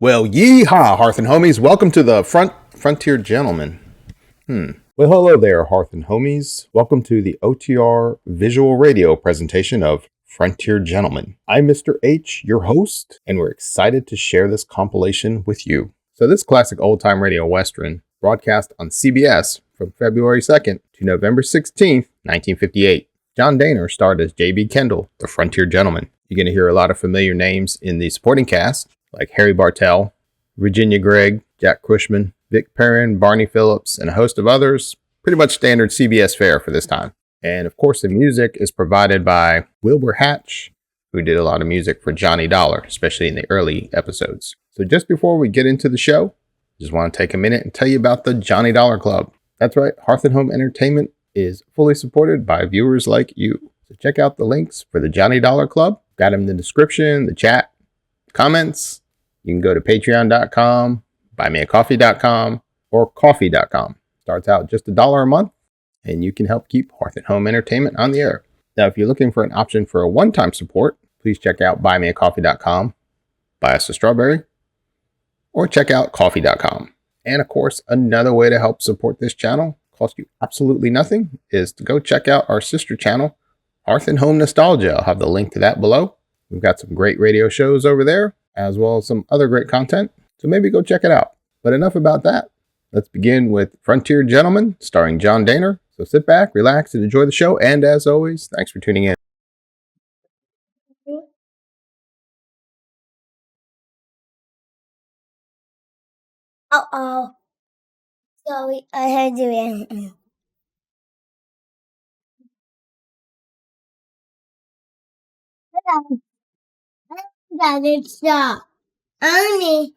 Well, yeehaw, Hearth and Homies. Welcome to the Frontier Gentleman. Well, hello there, Hearth and Homies. Welcome to the OTR visual radio presentation of Frontier Gentleman. I'm Mr. H, your host, and we're excited to share this compilation with you. So this classic old-time radio western broadcast on CBS from February 2nd to November 16th, 1958. John Dehner starred as J.B. Kendall, the Frontier Gentleman. You're going to hear a lot of familiar names in the supporting cast, like Harry Bartell, Virginia Gregg, Jack Cushman, Vic Perrin, Barney Phillips, and a host of others. Pretty much standard CBS fare for this time. And of course, the music is provided by Wilbur Hatch, who did a lot of music for Johnny Dollar, especially in the early episodes. So just before we get into the show, I just want to take a minute and tell you about the Johnny Dollar Club. That's right, Hearth and Home Entertainment is fully supported by viewers like you. So check out the links for the Johnny Dollar Club. Got them in the description, the chat, comments. You can go to patreon.com, buymeacoffee.com, or coffee.com. Starts out just $1 a month, and you can help keep Hearth and Home Entertainment on the air. Now, if you're looking for an option for a one-time support, please check out buymeacoffee.com, buy us a strawberry, or check out coffee.com. And of course, another way to help support this channel, cost you absolutely nothing, is to go check out our sister channel, Hearth and Home Nostalgia. I'll have the link to that below. We've got some great radio shows over there, as well as some other great content, so maybe go check it out. But enough about that. Let's begin with Frontier Gentleman, starring John Dehner. So sit back, relax, and enjoy the show. And as always, thanks for tuning in. Uh-oh. Sorry, I had to do it. That it's stop. Only.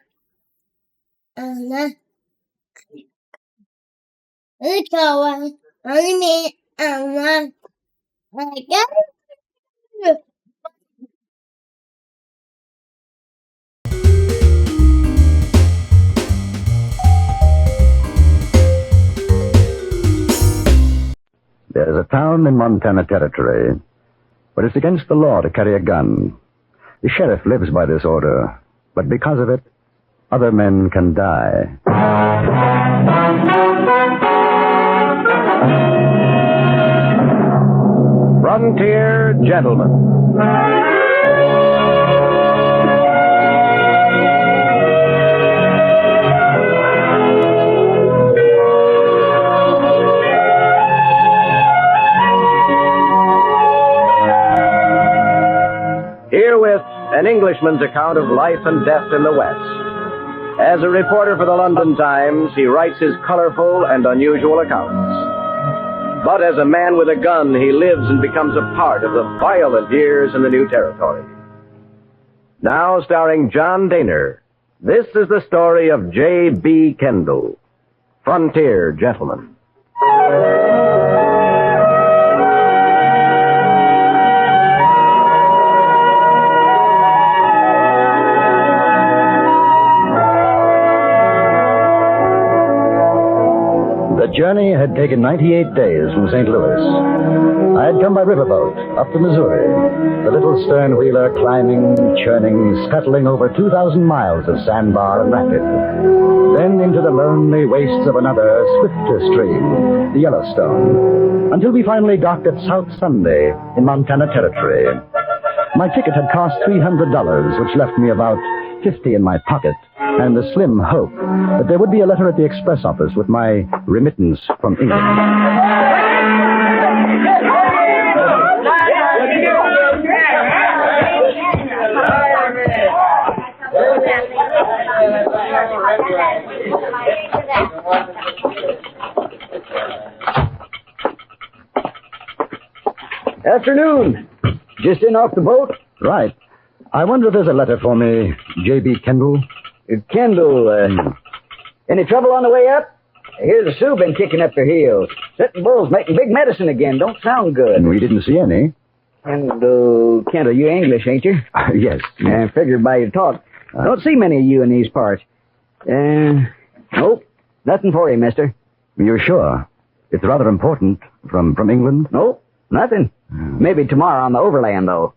It's going. Only. I got it. There's a town in Montana Territory, but it's against the law to carry a gun. The sheriff lives by this order, but because of it, other men can die. Frontier Gentleman. Herewith, an Englishman's account of life and death in the West. As a reporter for the London Times, he writes his colorful and unusual accounts. But as a man with a gun, he lives and becomes a part of the violent years in the new territory. Now starring John Dehner, this is the story of J.B. Kendall, Frontier Gentleman. The journey had taken 98 days from St. Louis. I had come by riverboat up the Missouri, the little stern wheeler climbing, churning, scuttling over 2,000 miles of sandbar and rapid. Then into the lonely wastes of another, swifter stream, the Yellowstone, until we finally docked at South Sunday in Montana Territory. My ticket had cost $300, which left me about $50 in my pocket, and the slim hope that there would be a letter at the express office with my remittance from England. Afternoon. Just in off the boat? Right. I wonder if there's a letter for me, J.B. Kendall. Kendall, any trouble on the way up? I hear the Sioux been kicking up their heels. Sitting bulls making big medicine again. Don't sound good. We didn't see any. Kendall, you English, ain't you? Yes. I figured by your talk. Don't see many of you in these parts. Nope. Nothing for you, mister. You're sure? It's rather important. From England? Nope. Nothing. Maybe tomorrow on the overland, though.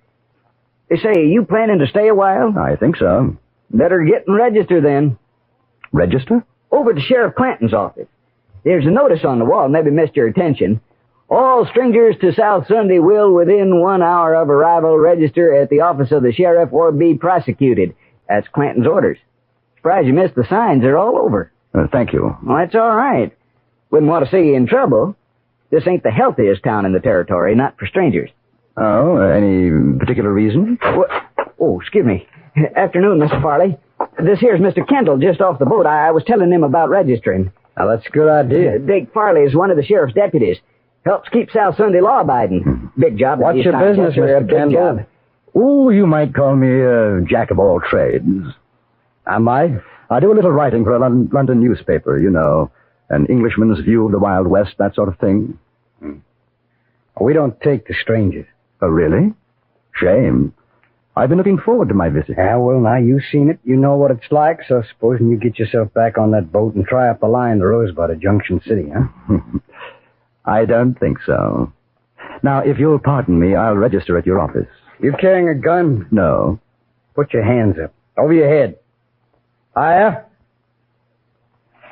They say, you planning to stay a while? I think so. Better get and register then. Register? Over to Sheriff Clanton's office. There's a notice on the wall, maybe missed your attention. All strangers to South Sunday will, within 1 hour of arrival, register at the office of the sheriff or be prosecuted. That's Clanton's orders. Surprised you missed the signs. They're all over. Thank you. Well, that's all right. Wouldn't want to see you in trouble. This ain't the healthiest town in the territory, not for strangers. Oh, any particular reason? Oh, excuse me. Afternoon, Mr. Farley. This here's Mr. Kendall, just off the boat. I was telling him about registering. Now, that's a good idea. Dick Farley is one of the sheriff's deputies. Helps keep South Sunday law-abiding. Big job. What's your business, Mr. Kendall? Oh, you might call me a jack of all trades. Am I? I do a little writing for a London newspaper, you know. An Englishman's view of the Wild West, that sort of thing. We don't take to strangers. Oh, really? Shame. I've been looking forward to my visit. Yeah, well, now you've seen it. You know what it's like, so supposing you get yourself back on that boat and try up the line to Rosebud at Junction City, huh? I don't think so. Now, if you'll pardon me, I'll register at your office. You carrying a gun? No. Put your hands up. Over your head. Higher.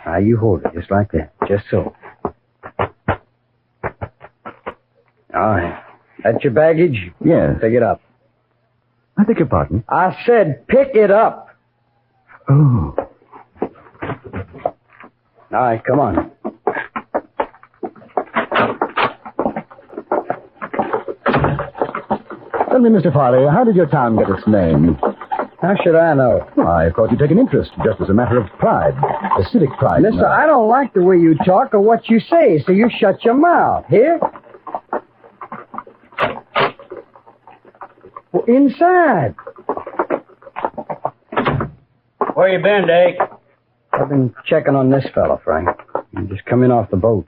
Now, you hold it just like that. Just so. All right. That's your baggage? Yes. Pick it up. I beg your pardon. I said pick it up. Oh. All right, come on. Tell me, Mr. Farley, how did your town get its name? How should I know? Well, I thought you'd take an interest, just as a matter of pride. A civic pride. Mister, I don't like the way you talk or what you say, so you shut your mouth. Here? Well, inside. Where you been, Dake? I've been checking on this fella, Frank. He just come in off the boat.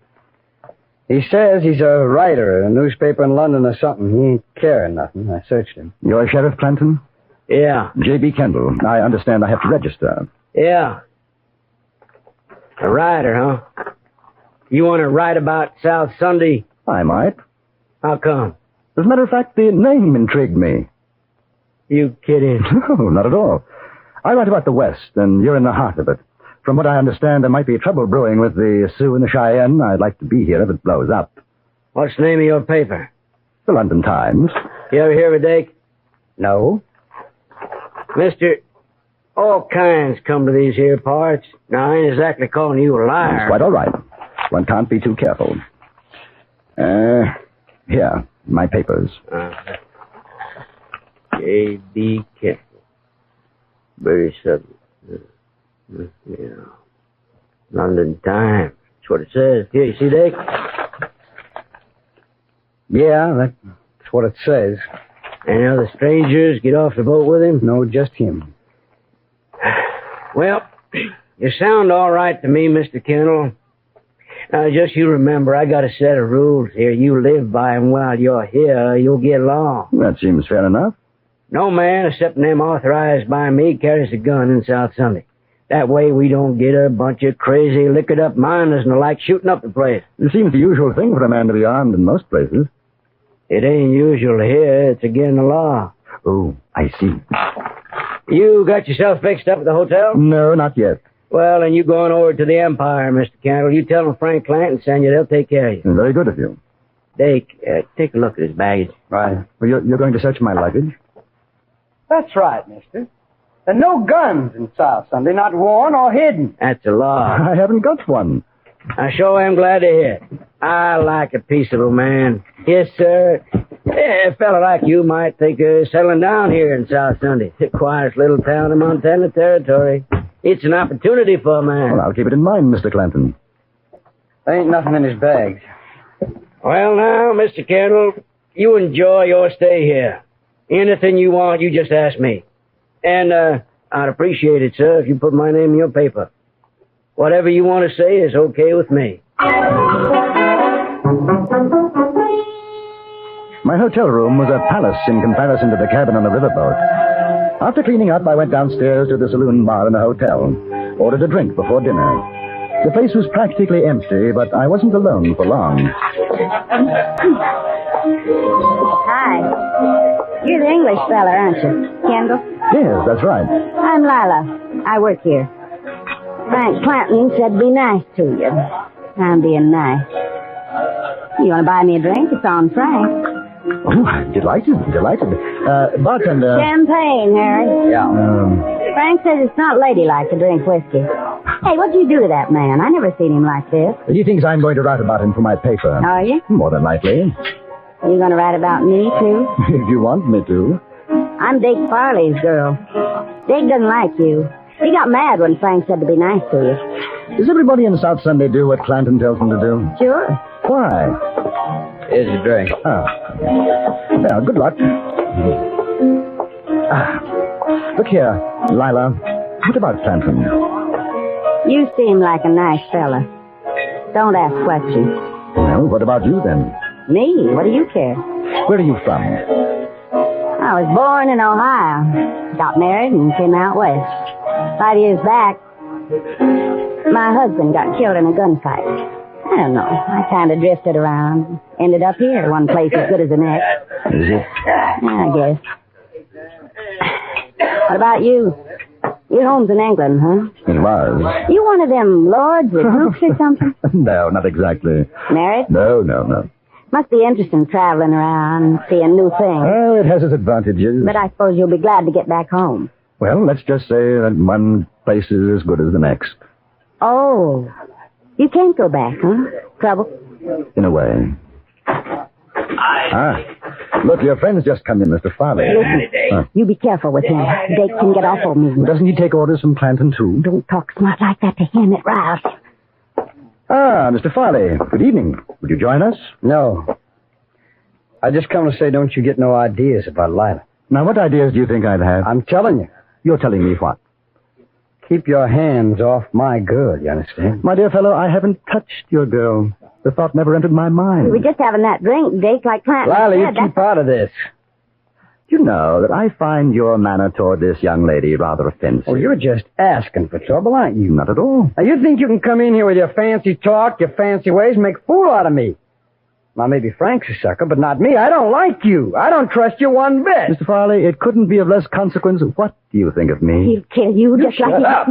He says he's a writer at a newspaper in London or something. He ain't carrying nothing. I searched him. You're Sheriff Clanton? Yeah. J.B. Kendall. I understand I have to register. Yeah. A writer, huh? You want to write about South Sunday? I might. How come? As a matter of fact, the name intrigued me. You kidding? No, not at all. I write about the West, and you're in the heart of it. From what I understand, there might be trouble brewing with the Sioux and the Cheyenne. I'd like to be here if it blows up. What's the name of your paper? The London Times. You ever hear of it, Dake? No. Mister, all kinds come to these here parts. Now, I ain't exactly calling you a liar. It's quite all right. One can't be too careful. Here, my papers. J.B. Kendall. Very sudden. Yeah. London Times. That's what it says. Here, you see, Dake? Yeah, that's what it says. Any other strangers get off the boat with him? No, just him. Well, you sound all right to me, Mr. Kendall. Now, just you remember, I got a set of rules here. You live by them while you're here. You'll get along. That seems fair enough. No man, except them authorized by me, carries a gun in South Sunday. That way we don't get a bunch of crazy, liquored-up miners and the like shooting up the place. It seems the usual thing for a man to be armed in most places. It ain't usual here. It's against the law. Oh, I see. You got yourself fixed up at the hotel? No, not yet. Well, then you going over to the Empire, Mr. Kendall. You tell them Frank Clanton send you. They'll take care of you. Very good of you. Dake, take a look at his baggage. Right. Well, you're going to search my luggage? That's right, mister. There are no guns in South Sunday, not worn or hidden. That's a law. I haven't got one. I sure am glad to hear it. I like a peaceable man. Yes, sir. Yeah, a fella like you might think of settling down here in South Sunday. The quietest little town in Montana Territory. It's an opportunity for a man. Well, I'll keep it in mind, Mr. Clanton. There ain't nothing in his bags. Well, now, Mr. Kendall, you enjoy your stay here. Anything you want, you just ask me. And I'd appreciate it, sir, if you put my name in your paper. Whatever you want to say is okay with me. My hotel room was a palace in comparison to the cabin on the riverboat. After cleaning up, I went downstairs to the saloon bar in the hotel, ordered a drink before dinner. The place was practically empty, but I wasn't alone for long. Hi. You're the English fella, aren't you, Kendall? Yes, that's right. I'm Lila. I work here. Frank Clanton said be nice to you. I'm being nice. You want to buy me a drink? It's on Frank. Oh, delighted. Bartender. Champagne, Harry. Yeah. Frank says it's not ladylike to drink whiskey. Hey, what'd you do to that man? I never seen him like this. He thinks I'm going to write about him for my paper. Are you? More than likely. You gonna write about me, too? If you want me to. I'm Dick Farley's girl. Dick doesn't like you. He got mad when Frank said to be nice to you. Does everybody in South Sunday do what Clanton tells them to do? Sure. Why? Here's your drink. Well, good luck. Look here, Lila. What about Clanton? You seem like a nice fella. Don't ask questions. Well, what about you then? Me? What do you care? Where are you from? I was born in Ohio. Got married and came out west. 5 years back, my husband got killed in a gunfight. I don't know. I kind of drifted around. Ended up here, one place as good as the next. Is it? I guess. What about you? Your home's in England, huh? It was. You one of them lords with hoops or something? No, not exactly. Married? No. Must be interesting traveling around, seeing new things. Well, it has its advantages. But I suppose you'll be glad to get back home. Well, let's just say that one place is as good as the next. Oh. You can't go back, huh? Trouble? In a way. Look, your friend's just come in, Mr. Farley. Listen, you be careful with him. They can get awful mean. Doesn't he take orders from Clanton, too? Don't talk smart like that to him. It rouses him. Mr. Farley. Good evening. Would you join us? No. I just come to say don't you get no ideas about Lila. Now, what ideas do you think I'd have? I'm telling you. You're telling me what? Keep your hands off my girl, you understand? My dear fellow, I haven't touched your girl. The thought never entered my mind. We're just having that drink, Dick, like Clanton Lila, you said. keep out of this. You know that I find your manner toward this young lady rather offensive. Oh, you're just asking for trouble, aren't you? Not at all. Now, you think you can come in here with your fancy talk, your fancy ways, and make a fool out of me? Now, maybe Frank's a sucker, but not me. I don't like you. I don't trust you one bit. Mr. Farley, it couldn't be of less consequence. What do you think of me? He'll kill you just like Shut up.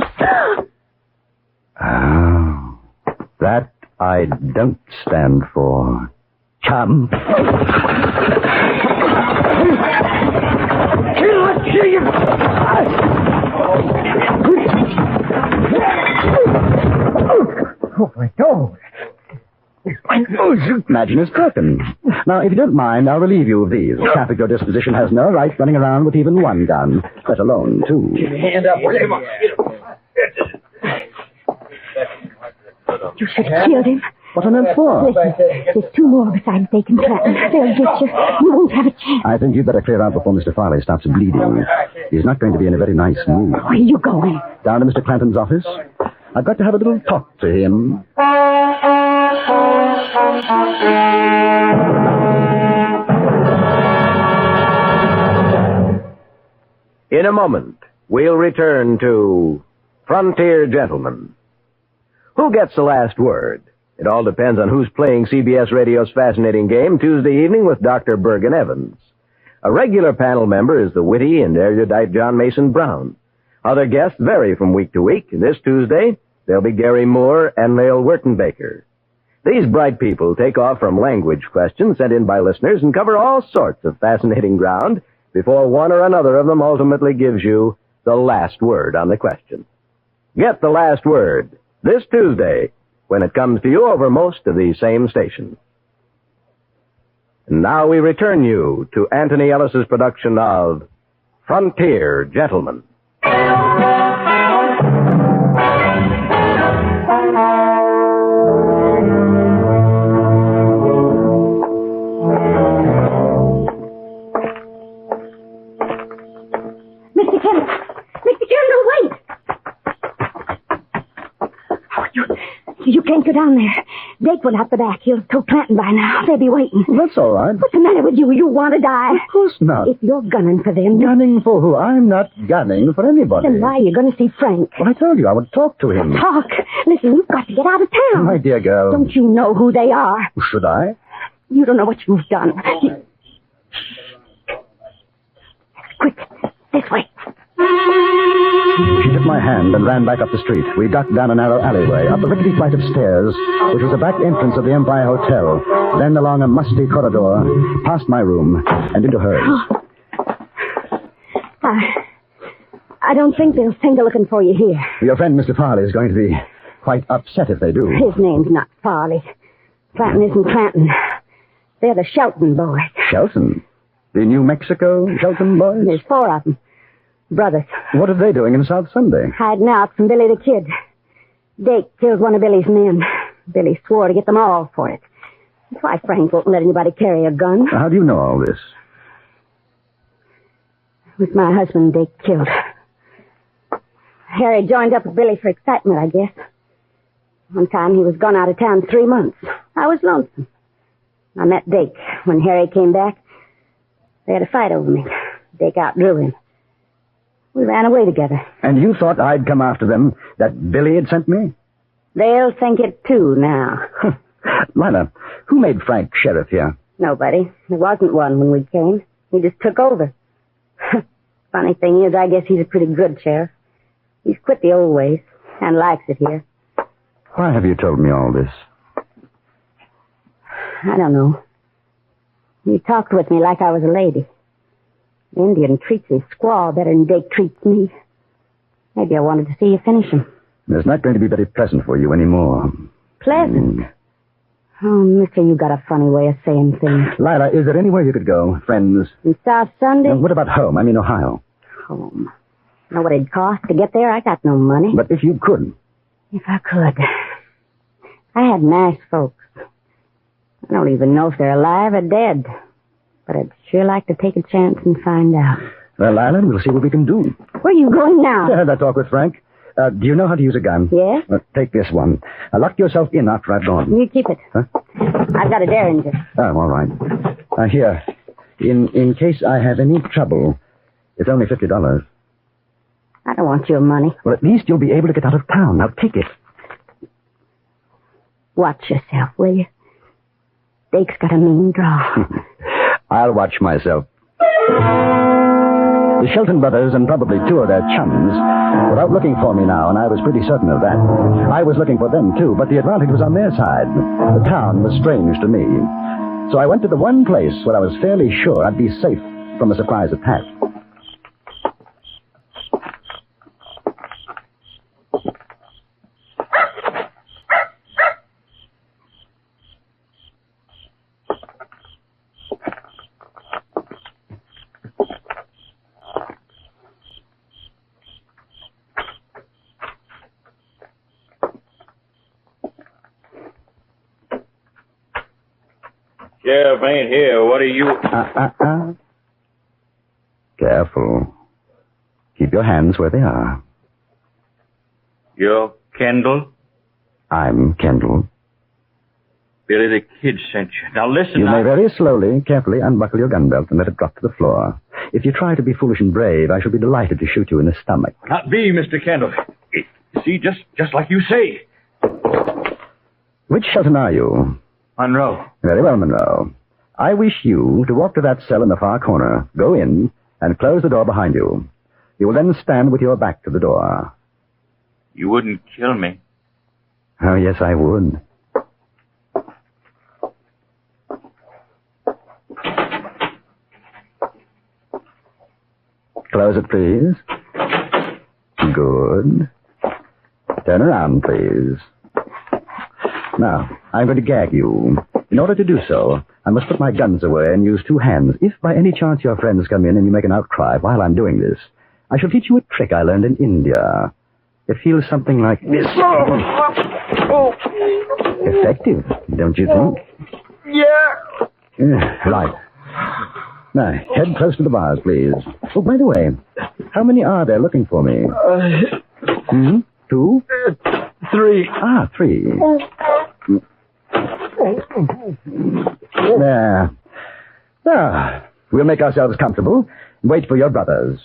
Oh, that I don't stand for. Chum. Oh, my God. My nose. Imagine is broken. Now, if you don't mind, I'll relieve you of these. Traffic your disposition has no right running around with even one gun, let alone two. Hand up. You should have killed him. What on earth for? Listen, there's two more besides Dick and Clanton. They'll get you. You won't have a chance. I think you'd better clear out before Mr. Farley stops bleeding. He's not going to be in a very nice mood. Where are you going? Down to Mr. Clanton's office. I've got to have a little talk to him. In a moment, we'll return to Frontier Gentlemen. Who gets the last word? It all depends on who's playing CBS Radio's fascinating game Tuesday evening with Dr. Bergen Evans. A regular panel member is the witty and erudite John Mason Brown. Other guests vary from week to week. This Tuesday, there'll be Gary Moore and Lael Wertenbaker. These bright people take off from language questions sent in by listeners and cover all sorts of fascinating ground before one or another of them ultimately gives you the last word on the question. Get the last word this Tuesday when it comes to you over most of these same stations. And now we return you to Anthony Ellis's production of Frontier Gentlemen. Mr. Kendall! Mr. Kendall, wait! Oh, you can't go down there. Dick went out the back. He'll have told Clanton by now. They'll be waiting. That's all right. What's the matter with you? You want to die? Of course not. If you're gunning for them... Gunning for who? I'm not gunning for anybody. Then why are you going to see Frank? Well, I told you I would talk to him. Talk. Listen, you've got to get out of town. My dear girl. Don't you know who they are? Should I? You don't know what you've done. Quick, this way. She took my hand and ran back up the street. We ducked down a narrow alleyway, up a rickety flight of stairs, which was the back entrance of the Empire Hotel, then along a musty corridor, past my room, and into hers. I don't think they'll think of looking for you here. Your friend, Mr. Farley, is going to be quite upset if they do. His name's not Farley. Clanton isn't Clanton. They're the Sheldon boys. Shelton? The New Mexico Shelton boys? There's 4 of them. Brothers. What are they doing in South Sunday? Hiding out from Billy the Kid. Dake killed one of Billy's men. Billy swore to get them all for it. That's why Frank won't let anybody carry a gun. How do you know all this? It was my husband Dake killed. Harry joined up with Billy for excitement, I guess. One time he was gone out of town 3 months. I was lonesome. I met Dake. When Harry came back, they had a fight over me. Dake outdrew him. We ran away together. And you thought I'd come after them, that Billy had sent me? They'll think it too now. Lila, who made Frank sheriff here? Nobody. There wasn't one when we came. He just took over. Funny thing is, I guess he's a pretty good sheriff. He's quit the old ways and likes it here. Why have you told me all this? I don't know. You talked with me like I was a lady. The Indian treats his squaw better than Dake treats me. Maybe I wanted to see you finish him. It's not going to be very pleasant for you anymore. Pleasant? Oh, mister, you got a funny way of saying things. Lila, is there anywhere you could go? Friends? In South Sunday? What about home? I mean Ohio. Home. Know what it'd cost to get there? I got no money. But if you could. If I could. I had nice folks. I don't even know if they're alive or dead. But I'd sure like to take a chance and find out. Well, Lila, we'll see what we can do. Where are you going now? I had that talk with Frank. Do you know how to use a gun? Yes? Take this one. Lock yourself in after I've gone. You keep it. Huh? I've got a Derringer. Oh, all right. Here. In case I have any trouble, it's only $50. I don't want your money. Well, at least you'll be able to get out of town. Now, take it. Watch yourself, will you? Dake's got a mean draw. I'll watch myself. The Sheldon Brothers and probably 2 of their chums were out looking for me now, and I was pretty certain of that. I was looking for them, too, but the advantage was on their side. The town was strange to me. So I went to the one place where I was fairly sure I'd be safe from a surprise attack. Sheriff ain't here. What are you... Careful. Keep your hands where they are. You're Kendall? I'm Kendall. Billy the Kid sent you. Now listen... You may very slowly, carefully unbuckle your gun belt and let it drop to the floor. If you try to be foolish and brave, I shall be delighted to shoot you in the stomach. Not be, Mr. Kendall. See, just like you say. Which Shelton are you? Monroe. Very well, Monroe. I wish you to walk to that cell in the far corner, go in, and close the door behind you. You will then stand with your back to the door. You wouldn't kill me. Oh, yes, I would. Close it, please. Good. Turn around, please. Now, I'm going to gag you. In order to do so, I must put my guns away and use 2 hands. If by any chance your friends come in and you make an outcry while I'm doing this, I shall teach you a trick I learned in India. It feels something like this. Effective, don't you think? Yeah. Right. Now, head close to the bars, please. Oh, by the way, how many are there looking for me? 2? 3. 3. There. Now, we'll make ourselves comfortable and wait for your brothers.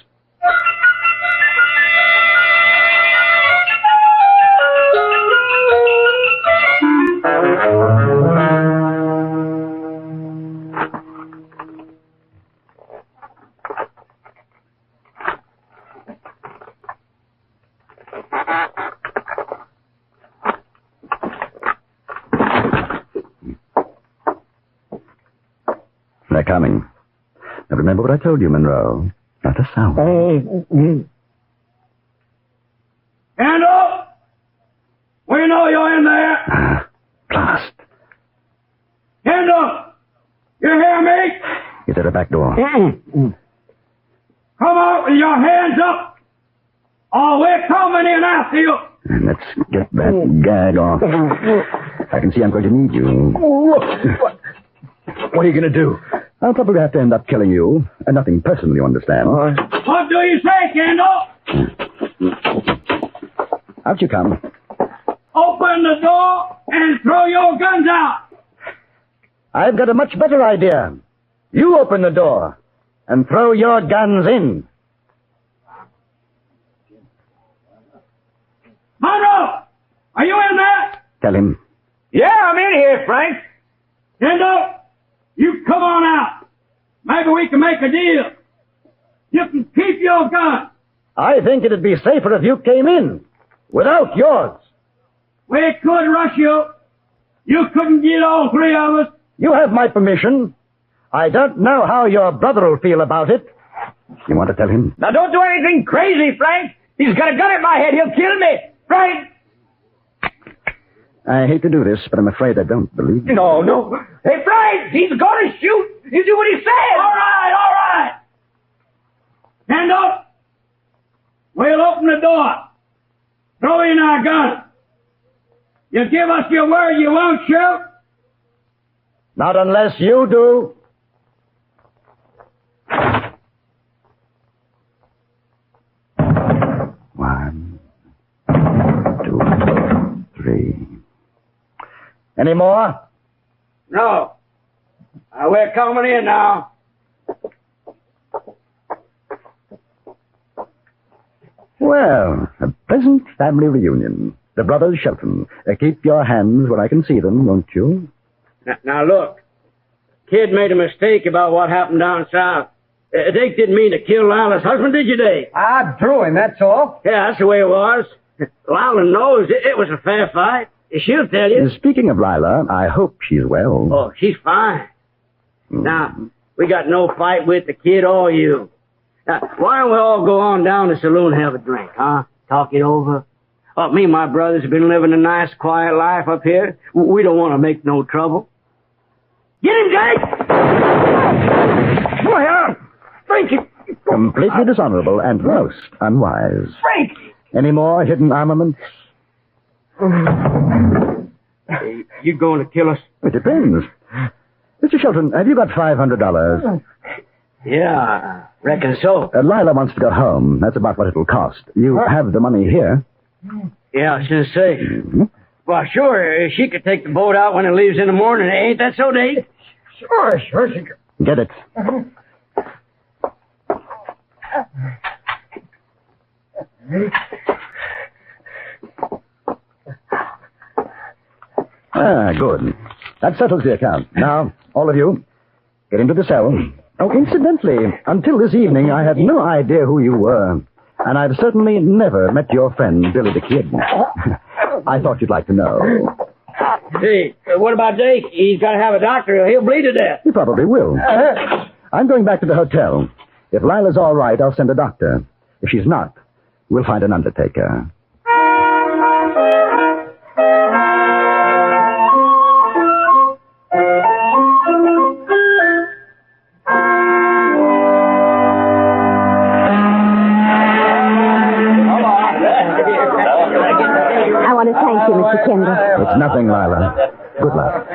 They're coming. Now remember what I told you, Monroe. Not a sound. Kendall! We know you're in there. Blast. Kendall! You hear me? He's at the back door. Come out with your hands up, or we're coming in after you. Let's get that gag off. I can see I'm going to need you. What are you going to do? I'll probably have to end up killing you. And nothing personal, you understand. What do you say, Kendall? Out you come. Open the door and throw your guns out. I've got a much better idea. You open the door and throw your guns in. Monroe, are you in there? Tell him. Yeah, I'm in here, Frank. Kendall, you come on out. Maybe we can make a deal. You can keep your gun. I think it'd be safer if you came in without yours. We could rush you. You couldn't get all three of us. You have my permission. I don't know how your brother will feel about it. You want to tell him? Now, don't do anything crazy, Frank. He's got a gun at my head. He'll kill me. Frank! I hate to do this, but I'm afraid I don't believe you. No. Hey, Frank, he's going to shoot. You do what he says. All right. Kendall, we'll open the door. Throw in our guns. You give us your word you won't shoot? Not unless you do. One, 2, 3. Any more? No. We're coming in now. Well, a pleasant family reunion. The brothers Shelton. Keep your hands where I can see them, won't you? Now look. Kid made a mistake about what happened down south. Dake didn't mean to kill Lila's husband, did you, Dake? I drew him, that's all. Yeah, that's the way it was. Lila knows it was a fair fight. She'll tell you. Speaking of Lila, I hope she's well. Oh, she's fine. Now, we got no fight with the kid or you. Now, why don't we all go on down to the saloon and have a drink, huh? Talk it over. Me and my brothers have been living a nice, quiet life up here. We don't want to make no trouble. Get him, Jake! Well, Frank, Completely dishonorable and most unwise. Frank! Any more hidden armaments? You going to kill us? It depends. Mr. Shelton, have you got $500? Yeah, I reckon so. Lila wants to go home. That's about what it'll cost. You have the money here. Yeah, I was going to say. Mm-hmm. Well, sure, she could take the boat out when it leaves in the morning. Ain't that so, Dave? Sure, she could. Get it. Good. That settles the account. Now, all of you, get into the cell. Oh, incidentally, until this evening, I had no idea who you were. And I've certainly never met your friend, Billy the Kid. I thought you'd like to know. Hey, what about Dake? He's got to have a doctor. He'll bleed to death. He probably will. I'm going back to the hotel. If Lila's all right, I'll send a doctor. If she's not, we'll find an undertaker. I want to thank you, Mr. Kendall. It's nothing, Lila. Good luck.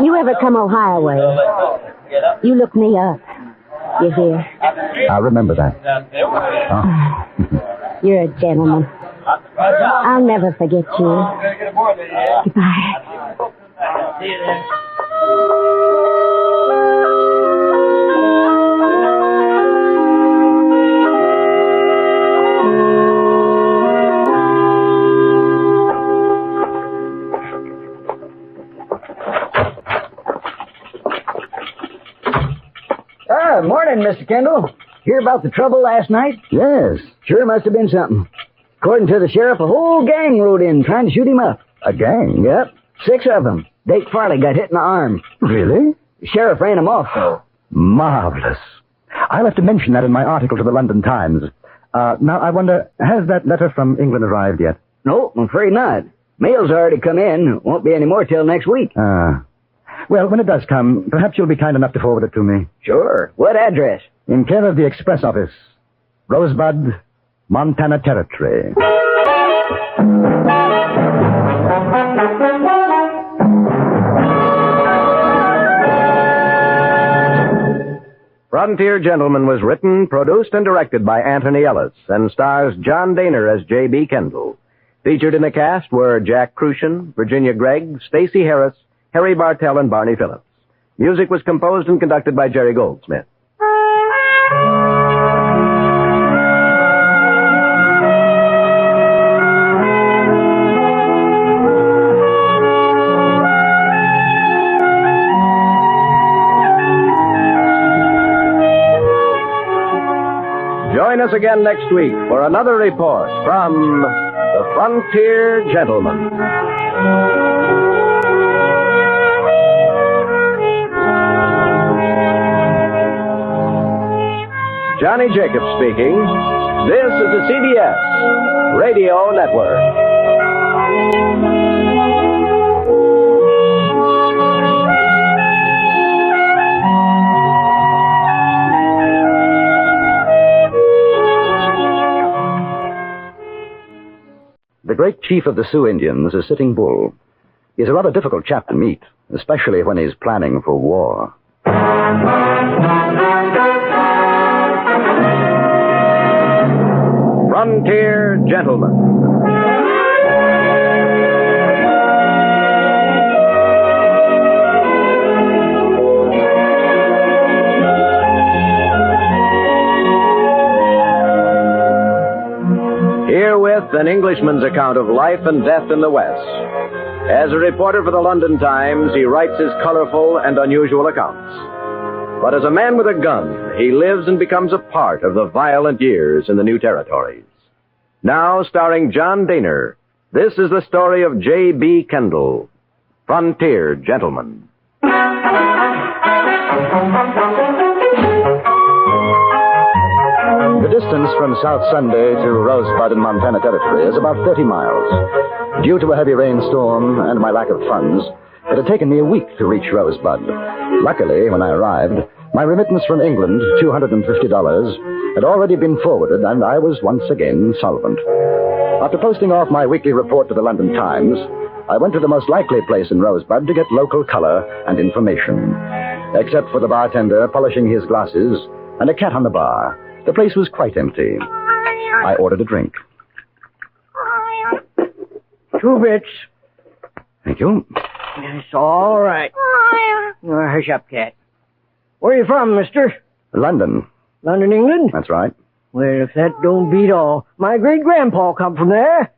You ever come Ohio way? You look me up. You hear? I'll remember that. Oh. You're a gentleman. I'll never forget you. Goodbye. See you then. Morning, Mr. Kendall. Hear about the trouble last night? Yes. Sure must have been something. According to the sheriff, a whole gang rode in trying to shoot him up. A gang? Yep, 6 of them. Dake Farley got hit in the arm. Really? The sheriff ran him off, though. Marvelous. I'll have to mention that in my article to the London Times. Now, I wonder, has that letter from England arrived yet? No, I'm afraid not. Mail's already come in. Won't be any more till next week. Well, when it does come, perhaps you'll be kind enough to forward it to me. Sure. What address? In care of the Express Office. Rosebud, Montana Territory. Frontier Gentleman was written, produced, and directed by Anthony Ellis and stars John Dehner as J.B. Kendall. Featured in the cast were Jack Crucian, Virginia Gregg, Stacey Harris, Harry Bartell, and Barney Phillips. Music was composed and conducted by Jerry Goldsmith. Join us again next week for another report from the Frontier Gentleman. Johnny Jacobs speaking. This is the CBS Radio Network. The great chief of the Sioux Indians is Sitting Bull. He's a rather difficult chap to meet, especially when he's planning for war. Frontier Gentleman. Herewith an Englishman's account of life and death in the West. As a reporter for the London Times, he writes his colorful and unusual accounts. But as a man with a gun, he lives and becomes a part of the violent years in the new territories. Now, starring John Dehner, this is the story of J.B. Kendall, Frontier Gentleman. The distance from South Sunday to Rosebud in Montana Territory is about 30 miles. Due to a heavy rainstorm and my lack of funds, it had taken me a week to reach Rosebud. Luckily, when I arrived, my remittance from England, $250, had already been forwarded, and I was once again solvent. After posting off my weekly report to the London Times, I went to the most likely place in Rosebud to get local color and information. Except for the bartender polishing his glasses and a cat on the bar, the place was quite empty. I ordered a drink. 2 bits. Thank you. It's all right. Hush up, cat. Where are you from, mister? London. London, England? That's right. Well, if that don't beat all. My great-grandpa come from there.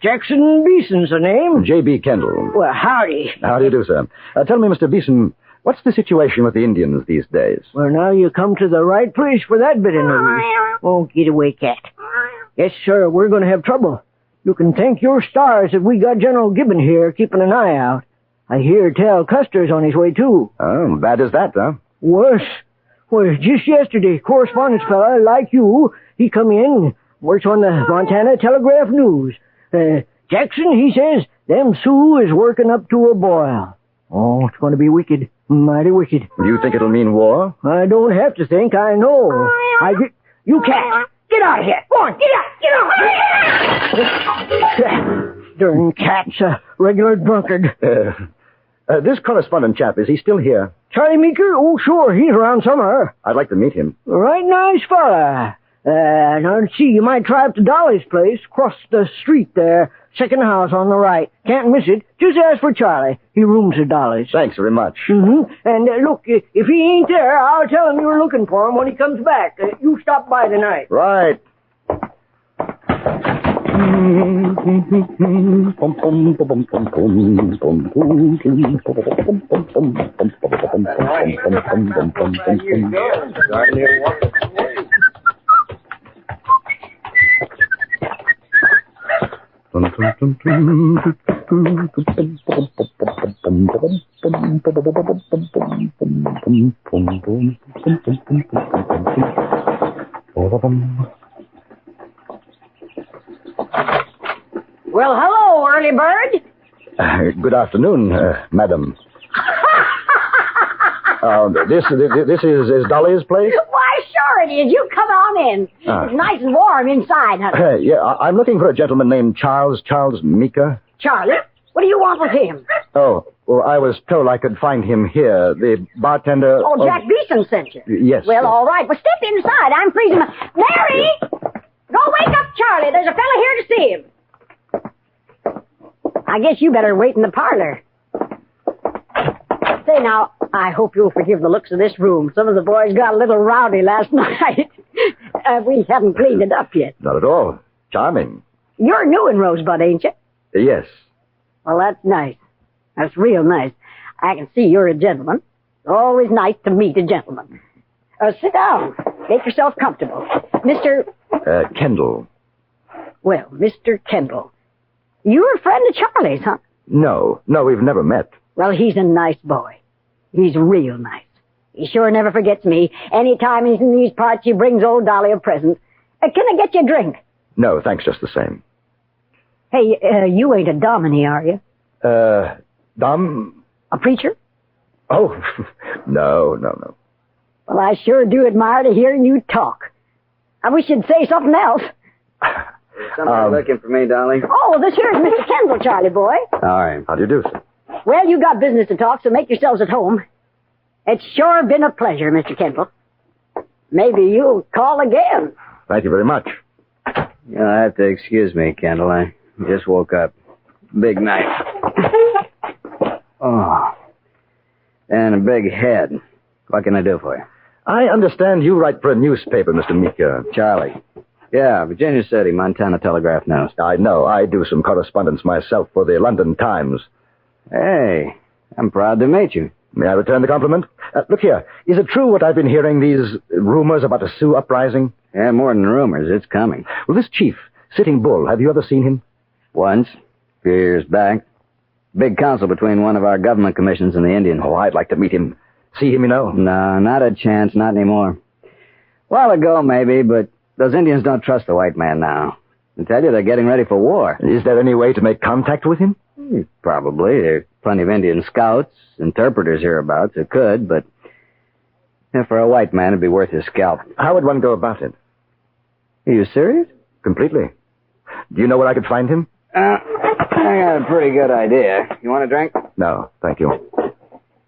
Jackson Beeson's the name. J.B. Kendall. Well, howdy. How do you do, sir? Tell me, Mr. Beeson, what's the situation with the Indians these days? Well, now you come to the right place for that bit of news. Oh, get away, cat. Yes, sir, we're going to have trouble. You can thank your stars that we got General Gibbon here keeping an eye out. I hear tell Custer's on his way, too. Oh, bad as that, huh? Worse. Well, just yesterday, correspondence fella like you, he come in, works on the Montana Telegraph News. Jackson, he says, them Sioux is working up to a boil. Oh, it's going to be wicked. Mighty wicked. Do you think it'll mean war? I don't have to think, I know. You cat! Get out of here! Go on, get out! Darn cat's a regular drunkard. This correspondent chap, is he still here? Charlie Meeker? Oh, sure, he's around somewhere. I'd like to meet him. Right nice fella. Now, let's see, you might try up to Dolly's place, across the street there. Second house on the right. Can't miss it. Just ask for Charlie. He rooms at Dolly's. Thanks very much. Mm-hmm. And look, if he ain't there, I'll tell him you're looking for him when he comes back. You stop by tonight. Right. Well, hello, early bird. Good afternoon, madam. This is Dolly's place? Why, sure it is. You come on in. It's nice and warm inside, honey. Yeah, I'm looking for a gentleman named Charles Meeker. Charlie, what do you want with him? Oh, well, I was told I could find him here. The bartender... Oh, Jack Beeson sent you. Yes. Well, all right. Well, step inside. I'm freezing. Mary! Go wake up Charlie. There's a fella here to see him. I guess you better wait in the parlor. Say, now, I hope you'll forgive the looks of this room. Some of the boys got a little rowdy last night. We haven't cleaned it up yet. Not at all. Charming. You're new in Rosebud, ain't you? Yes. Well, that's nice. That's real nice. I can see you're a gentleman. It's always nice to meet a gentleman. Sit down. Make yourself comfortable. Mr. Kendall. Well, Mr. Kendall. You're a friend of Charlie's, huh? No, we've never met. Well, he's a nice boy. He's real nice. He sure never forgets me. Anytime he's in these parts, he brings old Dolly a present. Can I get you a drink? No, thanks just the same. Hey, you ain't a dominie, are you? Dom? A preacher? Oh, no. Well, I sure do admire to hear you talk. I wish you'd say something else. Somebody looking for me, Dolly? Oh, this here's Mr. Kendall, Charlie boy. All right. How do you do, sir? Well, you got business to talk, so make yourselves at home. It's sure been a pleasure, Mr. Kendall. Maybe you'll call again. Thank you very much. You'll have to excuse me, Kendall. I just woke up. Big night. Oh. And a big head. What can I do for you? I understand you write for a newspaper, Mr. Meeker. Charlie. Yeah, Virginia City, Montana Telegraph News. I know. I do some correspondence myself for the London Times. Hey, I'm proud to meet you. May I return the compliment? Look here. Is it true what I've been hearing, these rumors about a Sioux uprising? Yeah, more than rumors. It's coming. Well, this chief, Sitting Bull, have you ever seen him? Once, a few years back. Big council between one of our government commissions and the Indians. Oh, I'd like to meet him. See him, you know? No, not a chance, not anymore. A while ago, maybe, but those Indians don't trust the white man now. I tell you, they're getting ready for war. Is there any way to make contact with him? Probably. There's plenty of Indian scouts, interpreters hereabouts who could, but for a white man, it'd be worth his scalp. How would one go about it? Are you serious? Completely. Do you know where I could find him? I got a pretty good idea. You want a drink? No, thank you.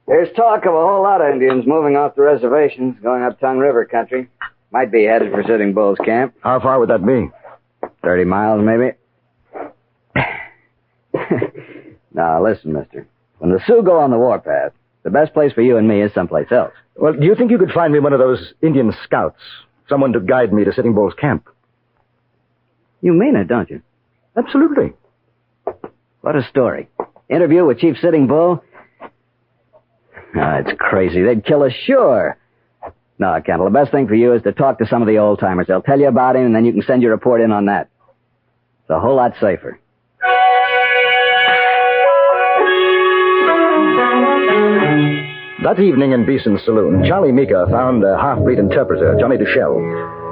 There's talk of a whole lot of Indians moving off the reservations, going up Tongue River country. Might be headed for Sitting Bull's camp. How far would that be? 30 miles, maybe. Now, listen, mister. When the Sioux go on the warpath, the best place for you and me is someplace else. Well, do you think you could find me one of those Indian scouts? Someone to guide me to Sitting Bull's camp? You mean it, don't you? Absolutely. What a story. Interview with Chief Sitting Bull? It's crazy. They'd kill us, sure. No, Kendall, the best thing for you is to talk to some of the old-timers. They'll tell you about him, and then you can send your report in on that. It's a whole lot safer. That evening in Beeson's saloon, Charlie Meeker found a half-breed interpreter, Johnny Duchelle.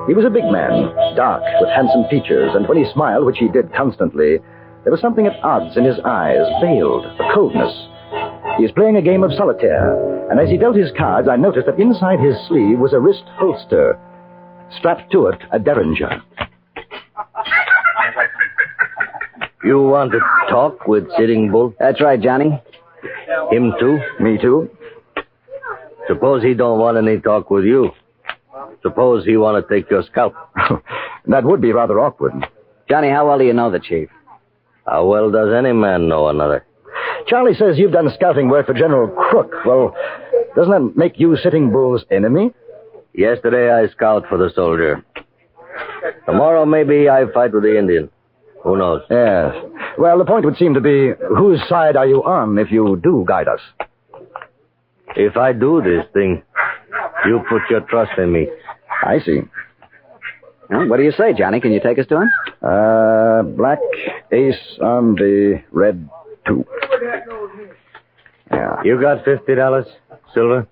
He was a big man, dark, with handsome features, and when he smiled, which he did constantly, there was something at odds in his eyes, veiled, a coldness. He was playing a game of solitaire, and as he dealt his cards, I noticed that inside his sleeve was a wrist holster. Strapped to it, a derringer. You want to talk with Sitting Bull? That's right, Johnny. Him too? Me too. Suppose he don't want any talk with you. Suppose he want to take your scalp. That would be rather awkward. Johnny, how well do you know the chief? How well does any man know another? Charlie says you've done scouting work for General Crook. Well, doesn't that make you Sitting Bull's enemy? Yesterday I scout for the soldier. Tomorrow maybe I fight with the Indian. Who knows? Yes. Well, the point would seem to be, whose side are you on if you do guide us? If I do this thing, you put your trust in me. I see. Well, what do you say, Johnny? Can you take us to him? Black ace on the red 2. Yeah. You got $50, Silver?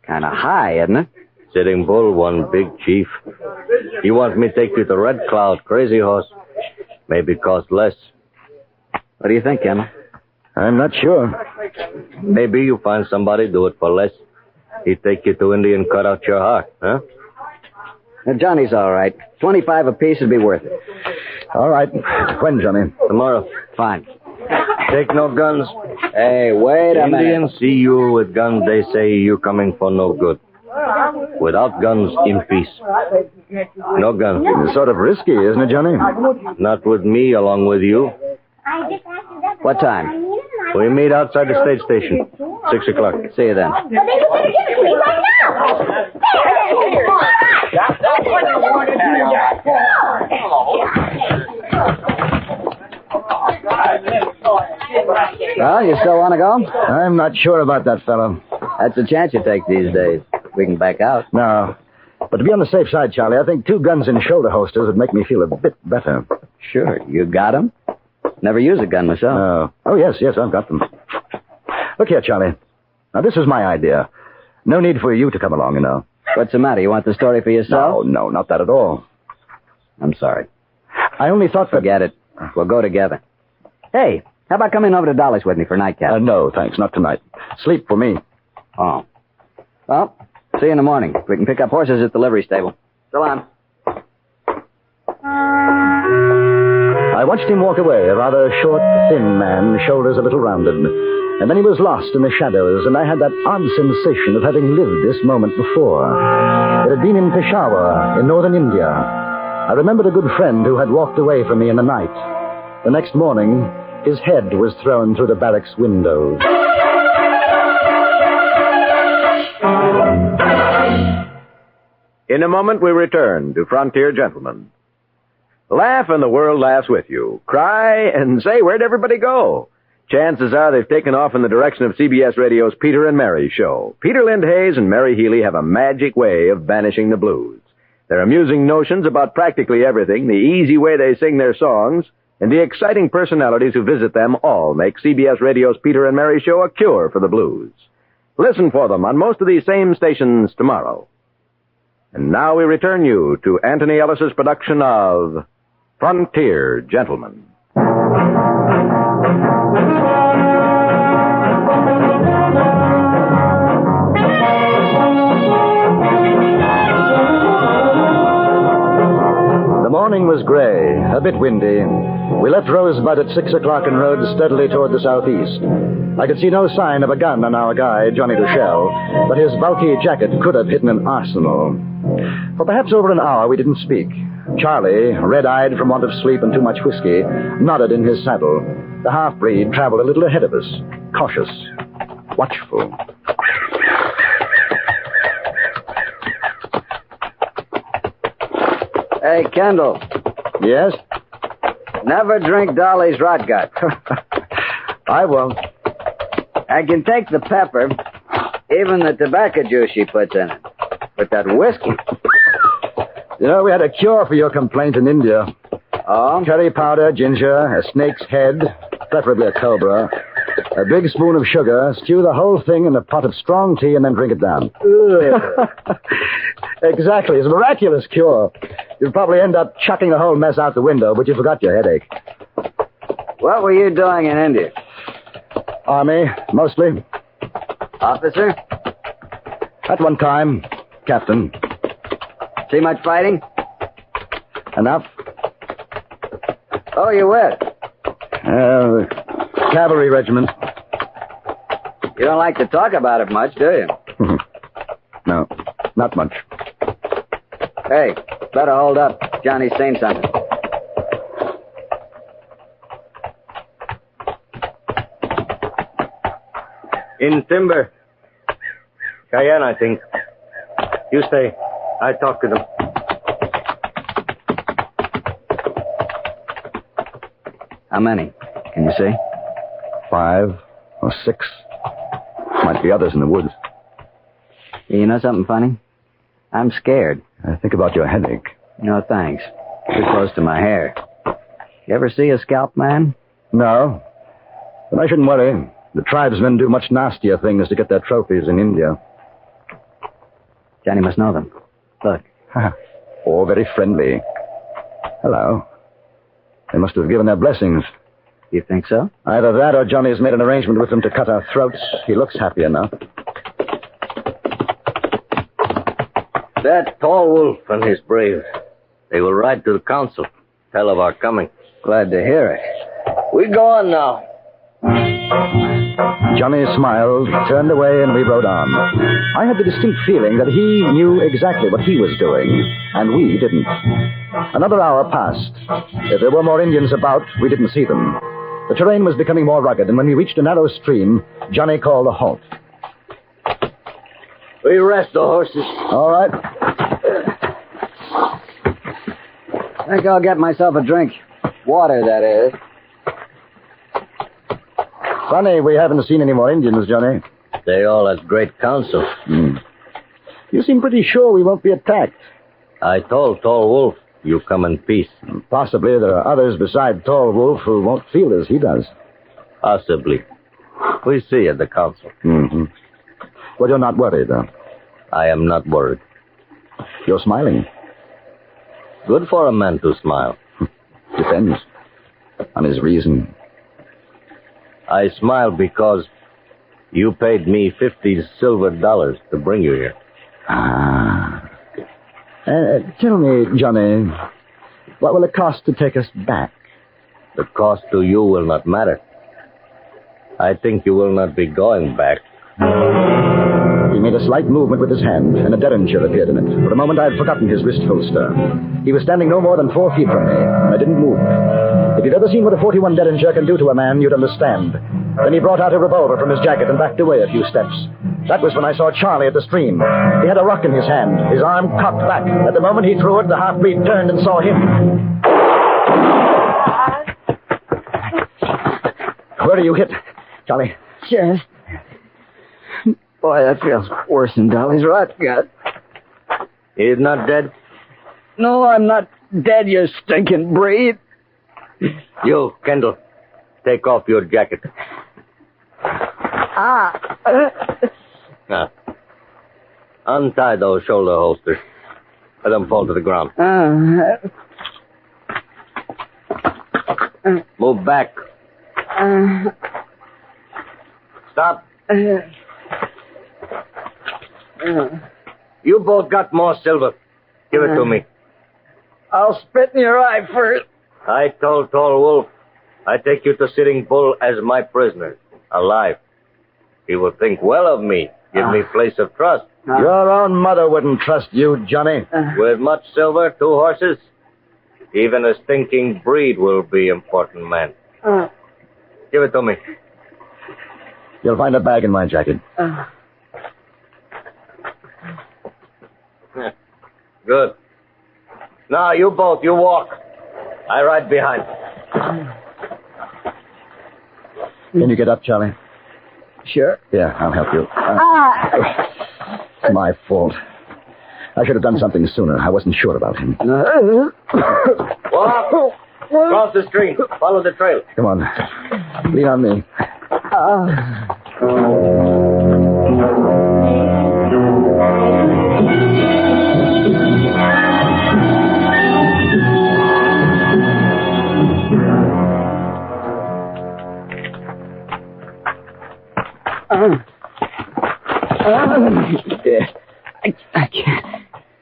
Kind of high, isn't it? Sitting Bull won Big Chief. You want me to take you to Red Cloud, Crazy Horse? Maybe cost less. What do you think, Kendall? I'm not sure. Maybe you find somebody do it for less. He'd take you to India and cut out your heart, huh? Now, Johnny's all right. 25 apiece would be worth it. All right. When, Johnny? Tomorrow. Fine. Take no guns. Hey, wait a minute. Indians see you with guns, they say you coming for no good. Without guns, in peace. No guns. It's sort of risky, isn't it, Johnny? Not with me, along with you. What time? We meet outside the state station. 6 o'clock. See you then. Well, then you better give it to me right now. Well, you still want to go? I'm not sure about that, fellow. That's a chance you take these days. We can back out. No. But to be on the safe side, Charlie, I think 2 guns in shoulder holsters would make me feel a bit better. Sure. You got them? Never use a gun myself. Oh, yes, I've got them. Look here, Charlie. Now, this is my idea. No need for you to come along, you know. What's the matter? You want the story for yourself? No, not that at all. I'm sorry. I only thought Forget it. We'll go together. Hey, how about coming over to Dolly's with me for nightcap? No, thanks, not tonight. Sleep for me. Oh. Well, see you in the morning. We can pick up horses at the livery stable. So long. I watched him walk away, a rather short, thin man, shoulders a little rounded. And then he was lost in the shadows, and I had that odd sensation of having lived this moment before. It had been in Peshawar, in northern India. I remembered a good friend who had walked away from me in the night. The next morning, his head was thrown through the barracks windows. In a moment, we return to Frontier Gentlemen. Laugh and the world laughs with you. Cry and say, where'd everybody go? Chances are they've taken off in the direction of CBS Radio's Peter and Mary show. Peter Lindhays and Mary Healy have a magic way of banishing the blues. Their amusing notions about practically everything, the easy way they sing their songs, and the exciting personalities who visit them all make CBS Radio's Peter and Mary show a cure for the blues. Listen for them on most of these same stations tomorrow. And now we return you to Anthony Ellis's production of Frontier Gentlemen. The morning was gray, a bit windy. We left Rosebud at 6 o'clock and rode steadily toward the southeast. I could see no sign of a gun on our guide, Johnny Duchelle, but his bulky jacket could have hidden an arsenal. For perhaps over an hour we didn't speak. Charlie, red-eyed from want of sleep and too much whiskey, nodded in his saddle. The half-breed traveled a little ahead of us, cautious, watchful. Hey, Kendall. Yes? Never drink Dolly's rot gut. I won't. I can take the pepper, even the tobacco juice she puts in it. But that whiskey... You know, we had a cure for your complaint in India. Oh? Curry powder, ginger, a snake's head, preferably a cobra, a big spoon of sugar, stew the whole thing in a pot of strong tea, and then drink it down. Exactly. It's a miraculous cure. You'll probably end up chucking the whole mess out the window, but you forgot your headache. What were you doing in India? Army, mostly. Officer? At one time, captain. See much fighting? Enough. Oh, you with? Cavalry regiment. You don't like to talk about it much, do you? No, not much. Hey, better hold up. Johnny's saying something. In timber. Cheyenne, I think. You stay. I talk to them. How many? Can you see? 5 or 6. Might be others in the woods. You know something funny? I'm scared. I think about your headache. No, thanks. Too close to my hair. You ever see a scalp man? No. But I shouldn't worry. The tribesmen do much nastier things to get their trophies in India. Johnny must know them. Look. All very friendly. Hello. They must have given their blessings. You think so? Either that or Johnny's made an arrangement with them to cut our throats. He looks happy enough. That tall wolf and his brave. They will ride to the council. Tell of our coming. Glad to hear it. We go on now. Johnny smiled, turned away, and we rode on. I had the distinct feeling that he knew exactly what he was doing, and we didn't. Another hour passed. If there were more Indians about, we didn't see them. The terrain was becoming more rugged, and when we reached a narrow stream, Johnny called a halt. We rest the horses. All right. I think I'll get myself a drink. Water, that is. Funny, we haven't seen any more Indians, Johnny. They all at great council. You seem pretty sure we won't be attacked. I told Tall Wolf you come in peace. Possibly there are others beside Tall Wolf who won't feel as he does. Possibly. We see at the council. Well, you're not worried, though. I am not worried. You're smiling. Good for a man to smile. Depends on his reason. I smile because you paid me $50 silver to bring you here. Tell me, Johnny, what will it cost to take us back? The cost to you will not matter. I think you will not be going back. He made a slight movement with his hand, and a derringer appeared in it. For a moment, I had forgotten his wrist holster. He was standing no more than 4 feet from me, and I didn't move. If you've ever seen what a 41 derringer can do to a man, you'd understand. Then he brought out a revolver from his jacket and backed away a few steps. That was when I saw Charlie at the stream. He had a rock in his hand, his arm cocked back. At the moment he threw it, the half-breed turned and saw him. Where are you hit, Charlie? Sheriff. Boy, that feels worse than Dolly's rot gut. He is not dead? No, I'm not dead, you stinking breed. You, Kendall, take off your jacket. Untie those shoulder holsters. Let them fall to the ground. Move back. Stop. You both got more silver. Give it to me. I'll spit in your eye first. I told Tall Wolf I take you to Sitting Bull as my prisoner, alive. He will think well of me, give me place of trust. Your own mother wouldn't trust you, Johnny. With much silver, 2 horses, even a stinking breed will be important man. Give it to me. You'll find a bag in my jacket. Good. Now, you both, you walk. I ride behind. Can you get up, Charlie? Sure. Yeah, I'll help you. It's my fault. I should have done something sooner. I wasn't sure about him. Walk. Cross the stream. Follow the trail. Come on. Lean on me.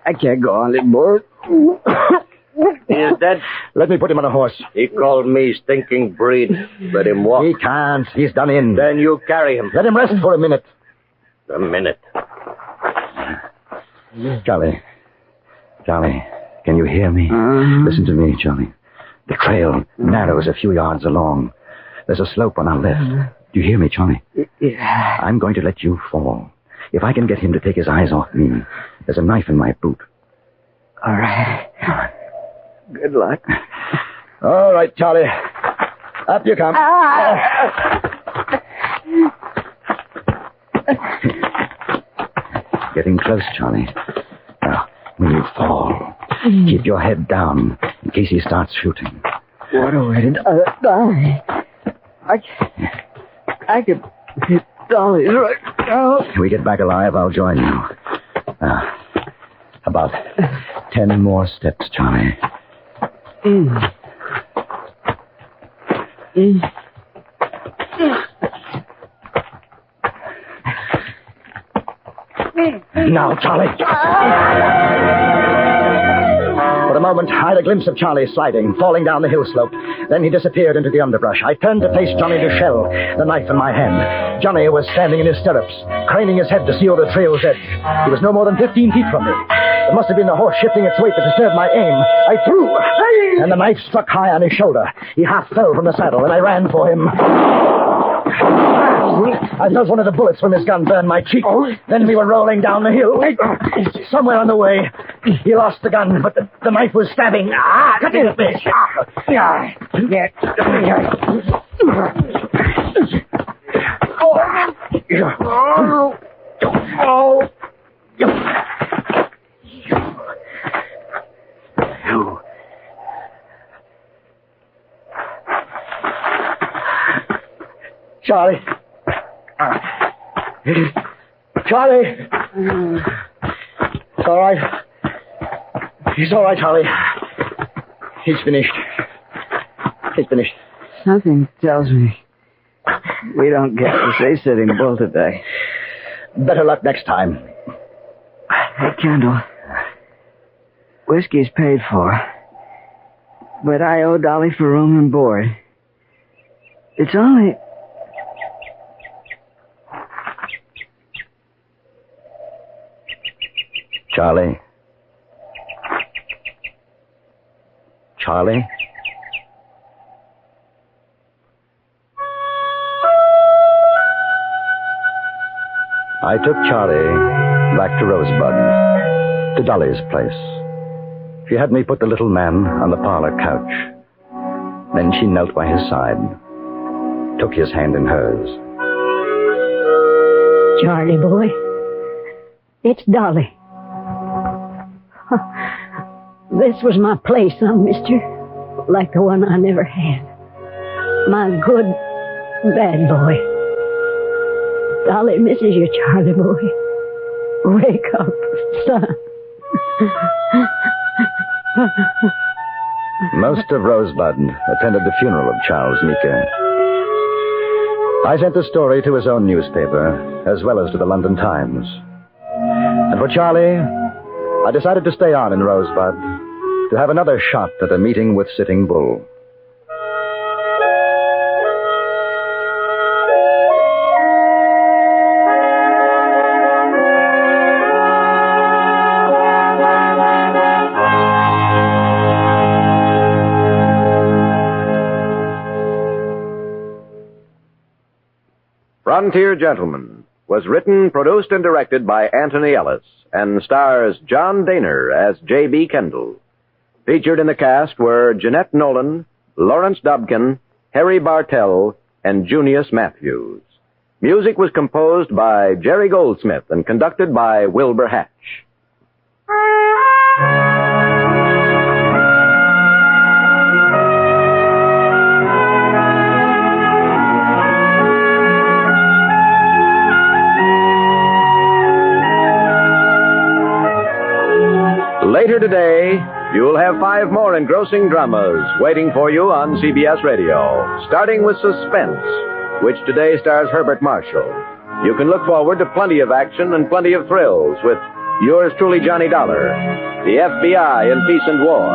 I can't go on, little boy. He is dead. Let me put him on a horse. He called me stinking breed. Let him walk. He can't. He's done in. Then you carry him. Let him rest for a minute. A minute. Charlie, can you hear me? Listen to me, Charlie. The trail narrows a few yards along. There's a slope on our left. Do you hear me, Charlie? Yeah. I'm going to let you fall. If I can get him to take his eyes off me, there's a knife in my boot. All right. Good luck. All right, Charlie. Up you come. Getting close, Charlie. Now, when you fall, Keep your head down in case he starts shooting. What a way to die. I could hit Dolly's right now. If we get back alive, I'll join you. About 10 more steps, Charlie. Now, Charlie. For a moment, I had a glimpse of Charlie sliding, falling down the hill slope. Then he disappeared into the underbrush. I turned to face Johnny Duchelle, the knife in my hand. Johnny was standing in his stirrups, craning his head to seal the trail's edge. He was no more than 15 feet from me. It must have been the horse shifting its weight that disturbed my aim. I threw, and the knife struck high on his shoulder. He half fell from the saddle, and I ran for him. I felt one of the bullets from his gun burn my cheek. Then we were rolling down the hill. Somewhere on the way, he lost the gun, but the knife was stabbing. Cut it, bitch. Charlie. Charlie! It's all right. He's all right, Charlie. He's finished. He's finished. Something tells me we don't get to say Sitting Bull today. Better luck next time. Hey, Kendall. Whiskey's paid for. But I owe Dolly for room and board. It's only... Charlie? Charlie? I took Charlie back to Rosebud, to Dolly's place. She had me put the little man on the parlor couch. Then she knelt by his side, took his hand in hers. Charlie boy, it's Dolly. This was my place, mister, like the one I never had. My good, bad boy. Dolly misses you, Charlie boy. Wake up, son. Most of Rosebud attended the funeral of Charles Meeker. I sent the story to his own newspaper, as well as to the London Times. And for Charlie, I decided to stay on in Rosebud, to have another shot at a meeting with Sitting Bull. Frontier Gentleman was written, produced, and directed by Anthony Ellis and stars John Dehner as J.B. Kendall. Featured in the cast were Jeanette Nolan, Lawrence Dobkin, Harry Bartell, and Junius Matthews. Music was composed by Jerry Goldsmith and conducted by Wilbur Hatch. Later today, you'll have 5 more engrossing dramas waiting for you on CBS Radio, starting with Suspense, which today stars Herbert Marshall. You can look forward to plenty of action and plenty of thrills with yours truly, Johnny Dollar, the FBI in Peace and War,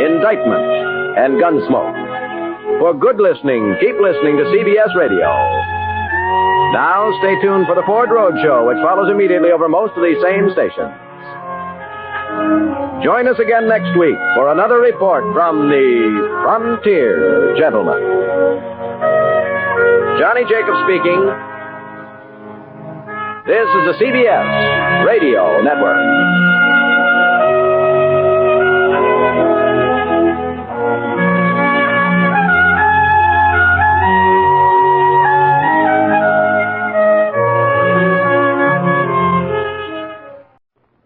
Indictment, and Gunsmoke. For good listening, keep listening to CBS Radio. Now, stay tuned for the Ford Road Show, which follows immediately over most of these same stations. Join us again next week for another report from the Frontier Gentleman. Johnny Jacobs speaking. This is the CBS Radio Network.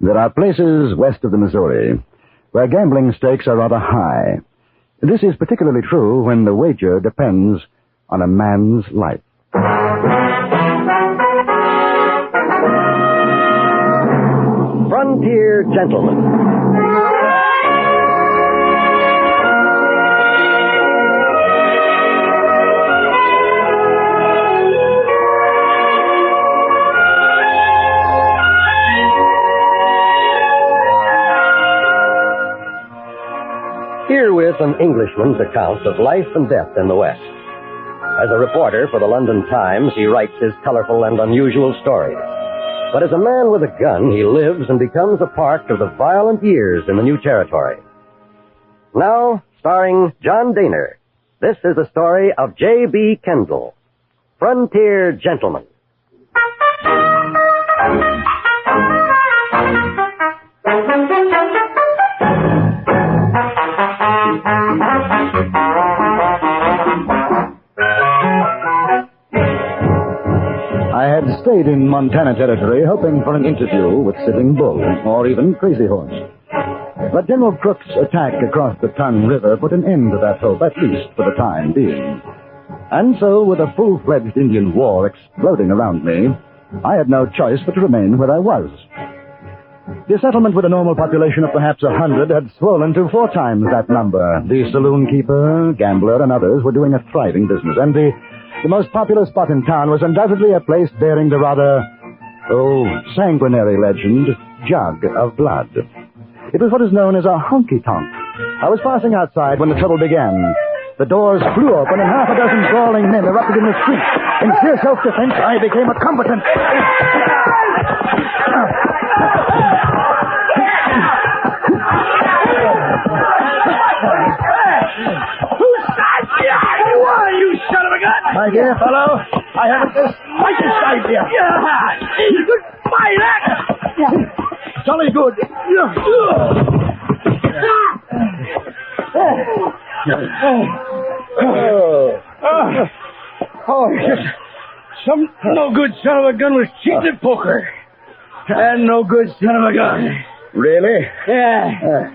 There are places west of the Missouri where gambling stakes are rather high. This is particularly true when the wager depends on a man's life. Frontier Gentleman. Herewith an Englishman's account of life and death in the West. As a reporter for the London Times, he writes his colorful and unusual stories. But as a man with a gun, he lives and becomes a part of the violent years in the new territory. Now, starring John Dehner, this is the story of J.B. Kendall, Frontier Gentleman. I had stayed in Montana Territory hoping for an interview with Sitting Bull or even Crazy Horse. But General Crook's attack across the Tongue River put an end to that hope, at least for the time being. And so, with a full-fledged Indian war exploding around me, I had no choice but to remain where I was. The settlement with a normal population of perhaps 100 had swollen to 4 times that number. The saloon keeper, gambler, and others were doing a thriving business, and the most popular spot in town was undoubtedly a place bearing the rather, sanguinary legend, Jug of Blood. It was what is known as a honky-tonk. I was passing outside when the trouble began. The doors flew open and half a dozen brawling men erupted in the street. In sheer self-defense, I became a combatant. My dear fellow, I haven't the slightest idea. Yeah, you could fight that. Jolly good. Some no good son of a gun was cheating at poker. And no good son of a gun. Really? Yeah.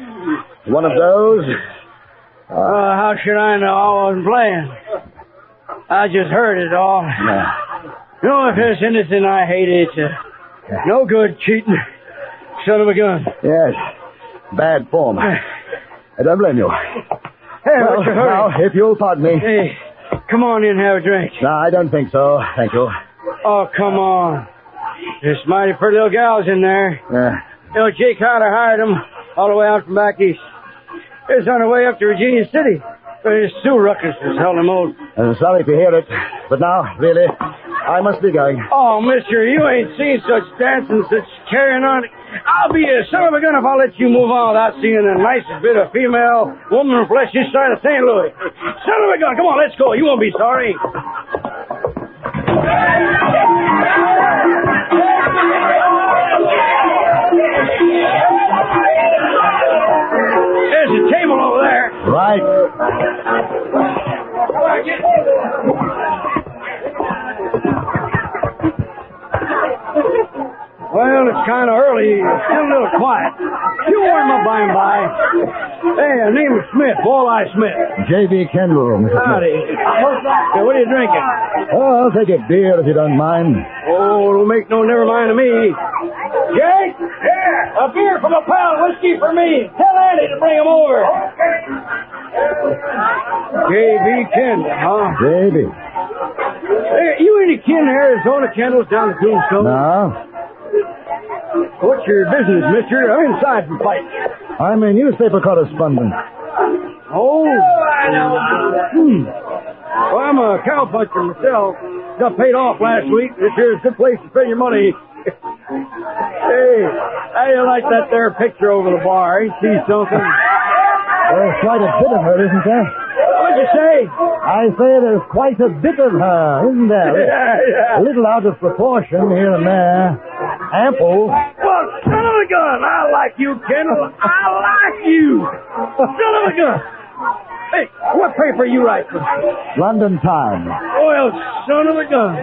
One of those? How should I know? I wasn't playing. I just heard it all. You know, if there's anything I hate, it's no good cheating son of a gun. Yes. Bad form. I don't blame you. Hey, what's your hurry? Now, if you'll pardon me. Hey, come on in and have a drink. No, I don't think so. Thank you. Oh, come on. There's mighty pretty little gals in there. You know, Jake Carter hired them all the way out from back east. It's on their way up to Virginia City. There's Sue Ruckus has held them old. I'm sorry to hear it. But now, really, I must be going. Oh, mister, you ain't seen such dancing, such carrying on. I'll be a son of a gun if I'll let you move on without seeing the nicest bit of female woman flesh this side of St. Louis. Son of a gun, come on, let's go. You won't be sorry. There's a table over there. Right. Well, it's kind of early. Still a little quiet. You warm up by and by. Hey, her name is Smith, Walleye Smith. J.B. Kendall, Mr. Howdy. Hey, what are you drinking? Oh, I'll take a beer if you don't mind. Oh, don't make no never mind to me. Jake? Yeah. A beer from a pound of whiskey for me. Tell Andy to bring him over. J.B. Kendall, huh? J.B. Hey, you any kin in Arizona Kendall's down the Tombstone? No. What's your business, mister? I'm inside from fight. I'm a newspaper correspondent. Oh. Well, I'm a cowpuncher myself. Got paid off last week. This here's a good place to spend your money. Hey, how do you like that there picture over the bar? Ain't she something? There's quite a bit of her, isn't there? What'd you say? I say there's quite a bit of her, isn't there? Yeah. A little out of proportion here and there. Ample. Well, son of a gun, I like you, Kendall. I like you. Son of a gun. Hey, what paper you write for? London Times. Well, son of a gun.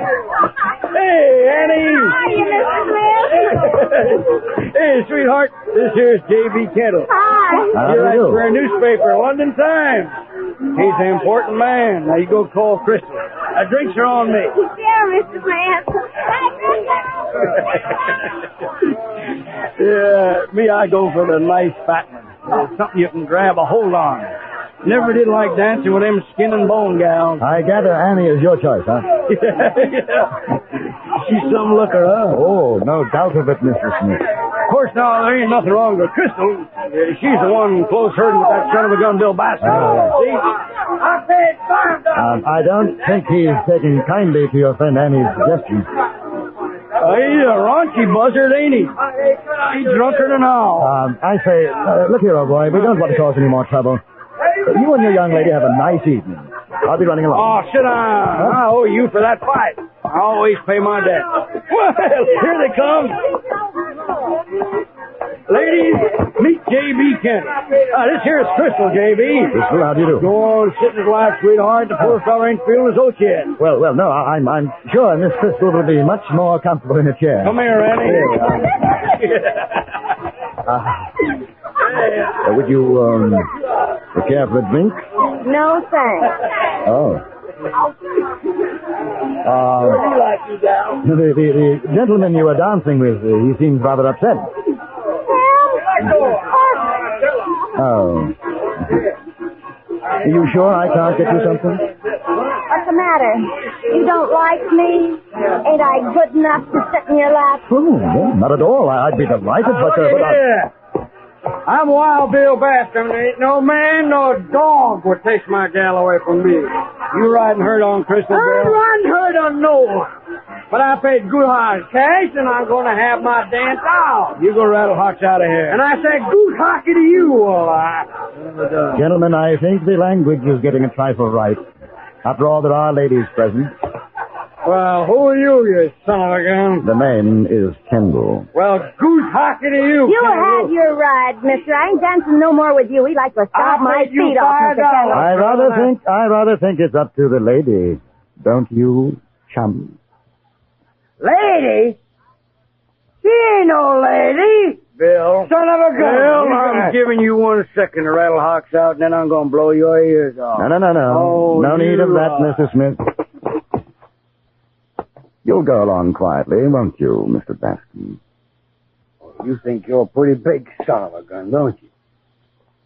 Hey, Annie. Hi, Mr. Smith. Hey, sweetheart. This here's J.B. Kendall. Hi. Hi. He writes for a newspaper, London Times. He's an important man. Now you go call Crystal. Drinks are on me. Yeah, Mr. Man. Yeah, me, I go for the nice fat one. Something you can grab a hold on. Never did like dancing with them skin and bone gals. I gather Annie is your choice, huh? Yeah. She's some looker, huh? Oh, no doubt of it, Mr. Smith. Of course, now, there ain't nothing wrong with Crystal. She's the one close herding with that son of a gun, Bill Baskin. See? I paid $5. I don't think he's taking kindly to your friend Annie's suggestion. He's a raunchy buzzard, ain't he? He's drunker than all. I say, look here, old boy, we don't want to cause any more trouble. You and your young lady have a nice evening. I'll be running along. Oh, sit down. I owe you for that fight. I always pay my debt. Well, here they come. Ladies, meet J.B. Kendall. This here is Crystal, J.B. Crystal, how do you do? Go on, sit and relax, sweetheart. The poor fella ain't feeling his oats yet. Well, no, I'm sure Miss Crystal will be much more comfortable in a chair. Come here, Annie. Here we are. Would you, care for a drink? No, thanks. Oh. The gentleman you were dancing with, he seems rather upset. Oh. Are you sure I can't get you something? What's the matter? You don't like me? Ain't I good enough to sit in your lap? Oh, no, not at all. I'd be delighted, but... Yeah. I'm Wild Bill Baskin. Ain't no man nor dog would take my gal away from me. You riding herd on Crystal, Bill? I'm riding herd on no. But I paid good hard cash, and I'm going to have my dance out. You go rattle hocks out of here. And I say good hockey to you, all right. Gentlemen, I think the language is getting a trifle right. After all, there are ladies present. Well, who are you son of a gun? The name is Kendall. Well, goose hockey to you, You Kendall. had your ride, mister. I ain't dancing no more with you. We'd like to stop my feet off, Mr. Kendall. I rather think it's up to the lady. Don't you, chum? Lady? She ain't no lady. Bill. Son of a gun. Bill, I'm giving you 1 second to rattle hocks out, and then I'm going to blow your ears off. No. Oh, no need of that, Mr. Smith. You'll go along quietly, won't you, Mr. Baskin? You think you're a pretty big son of a gun, don't you?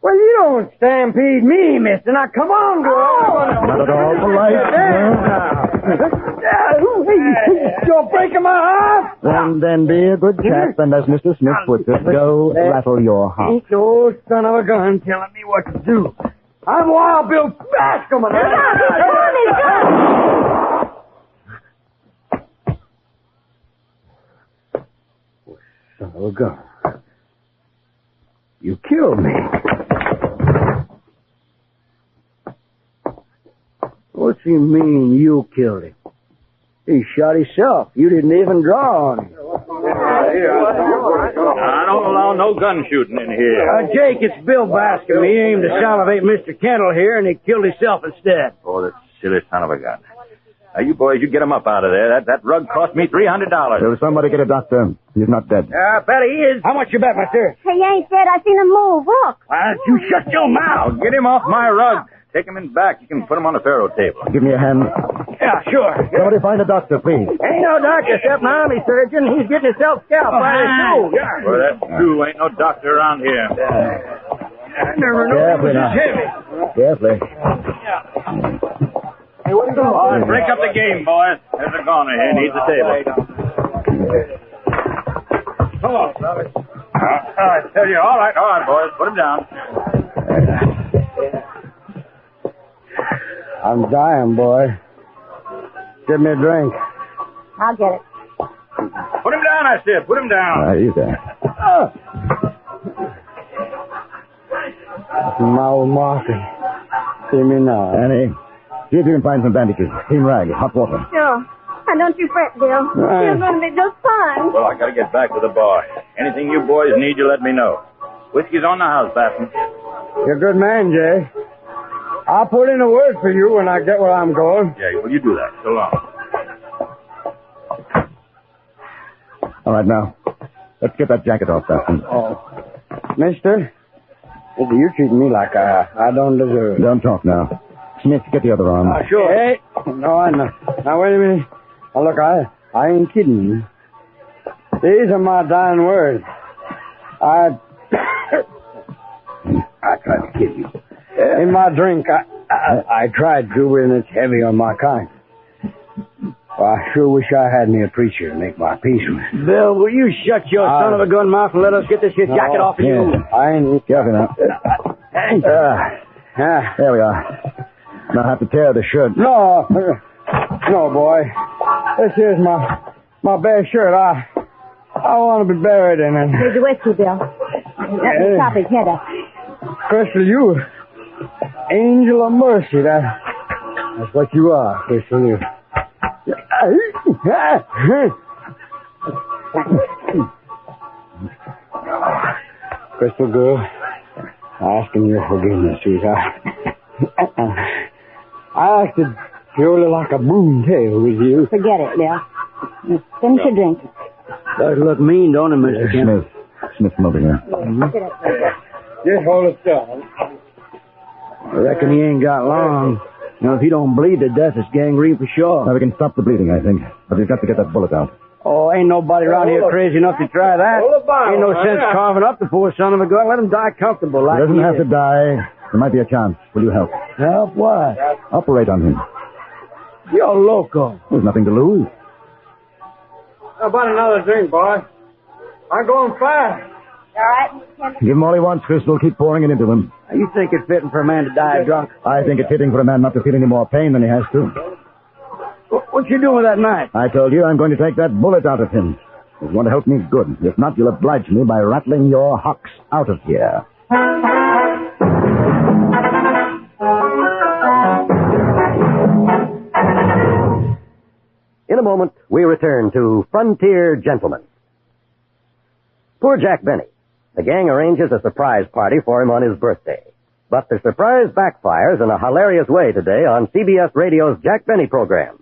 Well, you don't stampede me, mister. Now, come on, girl. Not at all polite. You're breaking my heart. Then be a good chap, and as Mr. Smith puts it, go rattle your heart. Ain't no son of a gun telling me what to do. I'm Wild Bill Baskin. Son of a gun. You killed me. What's he mean you killed him? He shot himself. You didn't even draw on him. I don't allow no gun shooting in here. Jake, it's Bill Baskin. He aimed to salivate Mr. Kendall here, and he killed himself instead. Oh, that silly son of a gun. Now, you boys, you get him up out of there. That rug cost me $300. Will somebody get a doctor? He's not dead. I bet he is. How much you bet, mister? He ain't dead. I seen him move. Look. Why don't you shut your mouth? Now, get him off my rug. Take him in back. You can put him on the faro table. Give me a hand. Yeah, sure. Somebody find a doctor, please. Ain't no doctor except an army surgeon. He's getting himself scalped by his tool. Well, that's true. Ain't no doctor around here. I never knew it was this heavy. Carefully. Hey, what are you doing? All right, break up the game, boys. There's a goner here. Needs a table. Come on, fellas. I tell you. All right, boys. Put him down. I'm dying, boy. Give me a drink. I'll get it. Put him down, I said. Put him down. He's there. My old Martha. See me now. Annie, see if you can find some bandages. Clean rag, hot water. Sure. And don't you fret, Bill. You're going to be just fine. Well, I got to get back to the bar. Anything you boys need, you let me know. Whiskey's on the house, Baskin. You're a good man, Jay. I'll put in a word for you when I get where I'm going. Yeah, well, you do that. So long. All right, now, let's get that jacket off, Baskin. Oh. Mister, You're treating me like I don't deserve. Don't talk now. Smith, get the other arm. Sure. Hey. No, I know. Now, wait a minute. Now, look, I ain't kidding you. These are my dying words. I tried to kill you. In my drink, I tried to, and it's heavy on my conscience. Well, I sure wish I had me a preacher to make my peace with. Bill, will you shut your son of a gun mouth and let us get this here jacket off of you? I ain't careful now. There we are. Now I have to tear the shirt. No, boy. This here's my bare shirt. I want to be buried in it. Here's the whiskey, Bill. Let me chop his head up. Crystal, you angel of mercy. That's what you are, Crystal. You. Crystal girl, asking your forgiveness, sweetheart. I acted purely like a boomtail with you. Forget it, Bill. Finish your drink. Does look mean, don't it, Mr. Kendall? Smith, come over here. Just hold it still. I reckon he ain't got long. Now, if he don't bleed to death, it's gangrene for sure. Now, we can stop the bleeding, I think. But we've got to get that bullet out. Oh, ain't nobody around here crazy enough to try that. Ain't no sense carving up the poor son of a gun. Let him die comfortable like He doesn't he have is. to die. There might be a chance. Will you help? Help what? Operate on him. You're loco. There's nothing to lose. How about another drink, boy? I'm going fast. All right, Mr. Kendall? Give him all he wants, Crystal. Keep pouring it into him. You think it's fitting for a man to die drunk? I think it's fitting for a man not to feel any more pain than he has to. What you doing with that knife? I told you I'm going to take that bullet out of him. If you want to help me, good. If not, you'll oblige me by rattling your hocks out of here. In a moment, we return to Frontier Gentlemen. Poor Jack Benny. The gang arranges a surprise party for him on his birthday. But the surprise backfires in a hilarious way today on CBS Radio's Jack Benny program.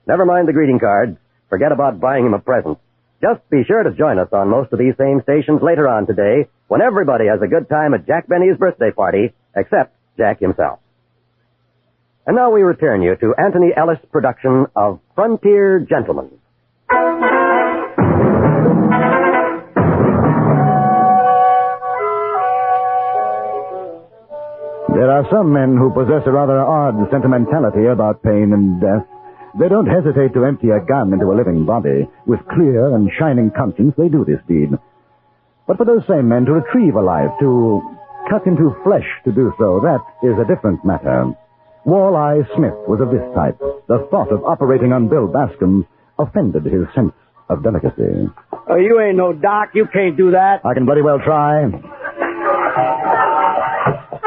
Never mind the greeting cards. Forget about buying him a present. Just be sure to join us on most of these same stations later on today when everybody has a good time at Jack Benny's birthday party, except Jack himself. And now we return you to Anthony Ellis' production of Frontier Gentlemen. There are some men who possess a rather odd sentimentality about pain and death. They don't hesitate to empty a gun into a living body. With clear and shining conscience, they do this deed. But for those same men to retrieve a life, to cut into flesh to do so, that is a different matter. Walleye Smith was of this type. The thought of operating on Bill Bascom offended his sense of delicacy. Oh, you ain't no doc. You can't do that. I can bloody well try. I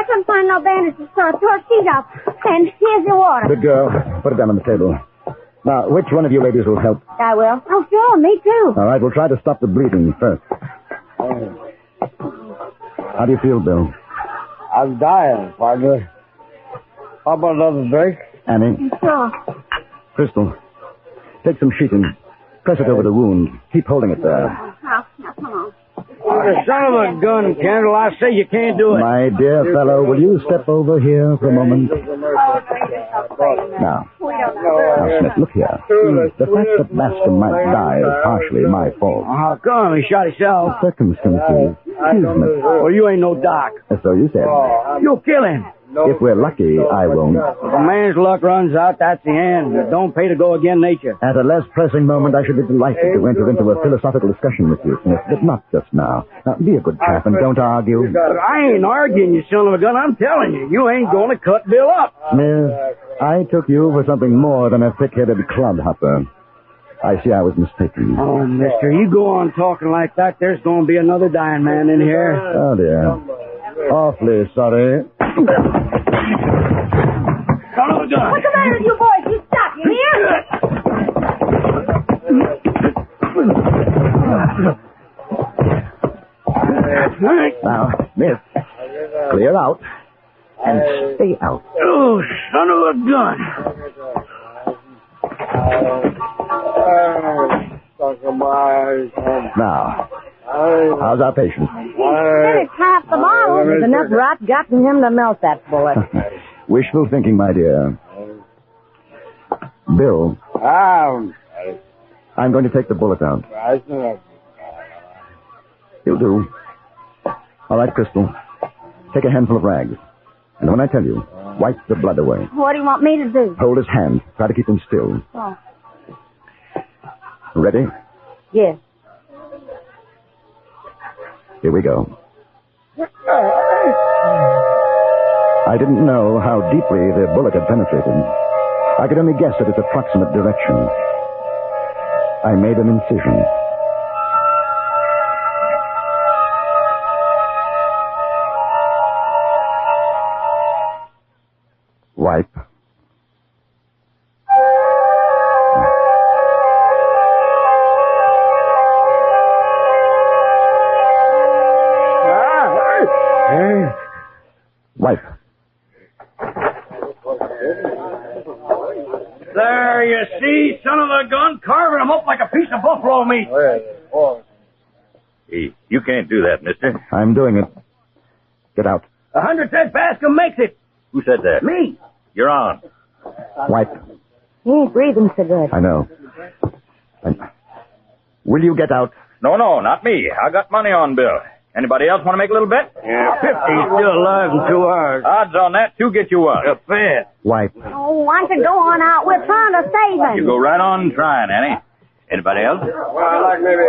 couldn't find no bandages, so I tore these up. And here's your water. Good girl. Put it down on the table. Now, which one of you ladies will help? I will. Oh, sure, me too. All right, we'll try to stop the bleeding first. How do you feel, Bill? I'm dying, partner. How about another drink? Annie? Sure. Crystal, take some sheeting. Press it over the wound. Keep holding it there. Now, come on. The son of a gun, Kendall. I say you can't do it. My dear fellow, will you step over here for a moment? Now, Smith, look here. The fact that Bascom might die is partially my fault. How come? He shot himself. Circumstances. Kismet. Well, you ain't no doc. So you said. You'll kill him. If we're lucky, I won't. If a man's luck runs out, that's the end. It don't pay to go against nature. At a less pressing moment, I should be delighted to enter into a philosophical discussion with you, Smith, but not just now. Now, be a good chap and don't argue. I ain't arguing, you son of a gun. I'm telling you, you ain't going to cut Bill up. Smith, I took you for something more than a thick-headed clodhopper. I see I was mistaken. Oh, mister, you go on talking like that, there's going to be another dying man in here. Oh, dear. Awfully sorry. Son of a gun. What's the matter with you boys? You stop, you hear? Now, Smith, clear out and stay out. Oh, son of a gun. Now, how's our patient? Better tie up the bottle. There's enough rot got in him to melt that bullet. Wishful thinking, my dear. Bill, I'm going to take the bullet out. You'll do. All right, Crystal. Take a handful of rags. And when I tell you, wipe the blood away. What do you want me to do? Hold his hand. Try to keep him still. Oh. Ready? Yes. Here we go. I didn't know how deeply the bullet had penetrated. I could only guess at its approximate direction. I made an incision. Wipe. Wipe. There, you see, son of a gun, carving him up like a piece of buffalo meat. Hey, you can't do that, mister. I'm doing it. Get out. 100 cent Bascom makes it. Who said that? Me. You're on. Wipe. He ain't breathing so good. I know. Will you get out? No, not me. I got money on Bill. Anybody else want to make a little bet? Yeah, 50's still alive in 2 hours. Odds on that, 2 get you one. A bet. Wipe. Oh, why don't you go on out? We're trying to save him. You go right on trying, Annie. Anybody else? Well, I'd like maybe...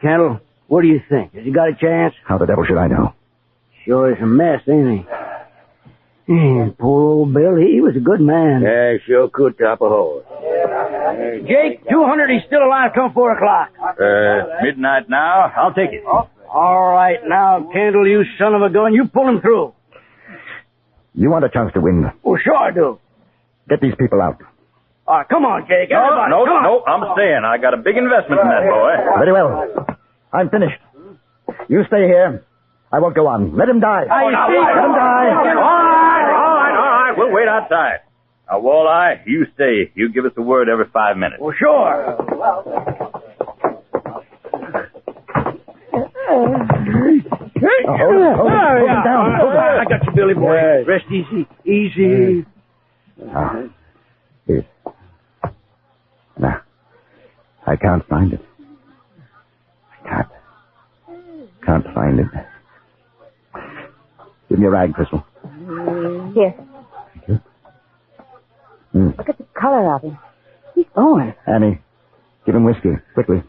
Kendall, what do you think? Has he got a chance? How the devil should I know? Sure is a mess, ain't he? Poor old Bill, he was a good man. Yeah, sure could top a horse. Jake, 200, he's still alive come 4 o'clock. Midnight now. I'll take it. All right, now, Kendall, you son of a gun, you pull him through. You want a chance to win. Well, sure I do. Get these people out. All right, come on, Jake, everybody, No, come on. I'm staying. I got a big investment in that boy. Very well. I'm finished. You stay here. I won't go on. Let him die. Let him die. All right. We'll wait outside. Now, Walleye, you stay. You give us a word every 5 minutes. Well, sure. Hold him down. Hold him. I got you, Billy boy. Rest easy. Easy. Here. Now, I can't find it. I can't find it. Give me a rag, Crystal. Here. Thank you. Look at the color of him. He's going. Annie, give him whiskey, quickly.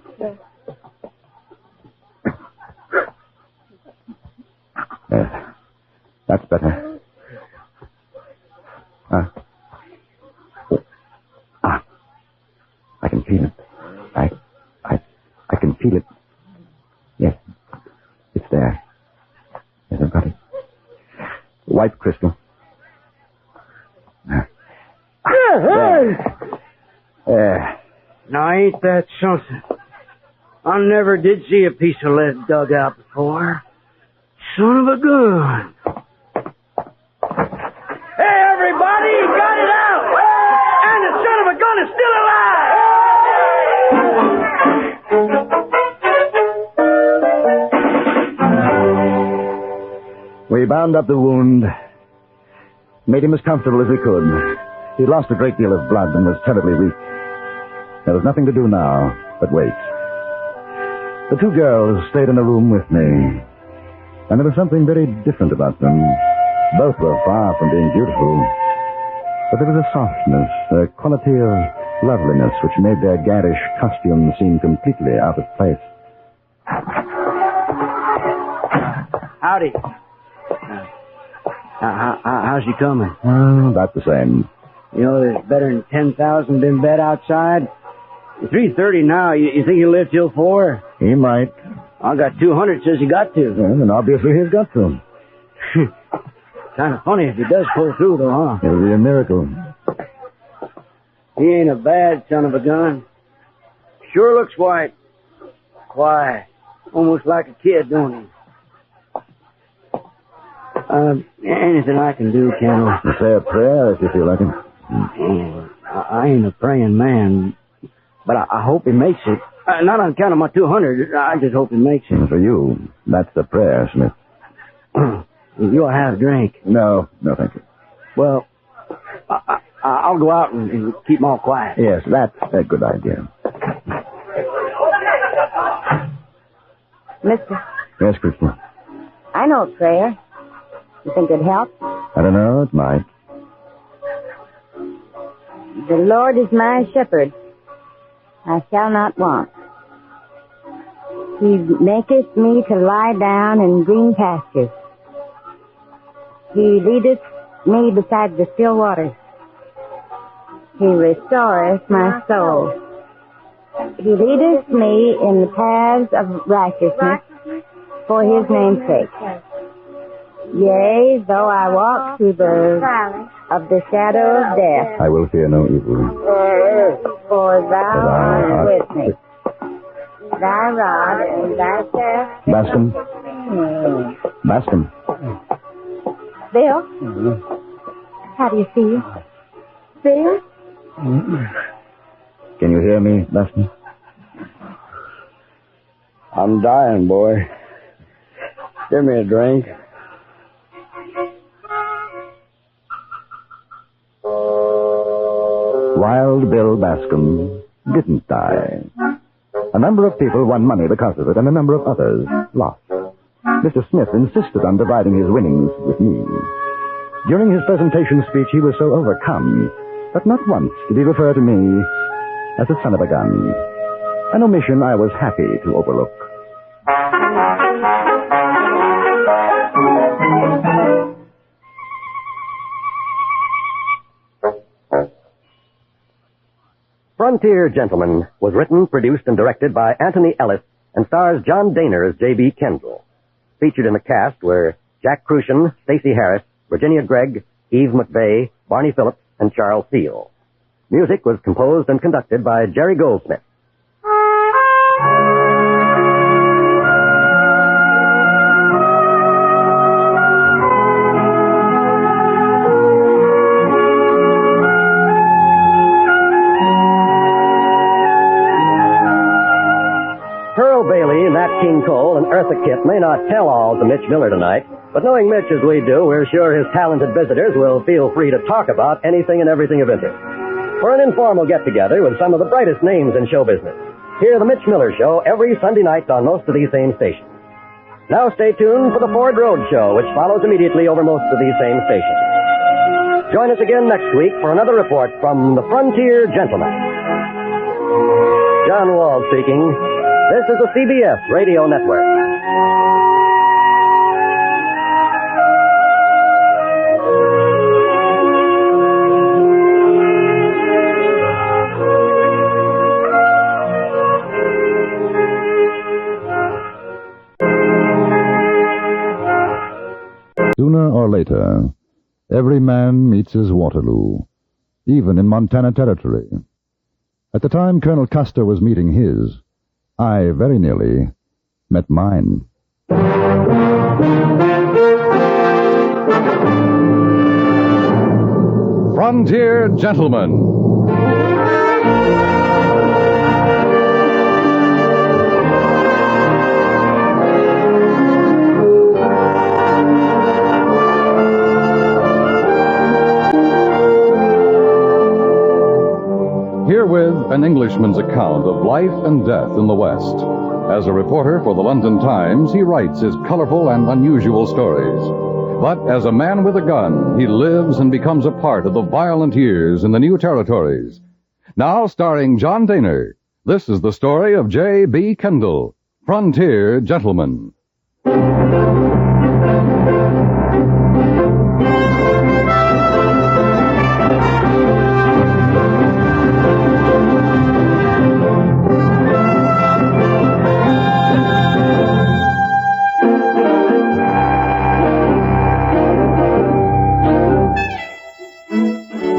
There. That's better. I can feel it. I can feel it. Yes. It's there. Yes, I've got it. Wipe, Crystal. There. Now, ain't that something? I never did see a piece of lead dug out before. Son of a gun. Hey, everybody, he got it out! And the son of a gun is still alive! We bound up the wound, made him as comfortable as we could. He'd lost a great deal of blood and was terribly weak. There was nothing to do now but wait. The 2 girls stayed in a room with me, and there was something very different about them. Both were far from being beautiful, but there was a softness, a quality of loveliness which made their garish costumes seem completely out of place. Howdy. How's he coming? Well, about the same. You know, there's better than 10,000 been bet outside. 3:30 now. You think he'll live till 4? He might. I got 200 says he got to. Well, then obviously he's got to. Kind of funny if he does pull through, though, huh? It would be a miracle. He ain't a bad son of a gun. Sure looks white. Quiet. Almost like a kid, don't he? Anything I can do, Kendall? You say a prayer if you feel like it. I ain't a praying man, but I hope he makes it. Not on account of my 200. I just hope he makes it. For you, that's the prayer, Smith. You'll have a drink. No, thank you. Well, I'll go out and keep them all quiet. Yes, that's a good idea. Mister, Yes, Christian. I know a prayer. You think it'd help? I don't know, it might. The Lord is my shepherd. I shall not want. He maketh me to lie down in green pastures. He leadeth me beside the still waters. He restoreth my soul. He leadeth me in the paths of righteousness for his name's sake. Yea, though I walk through the valley of the shadow of death, I will fear no evil. for thou art with me. Thy rod and thy staff. Bascom? Bascom? Bill? How do you feel? Bill? Can you hear me, Bascom? I'm dying, boy. Give me a drink. Wild Bill Bascom didn't die. A number of people won money because of it, and a number of others lost. Mr. Smith insisted on dividing his winnings with me. During his presentation speech, he was so overcome that not once did he refer to me as a son of a gun, an omission I was happy to overlook. Frontier Gentleman was written, produced, and directed by Anthony Ellis and stars John Dehner as J.B. Kendall. Featured in the cast were Jack Crucian, Stacey Harris, Virginia Gregg, Eve McVeigh, Barney Phillips, and Charles Steele. Music was composed and conducted by Jerry Goldsmith. Pearl Bailey, Nat King Cole, and Eartha Kitt may not tell all to Mitch Miller tonight, but knowing Mitch as we do, we're sure his talented visitors will feel free to talk about anything and everything of interest. For an informal get-together with some of the brightest names in show business, hear The Mitch Miller Show every Sunday night on most of these same stations. Now stay tuned for the Ford Road Show, which follows immediately over most of these same stations. Join us again next week for another report from the Frontier Gentleman. John Wall speaking. This is the CBS Radio Network. Sooner or later, every man meets his Waterloo, even in Montana Territory. At the time Colonel Custer was meeting his, I very nearly met mine. Frontier Gentlemen. Herewith an Englishman's account of life and death in the West. As a reporter for the London Times, he writes his colorful and unusual stories. But as a man with a gun, he lives and becomes a part of the violent years in the new territories. Now starring John Dehner, this is the story of J.B. Kendall, Frontier Gentleman.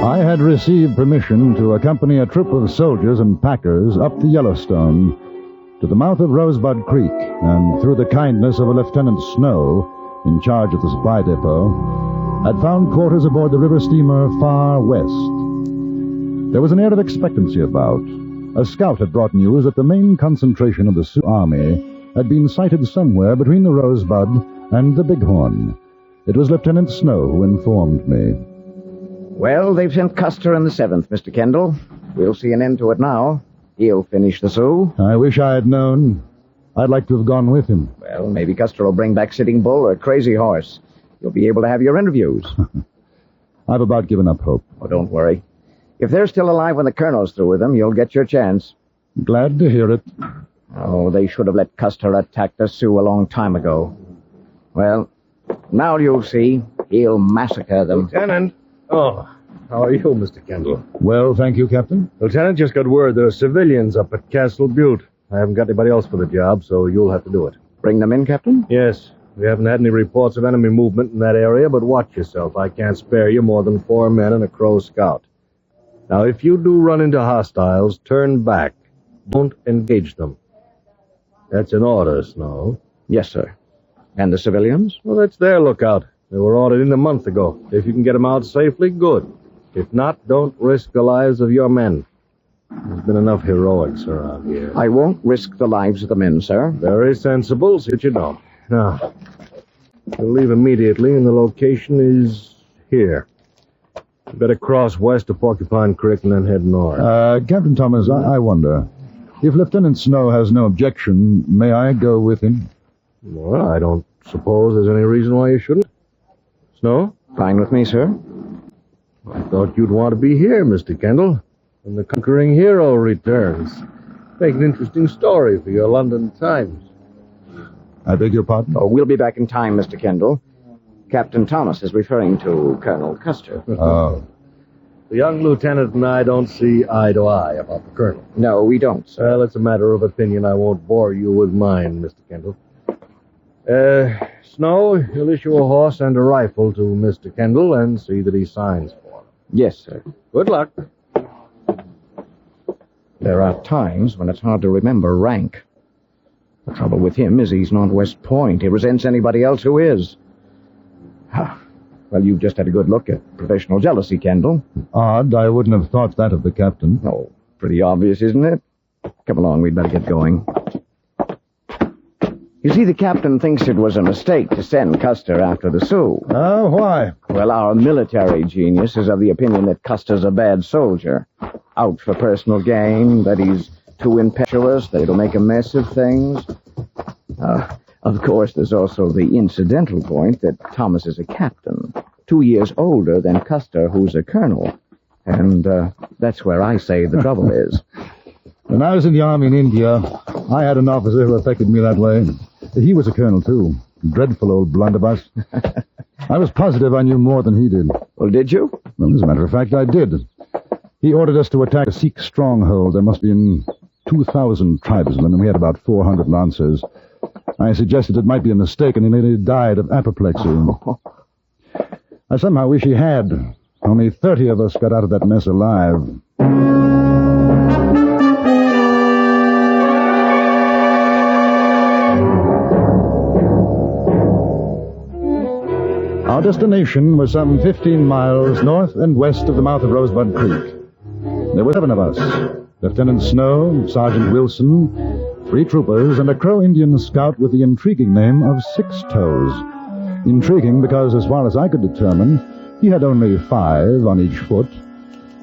I had received permission to accompany a troop of soldiers and packers up the Yellowstone to the mouth of Rosebud Creek, and through the kindness of a Lieutenant Snow, in charge of the supply depot, I'd found quarters aboard the river steamer Far West. There was an air of expectancy about. A scout had brought news that the main concentration of the Sioux Army had been sighted somewhere between the Rosebud and the Bighorn. It was Lieutenant Snow who informed me. Well, they've sent Custer in the 7th, Mr. Kendall. We'll see an end to it now. He'll finish the Sioux. I wish I had known. I'd like to have gone with him. Well, maybe Custer will bring back Sitting Bull or Crazy Horse. You'll be able to have your interviews. I've about given up hope. Oh, don't worry. If they're still alive when the colonel's through with them, you'll get your chance. Glad to hear it. Oh, they should have let Custer attack the Sioux a long time ago. Well, now you'll see. He'll massacre them. Lieutenant. Oh, how are you, Mr. Kendall? Well, thank you, Captain. Lieutenant, just got word there are civilians up at Castle Butte. I haven't got anybody else for the job, so you'll have to do it. Bring them in, Captain? Yes. We haven't had any reports of enemy movement in that area, but watch yourself. I can't spare you more than 4 men and a Crow scout. Now, if you do run into hostiles, turn back. Don't engage them. That's an order, Snow. Yes, sir. And the civilians? Well, that's their lookout. They were ordered in a month ago. If you can get them out safely, good. If not, don't risk the lives of your men. There's been enough heroics around here. I won't risk the lives of the men, sir. Very sensible, so that you don't. Now, you'll leave immediately, and the location is here. You better cross west of Porcupine Creek and then head north. Captain Thomas, I wonder, if Lieutenant Snow has no objection, may I go with him? Well, I don't suppose there's any reason why you shouldn't. Snow? Fine with me, sir. I thought you'd want to be here, Mr. Kendall, when the conquering hero returns. Make an interesting story for your London Times. I beg your pardon? Oh, we'll be back in time, Mr. Kendall. Captain Thomas is referring to Colonel Custer. Oh. The young lieutenant and I don't see eye to eye about the colonel. No, we don't, sir. Well, it's a matter of opinion. I won't bore you with mine, Mr. Kendall. Snow, you'll issue a horse and a rifle to Mr. Kendall and see that he signs for them. Yes, sir. Good luck. There are times when it's hard to remember rank. The trouble with him is he's not West Point. He resents anybody else who is. Well, you've just had a good look at professional jealousy, Kendall. Odd, I wouldn't have thought that of the captain. Oh, pretty obvious, isn't it? Come along, we'd better get going. You see, the captain thinks it was a mistake to send Custer after the Sioux. Oh, why? Well, our military genius is of the opinion that Custer's a bad soldier. Out for personal gain, that he's too impetuous, that it'll make a mess of things. Of course, there's also the incidental point that Thomas is a captain, 2 years older than Custer, who's a colonel. And that's where I say the trouble is. When I was in the army in India, I had an officer who affected me that way. He was a colonel, too. Dreadful old blunderbuss. I was positive I knew more than he did. Well, did you? Well, as a matter of fact, I did. He ordered us to attack a Sikh stronghold. There must be 2,000 tribesmen, and we had about 400 lancers. I suggested it might be a mistake, and he nearly died of apoplexy. I somehow wish he had. Only 30 of us got out of that mess alive. Our destination was some 15 miles north and west of the mouth of Rosebud Creek. There were 7 of us. Lieutenant Snow, Sergeant Wilson, 3 troopers, and a Crow Indian scout with the intriguing name of Six Toes. Intriguing because, as far as I could determine, he had only 5 on each foot.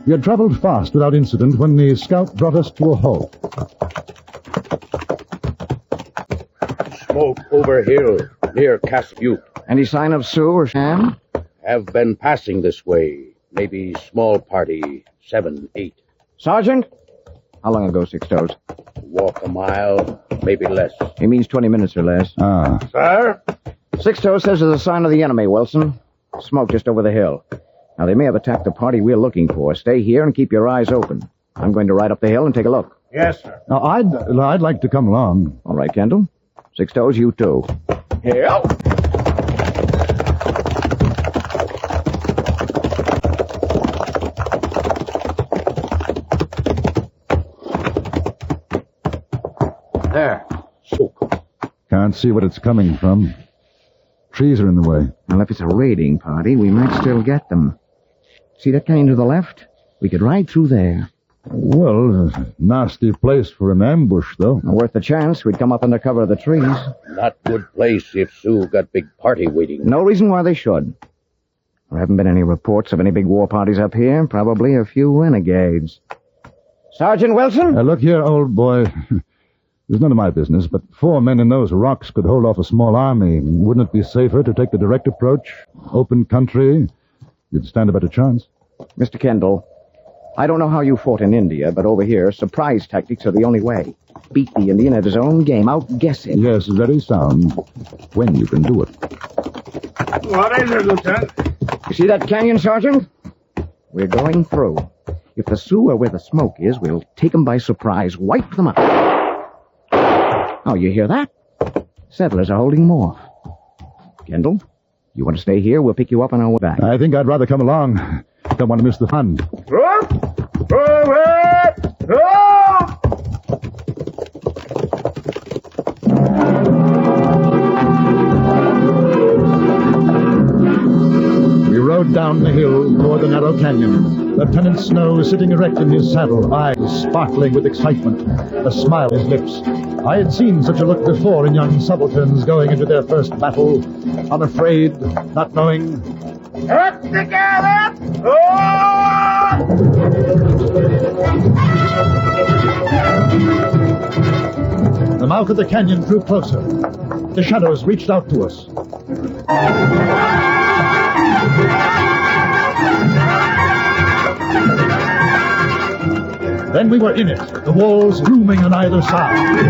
We had traveled fast without incident when the scout brought us to a halt. Smoke over hill near Castle Butte. Any sign of Sioux or Sham? Have been passing this way. Maybe small party, 7, 8. Sergeant? How long ago, Six Toes? Walk a mile, maybe less. He means 20 minutes or less. Sir? Six Toes says there's a sign of the enemy, Wilson. Smoke just over the hill. Now, they may have attacked the party we're looking for. Stay here and keep your eyes open. I'm going to ride up the hill and take a look. Yes, sir. Now, I'd like to come along. All right, Kendall. Six Toes, you too. Here. There. Smoke. Can't see what it's coming from. Trees are in the way. Well, if it's a raiding party, we might still get them. See that kind to the left? We could ride through there. Well, nasty place for an ambush, though. Worth the chance. We'd come up under cover of the trees. Not good place if Sioux got big party waiting. No reason why they should. There haven't been any reports of any big war parties up here. Probably a few renegades. Sergeant Wilson? Look here, old boy. It's none of my business, but 4 men in those rocks could hold off a small army. Wouldn't it be safer to take the direct approach? Open country? You'd stand a better chance. Mr. Kendall, I don't know how you fought in India, but over here, surprise tactics are the only way. Beat the Indian at his own game, outguess him. Yes, very sound. When you can do it. What is it, Lieutenant? You see that canyon, Sergeant? We're going through. If the Sioux are where the smoke is, we'll take them by surprise, wipe them out. Oh, you hear that? Settlers are holding them off. Kendall, you want to stay here? We'll pick you up on our way back. I think I'd rather come along. Don't want to miss the fun. We rode down the hill toward the narrow canyon. Lieutenant Snow sitting erect in his saddle, eyes sparkling with excitement, a smile on his lips. I had seen such a look before in young subalterns going into their first battle, unafraid, not knowing. Up together! The mouth of the canyon drew closer. The shadows reached out to us. Then we were in it, the walls looming on either side.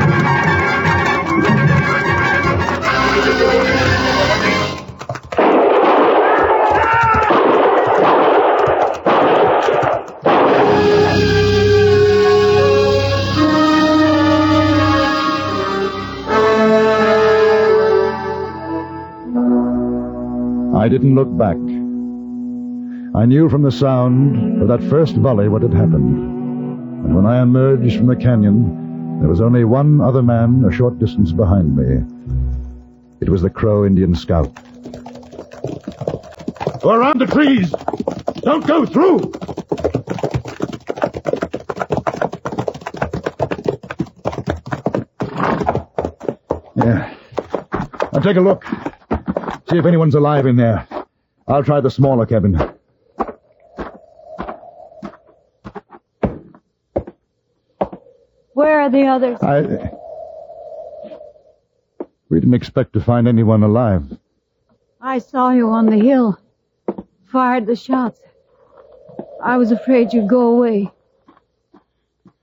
I didn't look back. I knew from the sound of that first volley what had happened. And when I emerged from the canyon, there was only one other man a short distance behind me. It was the Crow Indian scout. Go around the trees! Don't go through! Yeah. Now take a look. See if anyone's alive in there. I'll try the smaller cabin. Where are the others? We didn't expect to find anyone alive. I saw you on the hill. Fired the shots. I was afraid you'd go away.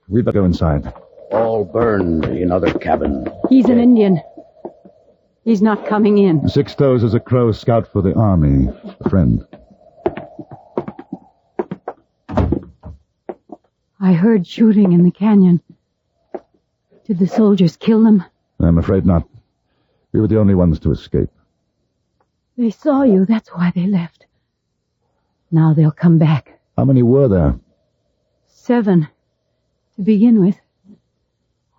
We'd better go inside. All burned in other cabin. He's an Indian. He's not coming in. 6 Toes is a Crow scout for the army. A friend. I heard shooting in the canyon. Did the soldiers kill them? I'm afraid not. We were the only ones to escape. They saw you. That's why they left. Now they'll come back. How many were there? 7. To begin with.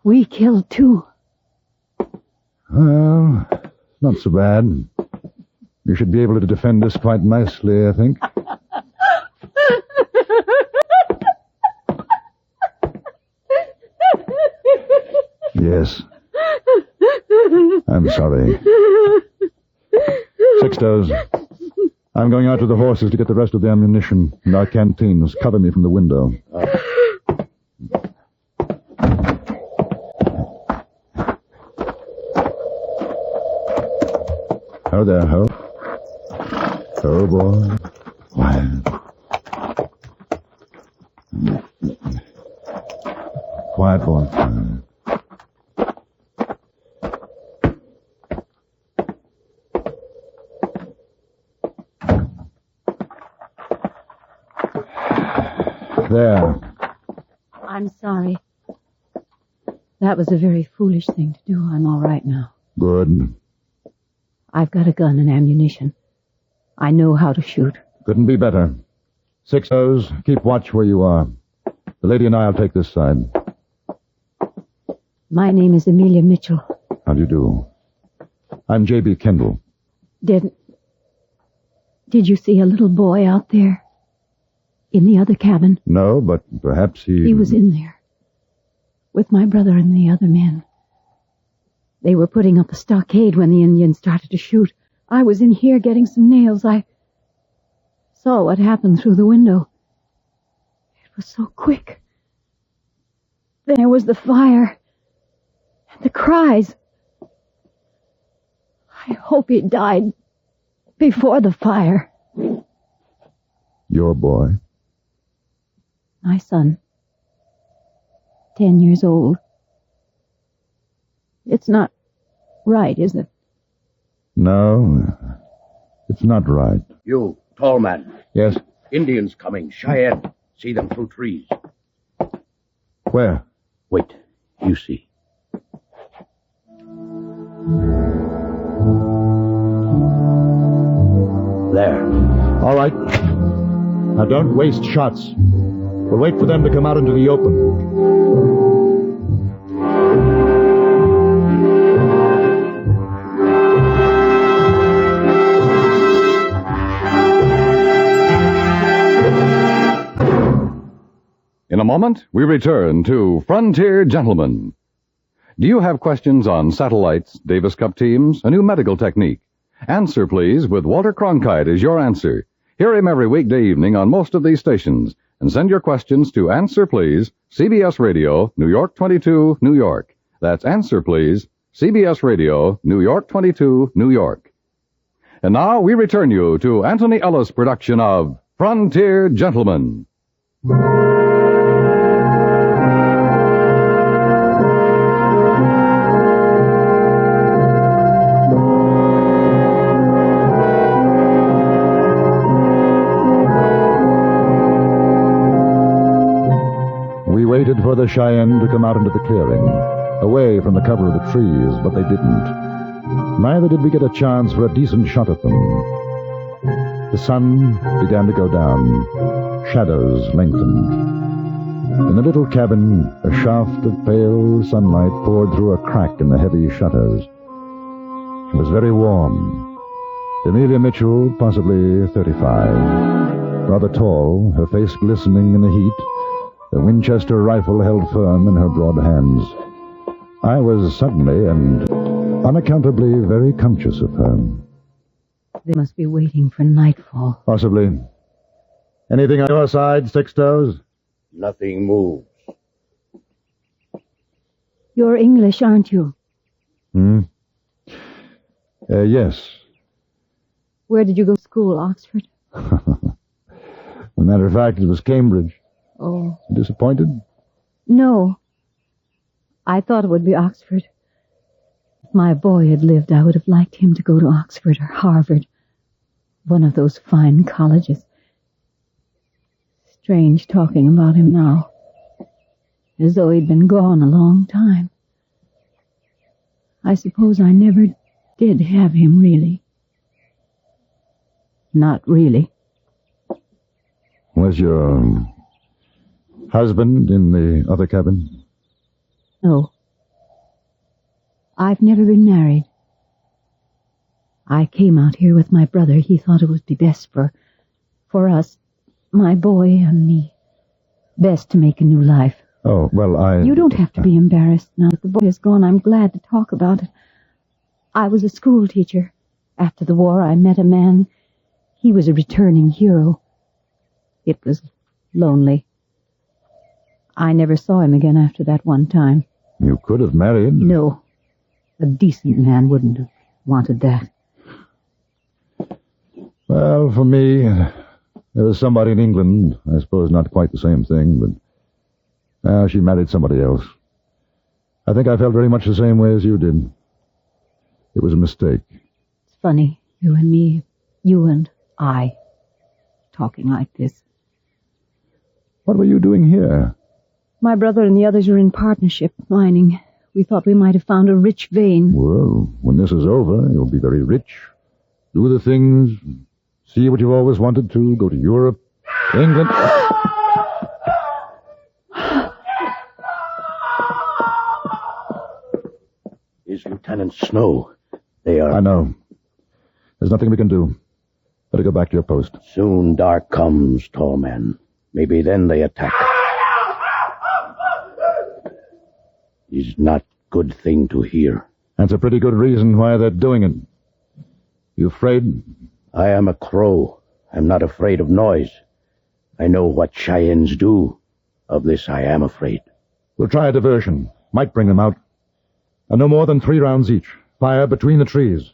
We killed 2. Well, not so bad. You should be able to defend us quite nicely, I think. Yes. I'm sorry. 6 Toes. I'm going out to the horses to get the rest of the ammunition and our canteens. Cover me from the window. Ho there, Ho. Ho, boy. Quiet. Quiet, boy. There. I'm sorry. That was a very foolish thing to do. I'm all right now. Good. I've got a gun and ammunition. I know how to shoot. Couldn't be better. 6 Toes, keep watch where you are. The lady and I'll take this side. My name is Amelia Mitchell. How do you do? I'm J.B. Kendall. Did you see a little boy out there? In the other cabin. No, but perhaps he... He was in there. With my brother and the other men. They were putting up a stockade when the Indians started to shoot. I was in here getting some nails. I saw what happened through the window. It was so quick. Then there was the fire. And the cries. I hope he died before the fire. Your boy? My son. 10 years old. It's not right, is it? No, it's not right. You, tall man. Yes? Indians coming. Cheyenne. See them through trees. Where? Wait. You see. There. All right. Now don't waste shots. We'll wait for them to come out into the open. In a moment, we return to Frontier Gentlemen. Do you have questions on satellites, Davis Cup teams, a new medical technique? Answer, please, with Walter Cronkite as your answer. Hear him every weekday evening on most of these stations, and send your questions to Answer, Please, CBS Radio, New York 22, New York. That's Answer, Please, CBS Radio, New York 22, New York. And now we return you to Anthony Ellis' production of Frontier Gentlemen. Waited for the Cheyenne to come out into the clearing, away from the cover of the trees, but they didn't. Neither did we get a chance for a decent shot at them. The sun began to go down. Shadows lengthened. In the little cabin, a shaft of pale sunlight poured through a crack in the heavy shutters. It was very warm. Amelia Mitchell, possibly 35. Rather tall, her face glistening in the heat, the Winchester rifle held firm in her broad hands. I was suddenly and unaccountably very conscious of her. They must be waiting for nightfall. Possibly. Anything on your side, Six Toes? Nothing moves. You're English, aren't you? Yes. Where did you go to school, Oxford? As a matter of fact, it was Cambridge. Oh. Disappointed? No. I thought it would be Oxford. If my boy had lived, I would have liked him to go to Oxford or Harvard. One of those fine colleges. Strange talking about him now. As though he'd been gone a long time. I suppose I never did have him, really. Not really. Was your husband in the other cabin? No. I've never been married. I came out here with my brother. He thought it would be best for us, my boy and me. Best to make a new life. Oh, well, You don't have to be embarrassed now that the boy is gone. I'm glad to talk about it. I was a school teacher. After the war, I met a man. He was a returning hero. It was lonely. I never saw him again after that one time. You could have married. No. A decent man wouldn't have wanted that. Well, for me, there was somebody in England. I suppose not quite the same thing, but she married somebody else. I think I felt very much the same way as you did. It was a mistake. It's funny, you and me, you and I, talking like this. What were you doing here? My brother and the others were in partnership, mining. We thought we might have found a rich vein. Well, when this is over, you'll be very rich. Do the things, see what you've always wanted to, go to Europe, England. Is Lieutenant Snow. They are... I know. There's nothing we can do. Better go back to your post. Soon dark comes, tall man. Maybe then they attack. Is not good thing to hear. That's a pretty good reason why they're doing it. You afraid? I am a crow. I'm not afraid of noise. I know what Cheyennes do. Of this I am afraid. We'll try a diversion. Might bring them out. And no more than 3 rounds each. Fire between the trees.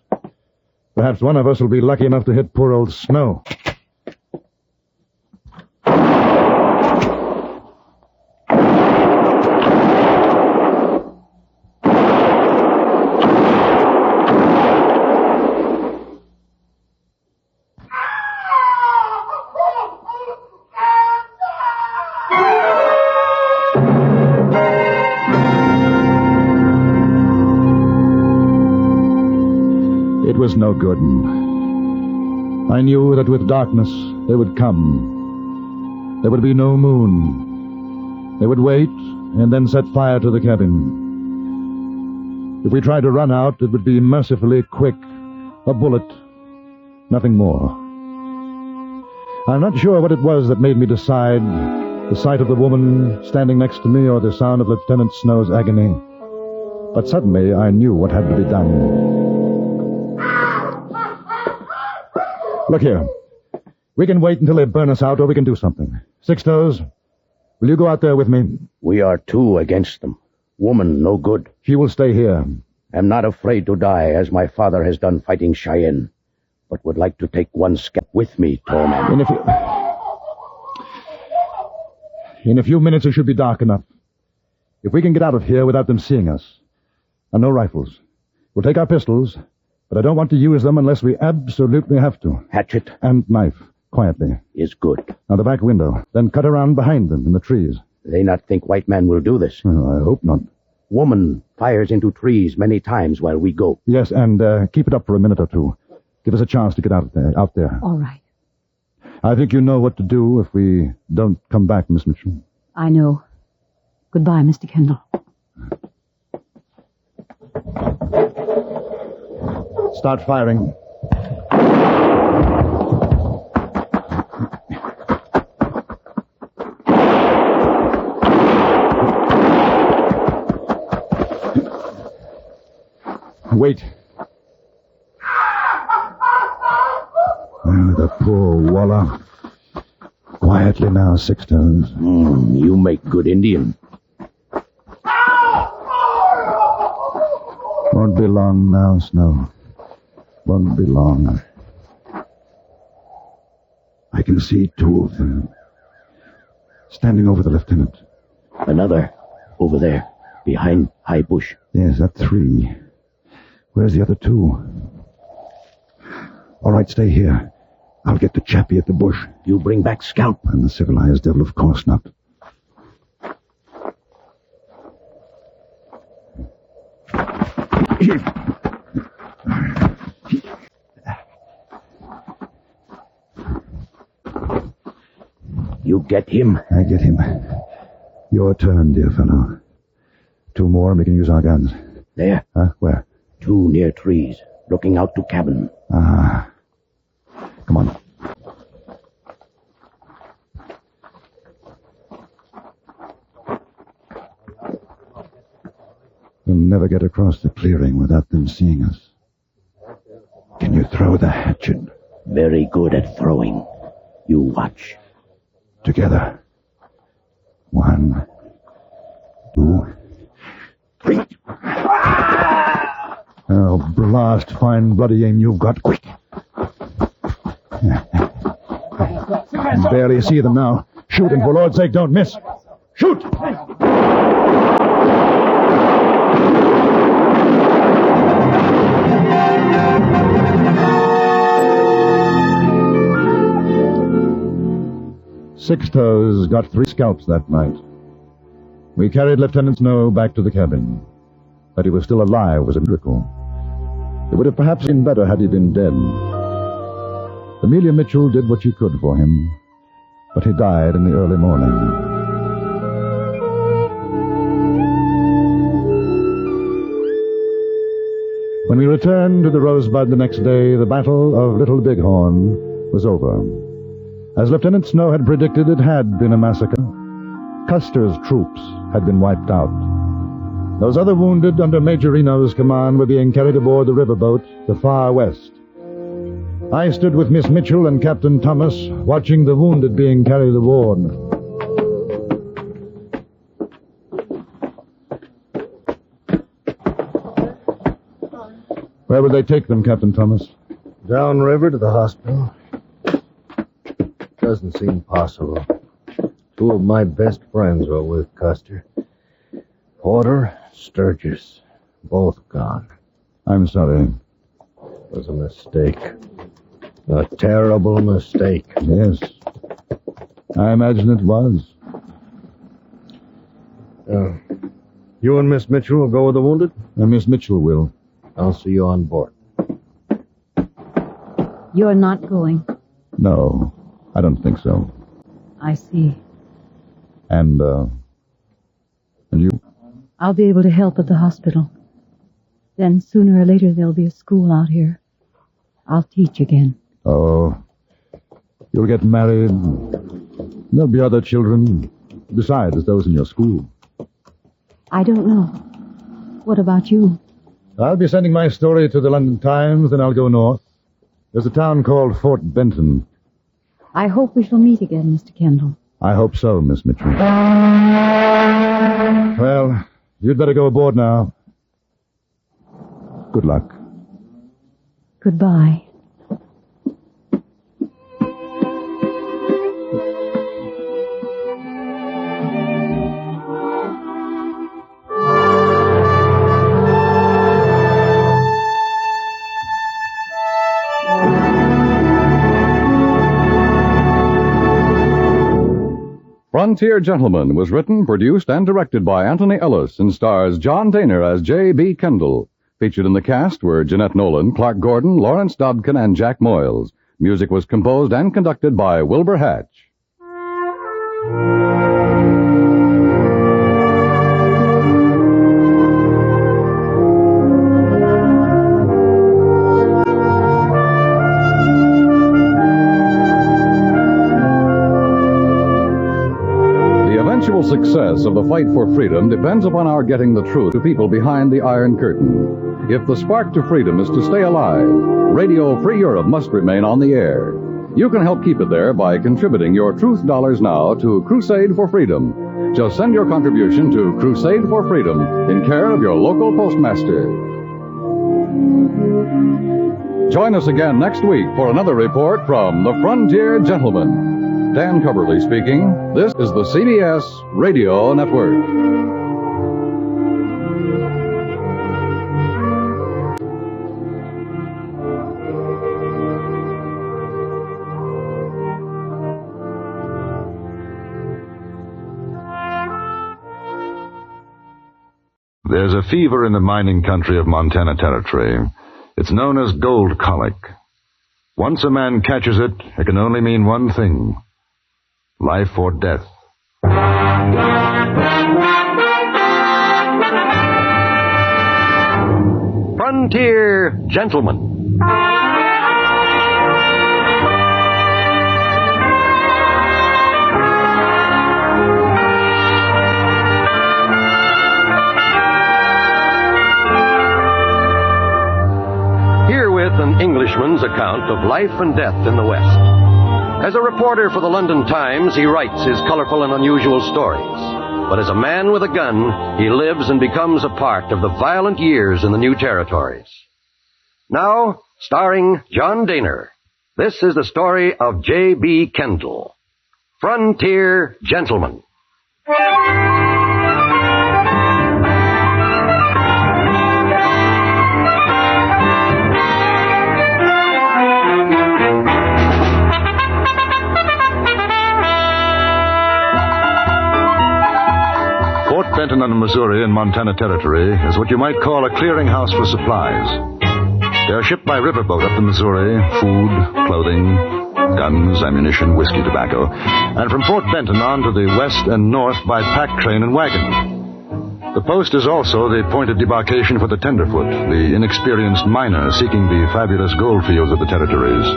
Perhaps one of us will be lucky enough to hit poor old Snow. It was no good. I knew that with darkness they would come. There would be no moon. They would wait and then set fire to the cabin. If we tried to run out, it would be mercifully quick. A bullet. Nothing more. I'm not sure what it was that made me decide. The sight of the woman standing next to me or the sound of Lieutenant Snow's agony. But suddenly I knew what had to be done. Look here. We can wait until they burn us out, or we can do something. Six Toes, will you go out there with me? We are 2 against them. Woman, no good. She will stay here. I'm not afraid to die, as my father has done fighting Cheyenne, but would like to take one step with me, tall man. In a few minutes it should be dark enough. If we can get out of here without them seeing us. And no rifles. We'll take our pistols, but I don't want to use them unless we absolutely have to. Hatchet. And knife, quietly. Is good. Now the back window. Then cut around behind them in the trees. They not think white man will do this. Well, I hope not. Woman fires into trees many times while we go. Yes, and keep it up for a minute or two. Give us a chance to get out there. All right. I think you know what to do if we don't come back, Miss Mitchell. I know. Goodbye, Mr. Kendall. Start firing. Wait. The poor Walla. Quietly now, Six Toes. You make good Indian. Won't be long now, Snow. Won't be long. I can see 2 of them. Standing over the lieutenant. Another. Over there. Behind high bush. Yes, that's 3. Where's the other 2? All right, stay here. I'll get the chappie at the bush. You bring back scalp. And the civilized devil, of course not. You get him. I get him. Your turn, dear fellow. 2 more and we can use our guns. There. Huh? Where? 2 near trees, looking out to cabin. Ah. Come on. We'll never get across the clearing without them seeing us. Can you throw the hatchet? Very good at throwing. You watch. Together. 1, 2, 3. Oh, blast fine bloody aim you've got. Quick. Barely see them now. Shoot, and for Lord's sake, don't miss. Shoot! Six Toes got 3 scalps that night. We carried Lieutenant Snow back to the cabin. That he was still alive was a miracle. It would have perhaps been better had he been dead. Amelia Mitchell did what she could for him, but he died in the early morning. When we returned to the Rosebud the next day, the Battle of Little Bighorn was over. As Lieutenant Snow had predicted, it had been a massacre. Custer's troops had been wiped out. Those other wounded under Major Reno's command were being carried aboard the riverboat, the Far West. I stood with Miss Mitchell and Captain Thomas, watching the wounded being carried aboard. Where would they take them, Captain Thomas? Downriver to the hospital. Doesn't seem possible. Two of my best friends were with Custer. Porter, Sturgis, both gone. I'm sorry. It was a mistake. A terrible mistake. Yes. I imagine it was. You and Miss Mitchell will go with the wounded? Miss Mitchell will. I'll see you on board. You're not going. No, I don't think so. I see. And you? I'll be able to help at the hospital. Then sooner or later there'll be a school out here. I'll teach again. Oh, you'll get married. There'll be other children, besides those in your school. I don't know. What about you? I'll be sending my story to the London Times, then I'll go north. There's a town called Fort Benton. I hope we shall meet again, Mr. Kendall. I hope so, Miss Mitchell. Well, you'd better go aboard now. Good luck. Goodbye. Frontier Gentleman was written, produced, and directed by Anthony Ellis and stars John Dehner as J.B. Kendall. Featured in the cast were Jeanette Nolan, Clark Gordon, Lawrence Dobkin, and Jack Moyles. Music was composed and conducted by Wilbur Hatch. Success of the fight for freedom depends upon our getting the truth to people behind the Iron Curtain. If the spark to freedom is to stay alive, Radio Free Europe must remain on the air. You can help keep it there by contributing your truth dollars now to Crusade for Freedom. Just send your contribution to Crusade for Freedom in care of your local postmaster. Join us again next week for another report from the Frontier Gentleman. Dan Coverly speaking. This is the CBS Radio Network. There's a fever in the mining country of Montana Territory. It's known as gold colic. Once a man catches it, it can only mean one thing: life or death. Frontier Gentleman. Herewith an Englishman's account of life and death in the West. As a reporter for the London Times, he writes his colorful and unusual stories. But as a man with a gun, he lives and becomes a part of the violent years in the new territories. Now, starring John Dehner, this is the story of J.B. Kendall, Frontier Gentleman. Fort Benton on the Missouri in Montana Territory is what you might call a clearinghouse for supplies. They are shipped by riverboat up the Missouri: food, clothing, guns, ammunition, whiskey, tobacco, and from Fort Benton on to the west and north by pack train and wagon. The post is also the point of debarkation for the tenderfoot, the inexperienced miner seeking the fabulous gold fields of the territories.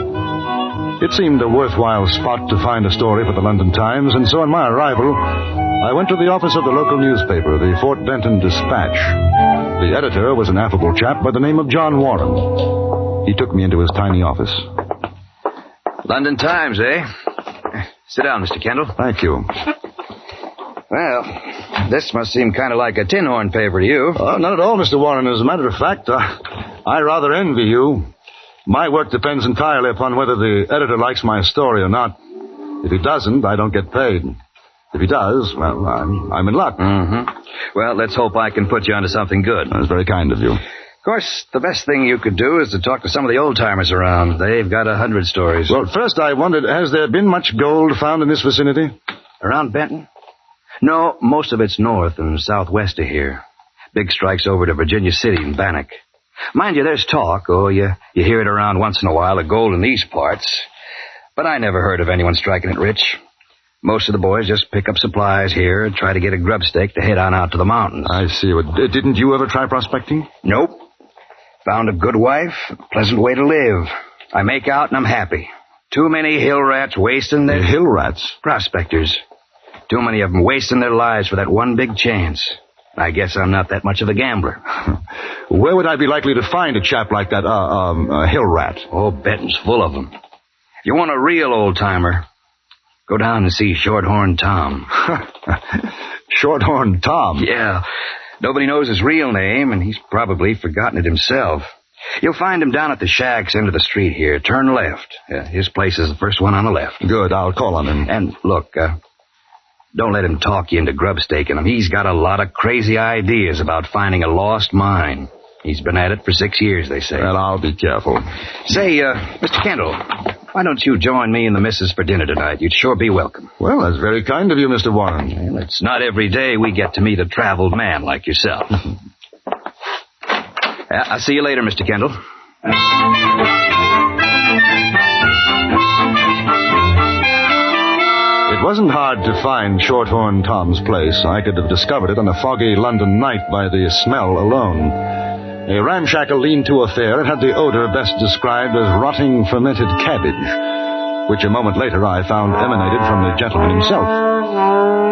It seemed a worthwhile spot to find a story for the London Times, and so on my arrival, I went to the office of the local newspaper, the Fort Benton Dispatch. The editor was an affable chap by the name of John Warren. He took me into his tiny office. London Times, eh? Sit down, Mr. Kendall. Thank you. Well, this must seem kind of like a tin horn paper to you. Not at all, Mr. Warren. As a matter of fact, I rather envy you. My work depends entirely upon whether the editor likes my story or not. If he doesn't, I don't get paid. If he does, well, I'm in luck. Mm-hmm. Well, let's hope I can put you onto something good. That's very kind of you. Of course, the best thing you could do is to talk to some of the old-timers around. They've got 100 stories. Well, first I wondered, has there been much gold found in this vicinity? Around Benton? No, most of it's north and southwest of here. Big strikes over to Virginia City and Bannock. Mind you, there's talk, you hear it around once in a while, of gold in these parts. But I never heard of anyone striking it rich. Most of the boys just pick up supplies here and try to get a grub stake to head on out to the mountains. I see. Didn't you ever try prospecting? Nope. Found a good wife, a pleasant way to live. I make out and I'm happy. Too many hill rats wasting their... Hill rats? Prospectors. Too many of them wasting their lives for that one big chance. I guess I'm not that much of a gambler. Where would I be likely to find a chap like that, a hill rat? Oh, Benton's full of them. If you want a real old-timer, go down and see Shorthorn Tom. Shorthorn Tom? Yeah. Nobody knows his real name, and he's probably forgotten it himself. You'll find him down at the shacks end of the street here. Turn left. His place is the first one on the left. Good, I'll call on him. And look, don't let him talk you into grub staking him. He's got a lot of crazy ideas about finding a lost mine. He's been at it for 6 years, they say. Well, I'll be careful. Say, Mr. Kendall, why don't you join me and the missus for dinner tonight? You'd sure be welcome. Well, that's very kind of you, Mr. Warren. Well, it's not every day we get to meet a traveled man like yourself. I'll see you later, Mr. Kendall. It wasn't hard to find Shorthorn Tom's place. I could have discovered it on a foggy London night by the smell alone. A ramshackle lean-to affair, it had the odor best described as rotting fermented cabbage, which a moment later I found emanated from the gentleman himself.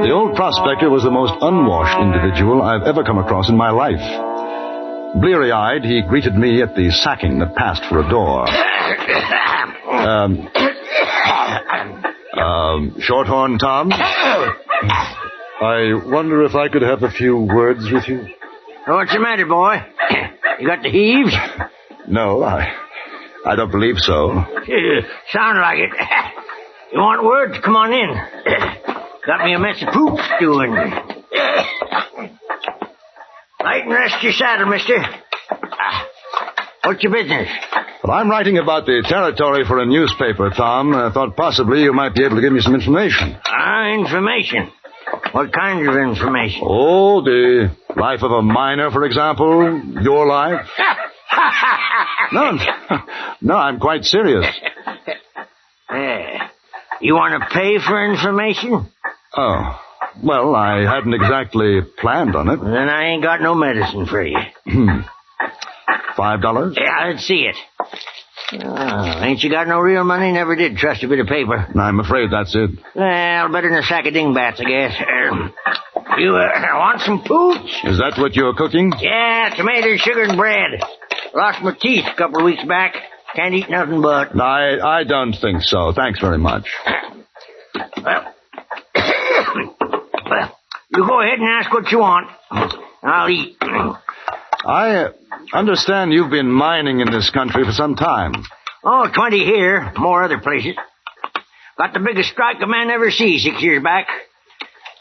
The old prospector was the most unwashed individual I've ever come across in my life. Bleary-eyed, he greeted me at the sacking that passed for a door. Shorthorn Tom? I wonder if I could have a few words with you. What's the matter, boy? You got the heaves? No, I don't believe so. Sound like it. You want words? Come on in. Got me a mess of poop stewing. Light and rest your saddle, mister. What's your business? Well, I'm writing about the territory for a newspaper, Tom. I thought possibly you might be able to give me some information. Information? What kind of information? Oh, the life of a miner, for example. Your life. No, I'm quite serious. You want to pay for information? Oh, well, I hadn't exactly planned on it. Then I ain't got no medicine for you. $5? Yeah, let's see it. Oh, ain't you got no real money? Never did trust a bit of paper. I'm afraid that's it. Well, better than a sack of dingbats, I guess. You want some pooch? Is that what you're cooking? Yeah, tomatoes, sugar, and bread. Lost my teeth a couple of weeks back. Can't eat nothing but... I don't think so. Thanks very much. Well, you go ahead and ask what you want. I'll eat. I understand you've been mining in this country for some time. Oh, 20 here, more other places. Got the biggest strike a man ever sees 6 years back.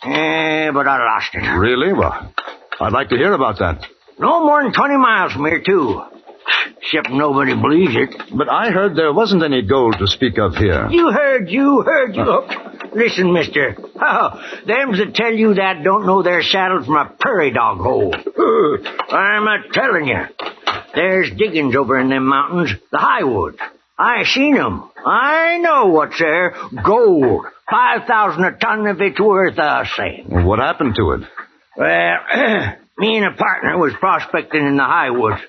But I lost it. Really? Well, I'd like to hear about that. No more than 20 miles from here, too. Except nobody believes it. But I heard there wasn't any gold to speak of here. You heard. Listen, mister. Them's that tell you that don't know their saddle from a prairie dog hole. I'm a-telling you. There's diggings over in them mountains, the Highwoods. I seen 'em. I know what's there. Gold. 5,000 a ton if it's worth a cent. Well, what happened to it? Well, me and a partner was prospecting in the Highwoods.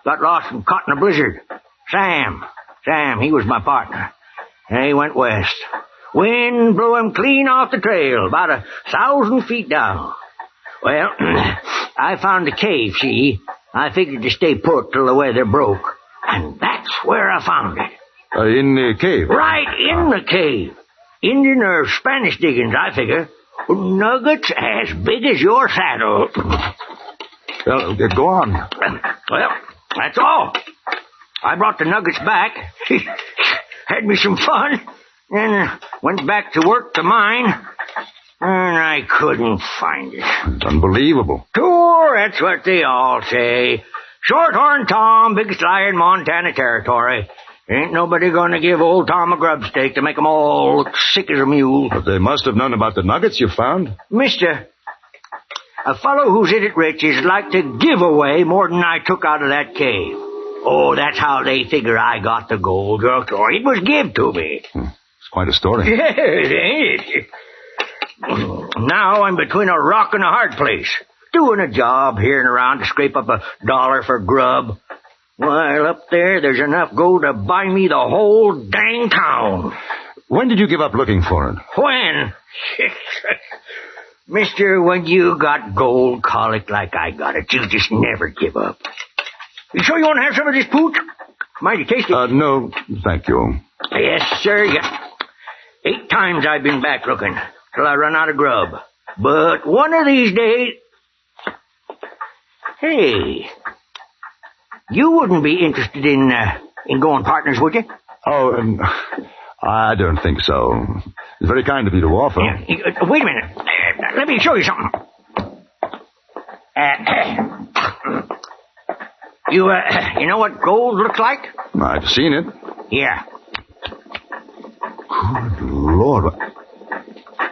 Got lost and caught in a blizzard. Sam, he was my partner. They went west. Wind blew 'em clean off the trail, about 1,000 feet down. Well, I found a cave, see? I figured to stay put till the weather broke. And that's where I found it. In the cave? Right in the cave. Indian or Spanish diggings, I figure. Nuggets as big as your saddle. Well, go on. Well, that's all. I brought the nuggets back. Had me some fun. Then went back to work the mine. And I couldn't find it. It's unbelievable. Sure, that's what they all say. Shorthorn Tom, biggest liar in Montana Territory. Ain't nobody gonna give old Tom a grub stake to make 'em all look sick as a mule. But they must have known about the nuggets you found. Mister, a fellow who's in it rich is like to give away more than I took out of that cave. Oh, that's how they figure I got the gold. Or it was give to me. It's quite a story. Yes, ain't it? Now I'm between a rock and a hard place. Doing a job here and around to scrape up $1 for grub. While up there's enough gold to buy me the whole dang town. When did you give up looking for it? When? Mister, when you got gold colic like I got it, you just never give up. You sure you want to have some of this pooch? Mighty tasty. No, thank you. Yes, sir. 8 times I've been back looking till I run out of grub. But one of these days... Hey, you wouldn't be interested in going partners, would you? Oh, I don't think so. It's very kind of you to offer. Yeah, wait a minute. Let me show you something. You know what gold looks like? I've seen it. Yeah. Good Lord.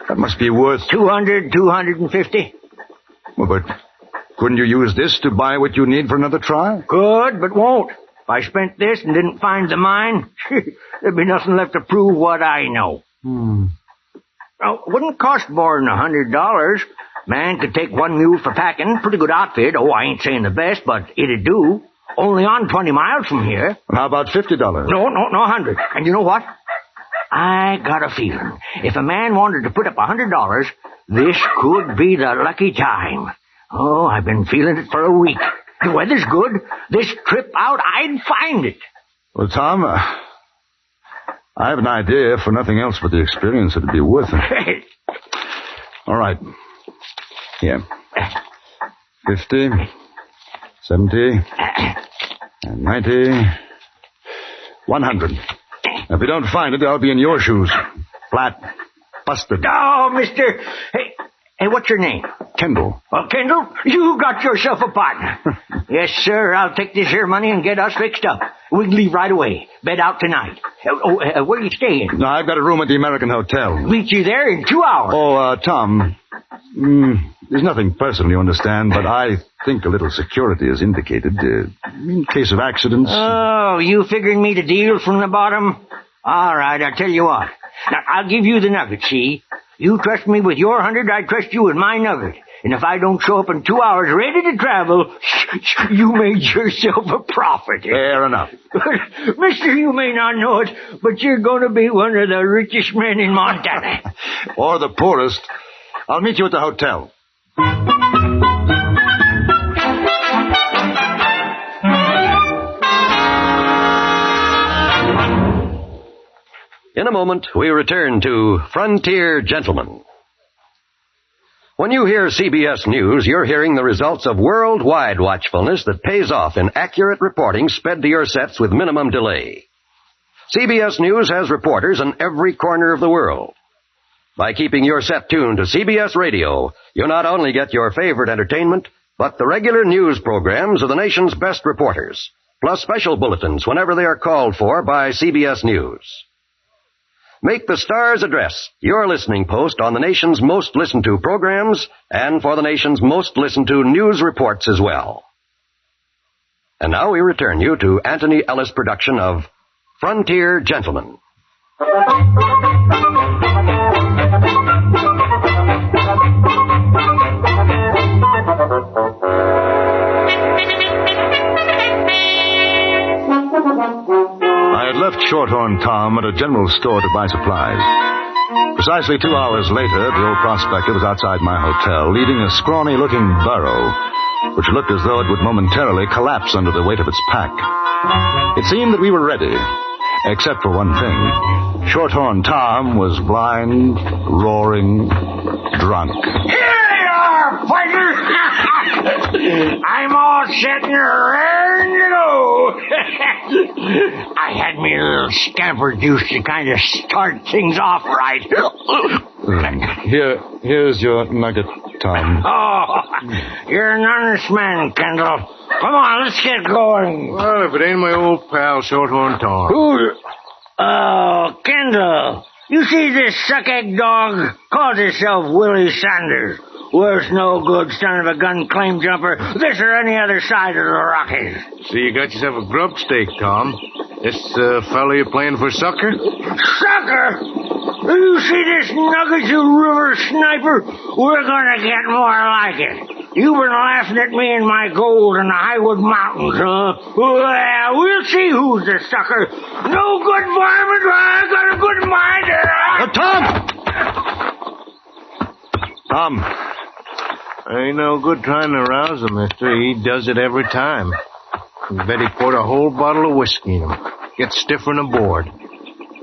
That must be worth... 200, 250. Well, but couldn't you use this to buy what you need for another try? Could, but won't. If I spent this and didn't find the mine, there'd be nothing left to prove what I know. Well, it wouldn't cost more than $100. Man could take 1 mule for packing. Pretty good outfit. Oh, I ain't saying the best, but it'd do. Only on 20 miles from here. Well, how about $50? No, 100. And you know what? I got a feeling. If a man wanted to put up $100, this could be the lucky time. Oh, I've been feeling it for a week. The weather's good. This trip out, I'd find it. Well, Tom, I have an idea. For nothing else but the experience, it'd be worth it. All right. Here. 50, 70, 90, 100. If we don't find it, I'll be in your shoes. Flat. Busted. Oh, mister. Hey, what's your name? Kendall. Well, Kendall, you got yourself a partner. Yes, sir, I'll take this here money and get us fixed up. We can leave right away. Bed out tonight. Where are you staying? No, I've got a room at the American Hotel. Meet you there in 2 hours. Oh, Tom, there's nothing personal, you understand, but I think a little security is indicated in case of accidents. Oh, you figuring me to deal from the bottom? All right, I'll tell you what. Now, I'll give you the nugget, see? You trust me with your 100, I trust you with my nugget. And if I don't show up in 2 hours ready to travel, you made yourself a profit. Fair enough. Mister, you may not know it, but you're going to be one of the richest men in Montana. Or the poorest. I'll meet you at the hotel. In a moment, we return to Frontier Gentlemen. When you hear CBS News, you're hearing the results of worldwide watchfulness that pays off in accurate reporting sped to your sets with minimum delay. CBS News has reporters in every corner of the world. By keeping your set tuned to CBS Radio, you not only get your favorite entertainment, but the regular news programs of the nation's best reporters, plus special bulletins whenever they are called for by CBS News. Make the Star's address your listening post on the nation's most listened to programs and for the nation's most listened to news reports as well. And now we return you to Anthony Ellis' production of Frontier Gentlemen. I had left Shorthorn Tom at a general store to buy supplies. Precisely 2 hours later, the old prospector was outside my hotel, leading a scrawny-looking burro, which looked as though it would momentarily collapse under the weight of its pack. It seemed that we were ready, except for one thing. Shorthorn Tom was blind, roaring, drunk. Here they are, fighters! I'm all set and raring to go. I had me a little scamper juice to kind of start things off right. Here's your nugget, Tom. Oh, you're an honest man, Kendall. Come on, let's get going. Well, if it ain't my old pal, Shorthorn Tom. Oh, Kendall, you see this suck-egg dog? Calls himself Willie Sanders. Worst no good son of a gun claim jumper this or any other side of the Rockies. So you got yourself a grub steak, Tom. This fellow you're playing for sucker? Sucker? You see this nugget, you river sniper? We're gonna get more like it. You've been laughing at me and my gold in the Highwood Mountains, huh? Well, we'll see who's the sucker. No good varmint, I got a good mind. Tom! Ain't no good trying to rouse him, mister. He does it every time. I bet he poured a whole bottle of whiskey in him. Gets stiffer than a board.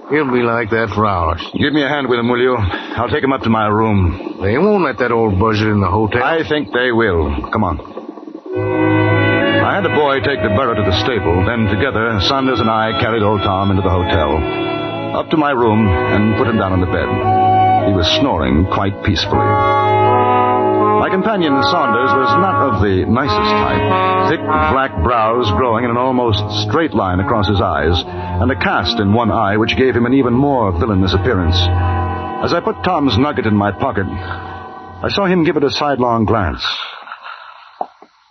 He'll be like that for hours. Give me a hand with him, will you? I'll take him up to my room. They won't let that old buzzard in the hotel. I think they will. Come on. I had the boy take the burro to the stable. Then together, Saunders and I carried old Tom into the hotel, up to my room, and put him down on the bed. He was snoring quite peacefully. My companion, Saunders, was not of the nicest type. Thick black brows growing in an almost straight line across his eyes, and a cast in one eye which gave him an even more villainous appearance. As I put Tom's nugget in my pocket, I saw him give it a sidelong glance.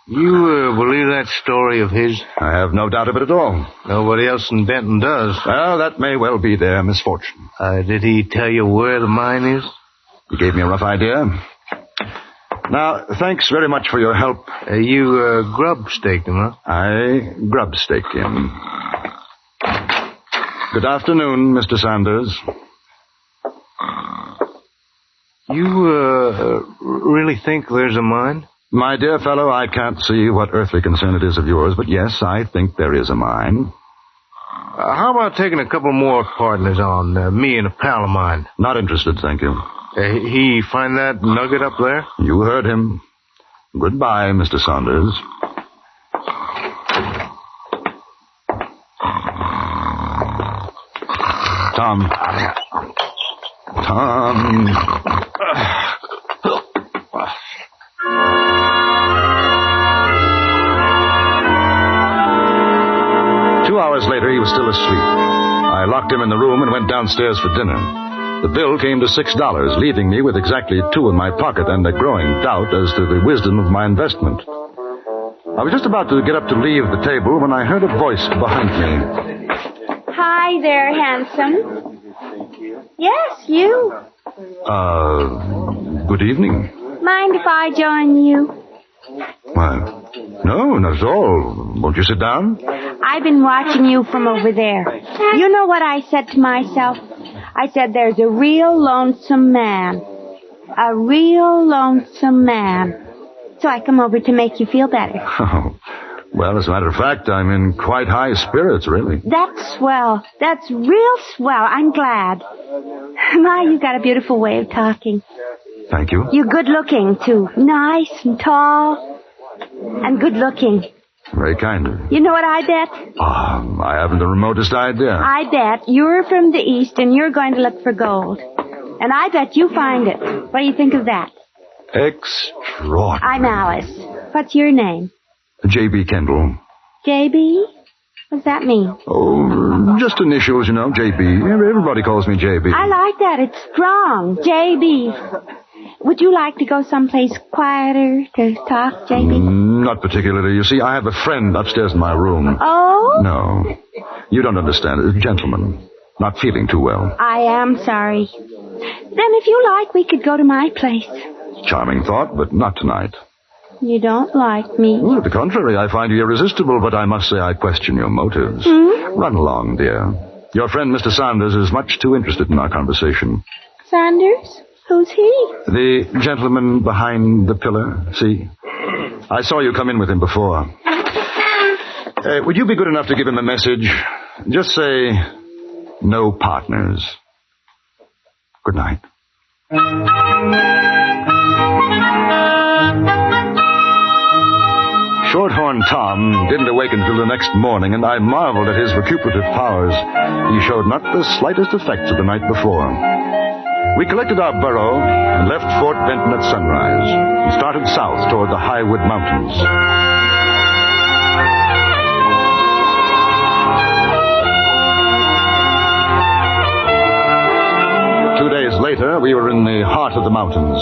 You believe that story of his? I have no doubt of it at all. Nobody else in Benton does. Well, that may well be their misfortune. Did he tell you where the mine is? He gave me a rough idea. Now, thanks very much for your help. You grub-staked him, huh? I grub-staked him. Good afternoon, Mr. Sanders. You really think there's a mine? My dear fellow, I can't see what earthly concern it is of yours, but yes, I think there is a mine. How about taking a couple more partners on, me and a pal of mine? Not interested, thank you. He find that nugget up there? You heard him. Goodbye, Mr. Saunders. Tom. 2 hours later, he was still asleep. I locked him in the room and went downstairs for dinner. The bill came to $6, leaving me with exactly $2 in my pocket and a growing doubt as to the wisdom of my investment. I was just about to get up to leave the table when I heard a voice behind me. Hi there, handsome. Yes, you. Good evening. Mind if I join you? Why, no, not at all. Won't you sit down? I've been watching you from over there. You know what I said to myself? I said there's a real lonesome man. A real lonesome man. So I come over to make you feel better. Oh, well, as a matter of fact, I'm in quite high spirits, really. That's swell. That's real swell. I'm glad. My, you got a beautiful way of talking. Thank you. You're good looking, too. Nice and tall and good looking. Very kind of you. You know what I bet? I haven't the remotest idea. I bet you're from the East and you're going to look for gold. And I bet you find it. What do you think of that? Extraordinary. I'm Alice. What's your name? J.B. Kendall. J.B.? What's that mean? Oh, just initials, you know, J.B. Everybody calls me J.B. I like that. It's strong. J.B. Would you like to go someplace quieter to talk, J.B.? Not particularly. You see, I have a friend upstairs in my room. Oh? No. You don't understand. A gentleman. Not feeling too well. I am sorry. Then if you like, we could go to my place. Charming thought, but not tonight. You don't like me? Oh, to the contrary, I find you irresistible, but I must say I question your motives. Run along, dear. Your friend, Mr. Sanders, is much too interested in our conversation. Sanders? Who's he? The gentleman behind the pillar, see? I saw you come in with him before. Would you be good enough to give him a message? Just say, no partners. Good night. Shorthorn Tom didn't awaken until the next morning, and I marveled at his recuperative powers. He showed not the slightest effects of the night before. We collected our burro and left Fort Benton at sunrise and started south toward the Highwood Mountains. 2 days later, we were in the heart of the mountains.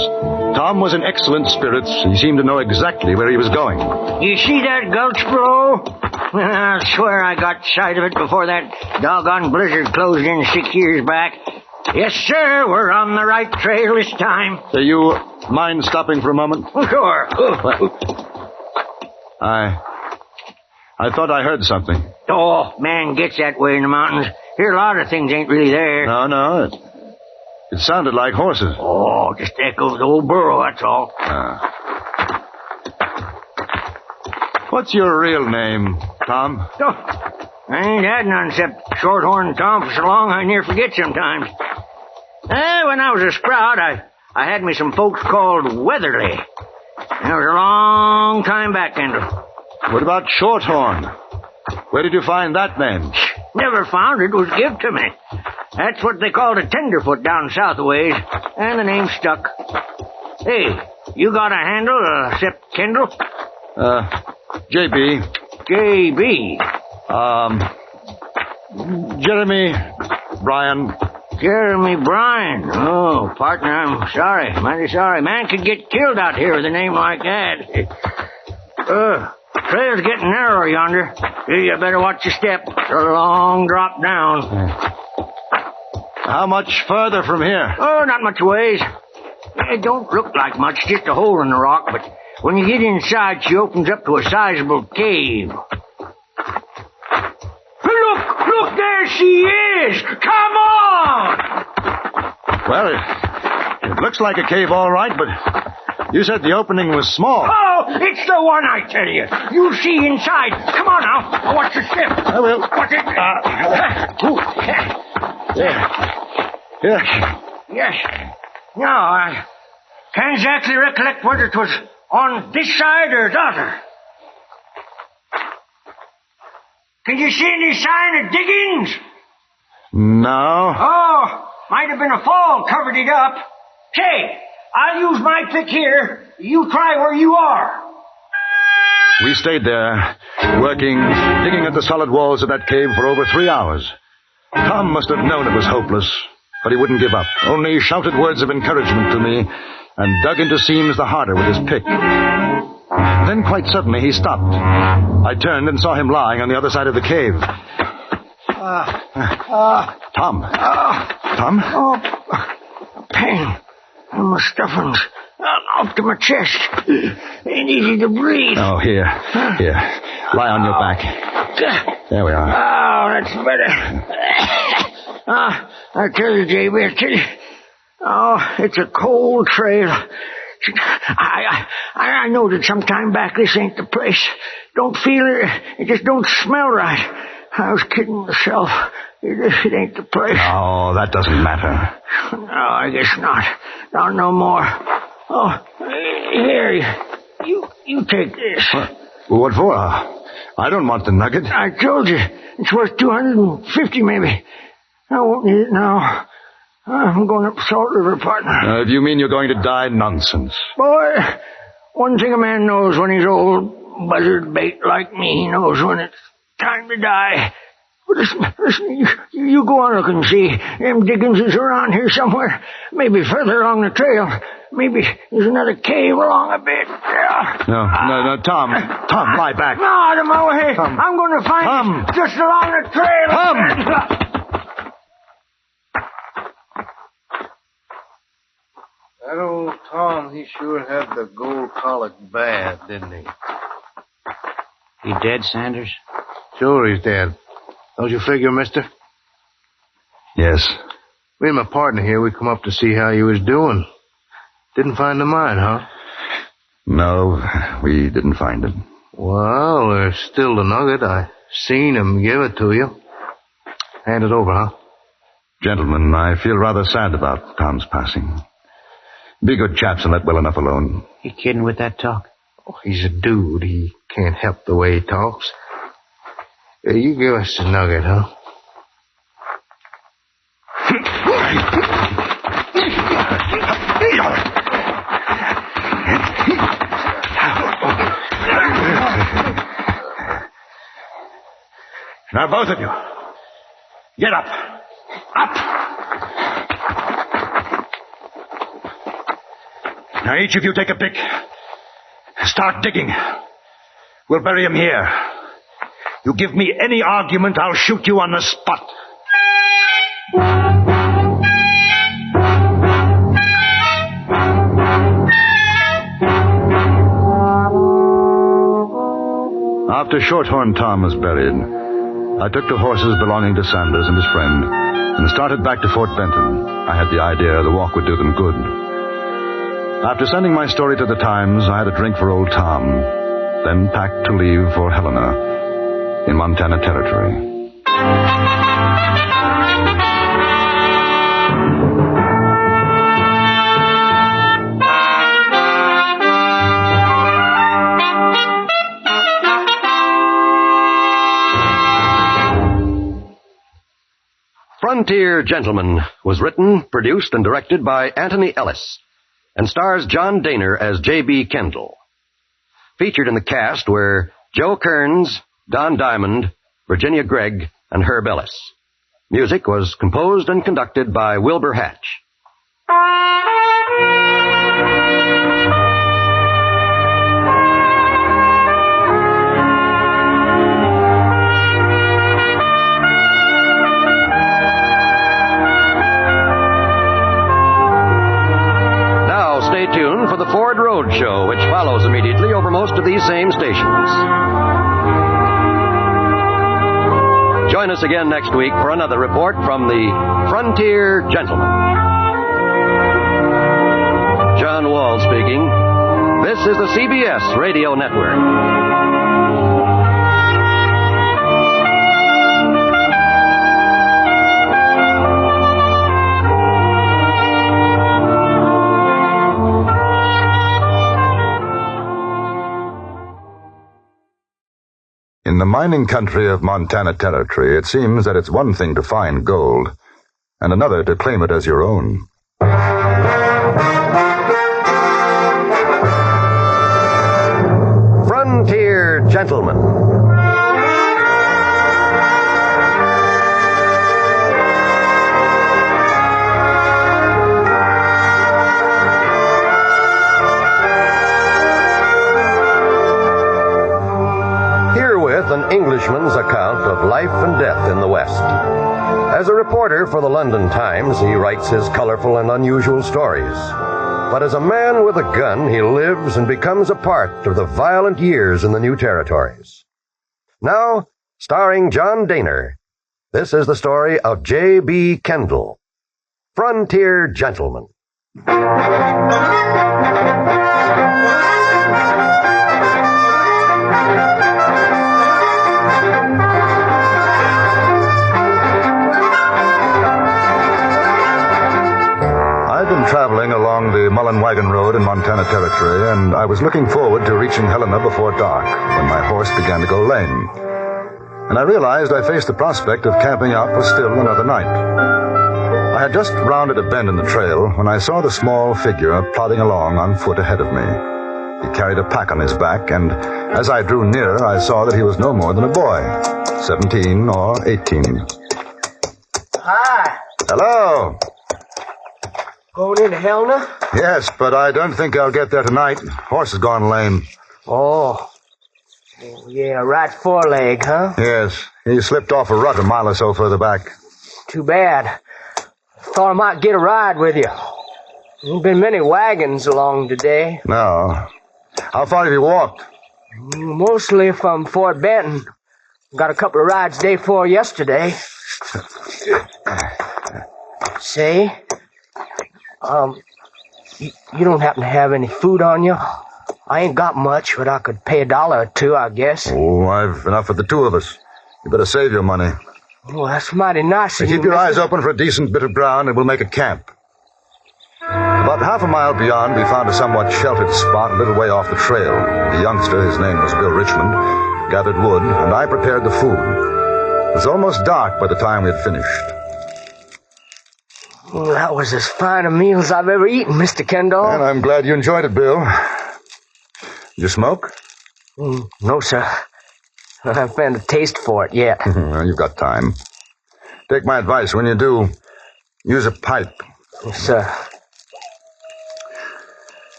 Tom was in excellent spirits. He seemed to know exactly where he was going. You see that gulch, bro? I swear I got sight of it before that doggone blizzard closed in 6 years back. Yes, sir, we're on the right trail this time. Do you mind stopping for a moment? Sure. I thought I heard something. Oh, man gets that way in the mountains. Hear a lot of things ain't really there. No. It sounded like horses. Oh, just echoes the old burrow, that's all. What's your real name, Tom? Oh, I ain't had none except Shorthorn Tom for so long I near forget sometimes. When I was a sprout, I had me some folks called Weatherly. That was a long time back, Kendall. What about Shorthorn? Where did you find that name? Never found it. Was give to me. That's what they called a tenderfoot down south a ways, and the name stuck. Hey, you got a handle, except Kendall? J.B. J.B. Jeremy Bryan. Jeremy Bryan. Oh, partner, I'm sorry. Mighty sorry. Man could get killed out here with a name like that. Trail's getting narrow yonder. You better watch your step. It's a long drop down. How much further from here? Oh, not much ways. It don't look like much, just a hole in the rock, but when you get inside, she opens up to a sizable cave. Look, there she is! Come on! Well, it looks like a cave all right, but you said the opening was small. Oh, it's the one, I tell you. You see inside. Come on now. Watch your step. I will. Watch it. Yes. Yes. No, I can't exactly recollect whether it was on this side or the other. Can you see any sign of diggings? No. Oh, might have been a fall covered it up. Say, I'll use my pick here. You try where you are. We stayed there, working, digging at the solid walls of that cave for over 3 hours. Tom must have known it was hopeless, but he wouldn't give up. Only he shouted words of encouragement to me and dug into seams the harder with his pick. Then quite suddenly he stopped. I turned and saw him lying on the other side of the cave. Tom. Tom? Oh, pain. And my stuffings off to my chest. Ain't easy to breathe. Oh, here. Lie on your back. There we are. Oh, that's better. I tell you, J.B., I tell you. Oh, it's a cold trail. I noted some time back this ain't the place. Don't feel it. It just don't smell right. I was kidding myself. It ain't the place. Oh, that doesn't matter. No, I guess not. Not no more. Oh, here, you take this. What for? I don't want the nugget. I told you. It's worth $250 maybe. I won't need it now. I'm going up Salt River, partner. If you mean you're going to die, nonsense. Boy, one thing a man knows when he's old, buzzard bait like me, he knows when it's time to die. Listen, you go on look and see. Them diggings is around here somewhere. Maybe further along the trail. Maybe there's another cave along a bit. No, Tom. Tom, lie back. No, out of my way. Tom. I'm going to find it just along the trail. Tom! That old Tom, he sure had the gold colic bad, didn't he? He dead, Sanders? Sure he's dead. Don't you figure, mister? Yes. Me and my partner here, we come up to see how you was doing. Didn't find the mine, huh? No, we didn't find it. Well, there's still the nugget. I seen him give it to you. Hand it over, huh? Gentlemen, I feel rather sad about Tom's passing. Be good chaps and let well enough alone. You kidding with that talk? Oh, he's a dude. He can't help the way he talks. You give us the nugget, huh? Now, both of you, get up. Up! Now, each of you take a pick. Start digging. We'll bury him here. You give me any argument, I'll shoot you on the spot. After Shorthorn Tom was buried, I took the horses belonging to Sanders and his friend and started back to Fort Benton. I had the idea the walk would do them good. After sending my story to the Times, I had a drink for old Tom, then packed to leave for Helena in Montana Territory. Frontier Gentleman was written, produced, and directed by Anthony Ellis, and stars John Dehner as J.B. Kendall. Featured in the cast were Joe Kearns, Don Diamond, Virginia Gregg, and Herb Ellis. Music was composed and conducted by Wilbur Hatch. Stay tuned for the Ford Road Show, which follows immediately over most of these same stations. Join us again next week for another report from the Frontier Gentleman. John Wall speaking. This is the CBS Radio Network. In the mining country of Montana Territory, it seems that it's one thing to find gold, and another to claim it as your own. Frontier Gentleman. An Englishman's account of life and death in the West. As a reporter for the London Times, he writes his colorful and unusual stories. But as a man with a gun, he lives and becomes a part of the violent years in the new territories. Now, starring John Dehner, this is the story of J.B. Kendall, Frontier Gentleman. Traveling along the Mullen Wagon Road in Montana Territory, and I was looking forward to reaching Helena before dark when my horse began to go lame. And I realized I faced the prospect of camping out for still another night. I had just rounded a bend in the trail when I saw the small figure plodding along on foot ahead of me. He carried a pack on his back, and as I drew nearer, I saw that he was no more than a boy, 17 or 18. Hi. Hello. Going into Helena? Yes, but I don't think I'll get there tonight. Horse has gone lame. Oh. Yeah, right foreleg, huh? Yes. He slipped off a rut a mile or so further back. Too bad. Thought I might get a ride with you. There's been many wagons along today. No. How far have you walked? Mostly from Fort Benton. Got a couple of rides day 4 yesterday. Say, you don't happen to have any food on you? I ain't got much, but I could pay $1 or 2, I guess. Oh, I've enough for the two of us. You better save your money. Oh, that's mighty nice of you. Keep your eyes open for a decent bit of ground, and we'll make a camp. About half a mile beyond, we found a somewhat sheltered spot a little way off the trail. The youngster, his name was Bill Richmond, gathered wood, and I prepared the food. It was almost dark by the time we had finished. Well, that was as fine a meal as I've ever eaten, Mr. Kendall. And I'm glad you enjoyed it, Bill. Did you smoke? No, sir. I haven't found a taste for it yet. Well, you've got time. Take my advice. When you do, use a pipe. Yes, sir.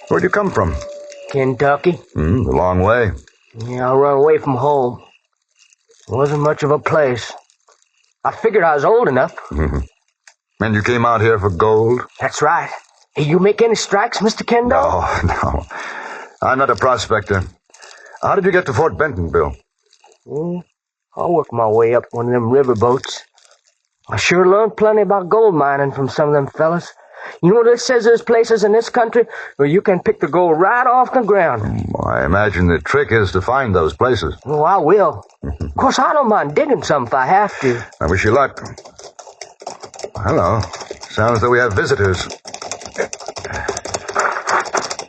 Where'd you come from? Kentucky. A long way. Yeah, I run away from home. It wasn't much of a place. I figured I was old enough. And you came out here for gold? That's right. Hey, you make any strikes, Mr. Kendall? No. I'm not a prospector. How did you get to Fort Benton, Bill? I worked my way up one of them riverboats. I sure learned plenty about gold mining from some of them fellas. You know what it says there's places in this country where you can pick the gold right off the ground. I imagine the trick is to find those places. Oh, I will. Of course, I don't mind digging some if I have to. I wish you luck. Hello. Sounds as though we have visitors.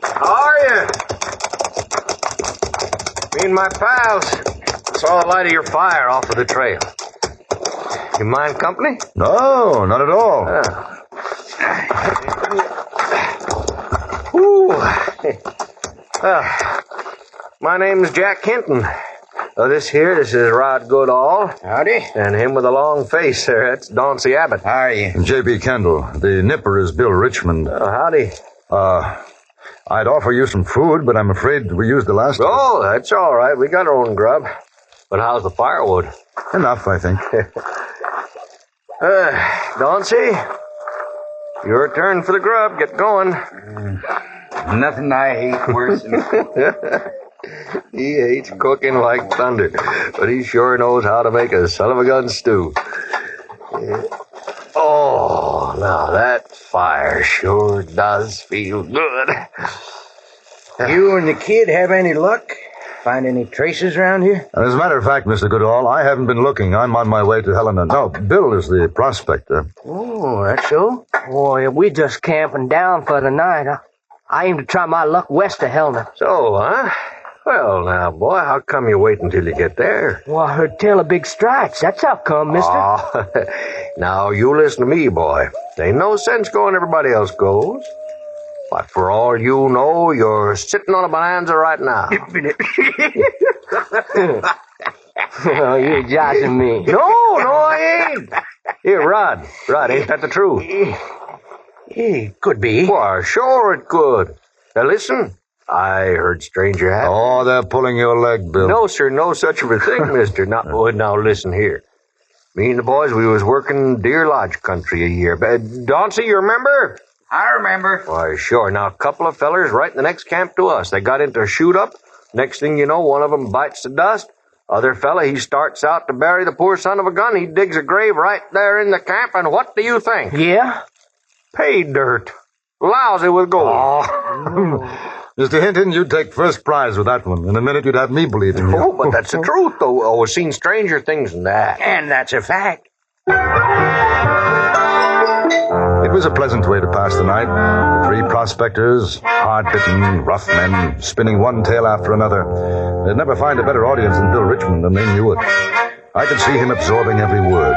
How are you? Me and my pals saw the light of your fire off of the trail. You mind company? No, not at all. My name's Jack Kenton. This is Rod Goodall. Howdy. And him with a long face there, that's Dauncey Abbott. How are you? J.B. Kendall. The nipper is Bill Richmond. Howdy. I'd offer you some food, but I'm afraid we used the last one. Oh, that's all right. We got our own grub. But how's the firewood? Enough, I think. Dauncey, your turn for the grub. Get going. Nothing I hate worse than He hates cooking like thunder, but he sure knows how to make a son-of-a-gun stew. Oh, now that fire sure does feel good. You and the kid have any luck? Find any traces around here? As a matter of fact, Mr. Goodall, I haven't been looking. I'm on my way to Helena. No, Bill is the prospector. Oh, that's so? Boy, we just camping down for the night. I aim to try my luck west of Helena. So, huh? Well, now, boy, how come you wait until you get there? Well, I heard tell of big strikes. That's how come, mister. Oh, now, you listen to me, boy. There ain't no sense going everybody else goes. But for all you know, you're sitting on a bonanza right now. Oh, you're joshing me. No, I ain't. Here, Rod, ain't that the truth? It could be. Why, sure it could. Now, listen. I heard stranger hat. Oh, they're pulling your leg, Bill. No, sir, no such of a thing, mister. Now, listen here. Me and the boys, we was working Deer Lodge country a year. Dauncey, you remember? I remember. Why, sure. Now, a couple of fellers right in the next camp to us. They got into a shoot-up. Next thing you know, one of them bites the dust. Other fella, he starts out to bury the poor son of a gun. He digs a grave right there in the camp, and what do you think? Yeah? Pay dirt. Lousy with gold. Oh. Mr. Hinton, you'd take first prize with that one. In a minute, you'd have me believing you. Oh, but that's the truth, though. Oh, I've seen stranger things than that. And that's a fact. It was a pleasant way to pass the night. The three prospectors, hard-bitten, rough men, spinning one tale after another. They'd never find a better audience than Bill Richmond, and they knew it. I could see him absorbing every word.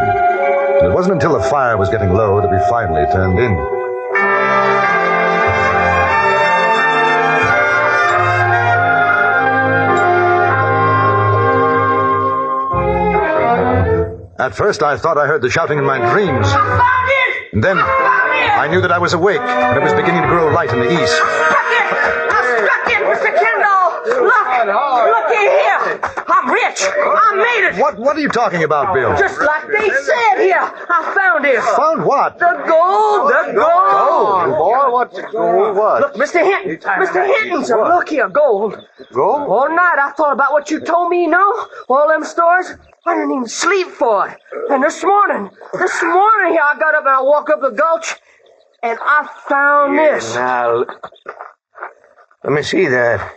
And it wasn't until the fire was getting low that we finally turned in. At first, I thought I heard the shouting in my dreams. And then, I knew that I was awake, and it was beginning to grow light in the east. I struck it, Mr. Kendall! Look here! I'm rich! I'm I made it! What are you talking about, Bill? Just like they said here. I found it. Found what? The gold. Gold, boy, what's gold? What? Look, Mr. Hinton. Mr. Hinton, sir, look here, gold. Gold? All night I thought about what you told me, all them stores. I didn't even sleep for it. And this morning here, I got up and I walked up the gulch, and I found this. Now, let me see that.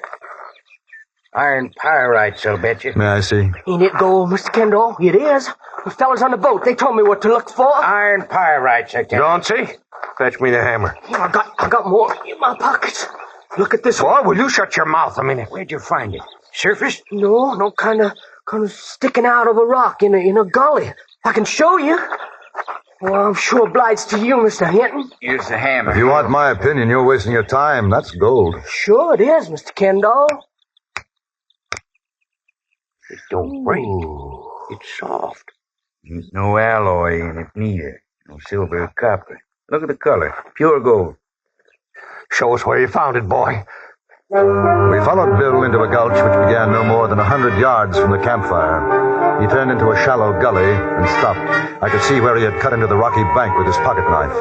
Iron pyrites, I'll bet you. May I see? Ain't it gold, Mr. Kendall? It is. The fellas on the boat, they told me what to look for. Iron pyrites, I tell you. Chauncey, fetch me the hammer. I got more in my pockets. Look at this Boy, one. will you shut your mouth a minute? Where'd you find it? Surface? No, kind of sticking out of a rock in a gully. I can show you. Well, I'm sure obliged to you, Mr. Hinton. Here's the hammer. If you want my opinion, you're wasting your time. That's gold. Sure it is, Mr. Kendall. It don't break. It's soft. Ain't no alloy in it neither. No silver or copper. Look at the color. Pure gold. Show us where you found it, boy. We followed Bill into a gulch which began no more than 100 yards from the campfire. He turned into a shallow gully and stopped. I could see where he had cut into the rocky bank with his pocket knife.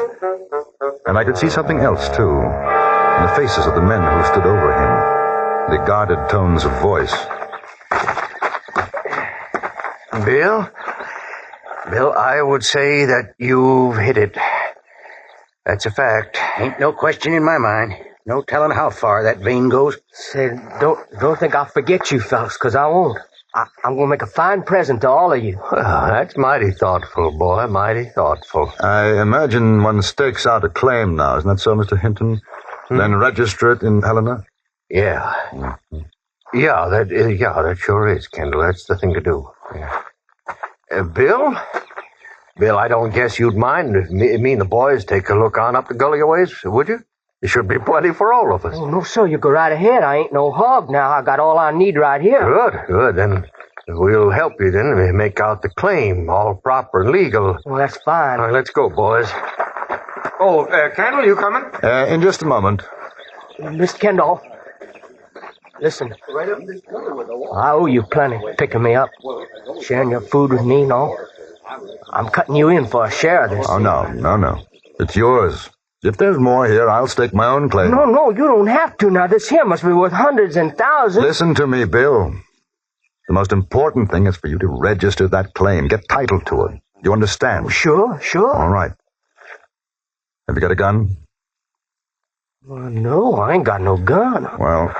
And I could see something else, too, in the faces of the men who stood over him, the guarded tones of voice. Bill, I would say that you've hit it. That's a fact. Ain't no question in my mind. No telling how far that vein goes. Say, don't think I'll forget you, fellas, 'cause I won't. I'm going to make a fine present to all of you. Well, that's mighty thoughtful, boy, mighty thoughtful. I imagine one stakes out a claim now. Isn't that so, Mr. Hinton? Then register it in Helena? Yeah. Yeah, that sure is, Kendall. That's the thing to do. Yeah. Bill, I don't guess you'd mind if me and the boys take a look on up the gully a ways, would you? There should be plenty for all of us. Oh, no, sir, you go right ahead. I ain't no hog now. I got all I need right here. Good. Then we'll help you then and make out the claim, all proper and legal. Well, that's fine. All right, let's go, boys. Oh, Kendall, you coming? In just a moment. Mr. Kendall, listen. I owe you plenty picking me up, sharing your food with me and all. I'm cutting you in for a share of this. Oh, no. It's yours. If there's more here, I'll stake my own claim. No, you don't have to. Now, this here must be worth hundreds and thousands. Listen to me, Bill. The most important thing is for you to register that claim. Get title to it. You understand? Sure. All right. Have you got a gun? Well, no, I ain't got no gun. Well,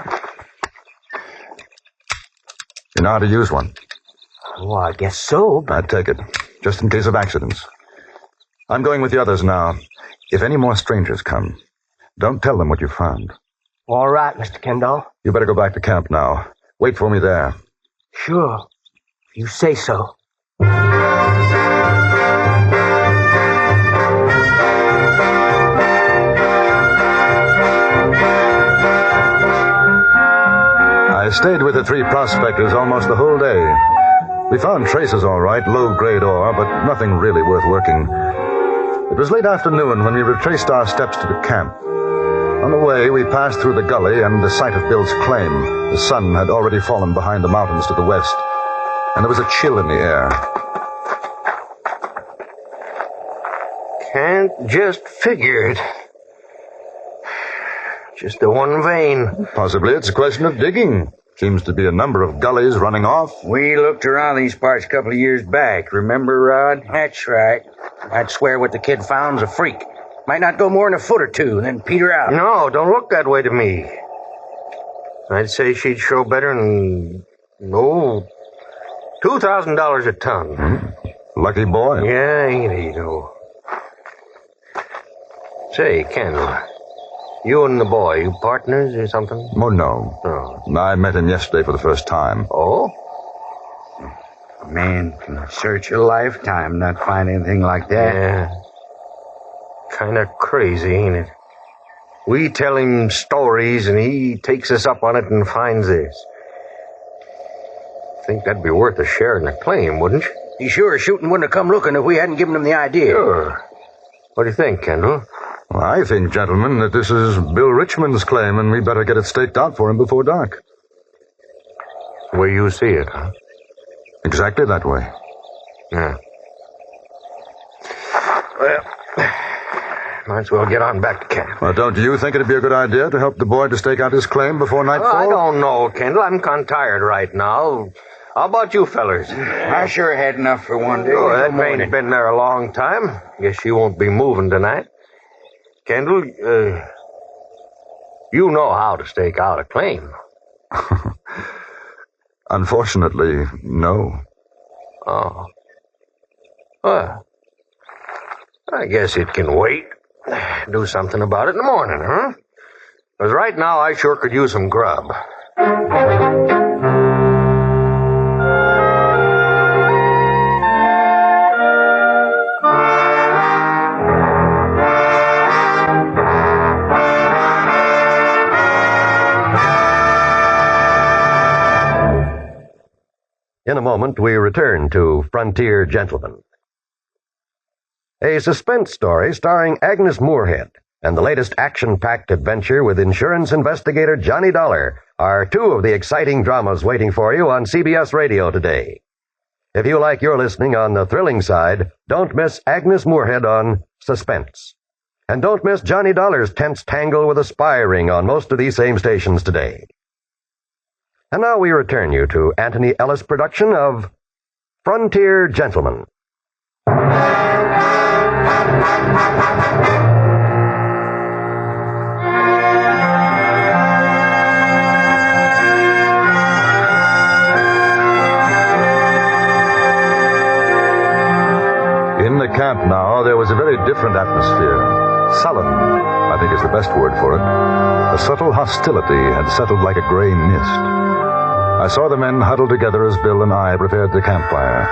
you know how to use one? Well, I guess so. I'd take it, just in case of accidents. I'm going with the others now. If any more strangers come, don't tell them what you found. All right, Mr. Kendall. You better go back to camp now. Wait for me there. Sure. If you say so. I stayed with the three prospectors almost the whole day. We found traces all right, low-grade ore, but nothing really worth working. It was late afternoon when we retraced our steps to the camp. On the way, we passed through the gully and the site of Bill's claim. The sun had already fallen behind the mountains to the west, and there was a chill in the air. Can't just figure it. Just the one vein. Possibly it's a question of digging. Seems to be a number of gullies running off. We looked around these parts a couple of years back. Remember, Rod? That's right. I'd swear what the kid found's a freak. Might not go more than a foot or two, then peter out. No, don't look that way to me. I'd say she'd show better than, $2,000 a ton. Lucky boy. Yeah, ain't he, though? Say, Kendall, you and the boy, you partners or something? Oh, no. I met him yesterday for the first time. Oh? A man can search a lifetime, not find anything like that. Yeah. Kind of crazy, ain't it? We tell him stories, and he takes us up on it and finds this. Think that'd be worth a share in the claim, wouldn't you? He's sure shooting wouldn't have come looking if we hadn't given him the idea. Sure. What do you think, Kendall? Well, I think, gentlemen, that this is Bill Richmond's claim, and we better get it staked out for him before dark. The way you see it, huh? Exactly that way. Yeah. Well, might as well get on back to camp. Well, don't you think it'd be a good idea to help the boy to stake out his claim before nightfall? I don't know, Kendall. I'm kind of tired right now. How about you fellers? I sure had enough for one day. Oh, that main's been there a long time. Guess she won't be moving tonight. Kendall, you know how to stake out a claim. Unfortunately, no. Oh. Well, I guess it can wait. Do something about it in the morning, huh? Because right now I sure could use some grub. In a moment, we return to Frontier Gentlemen. A suspense story starring Agnes Moorehead and the latest action-packed adventure with insurance investigator Johnny Dollar are two of the exciting dramas waiting for you on CBS Radio today. If you like your listening on the thrilling side, don't miss Agnes Moorehead on Suspense. And don't miss Johnny Dollar's tense tangle with a spy ring on most of these same stations today. And now we return you to Anthony Ellis' production of Frontier Gentlemen. In the camp now, there was a very different atmosphere. Sullen, I think is the best word for it. A subtle hostility had settled like a gray mist. I saw the men huddled together as Bill and I prepared the campfire,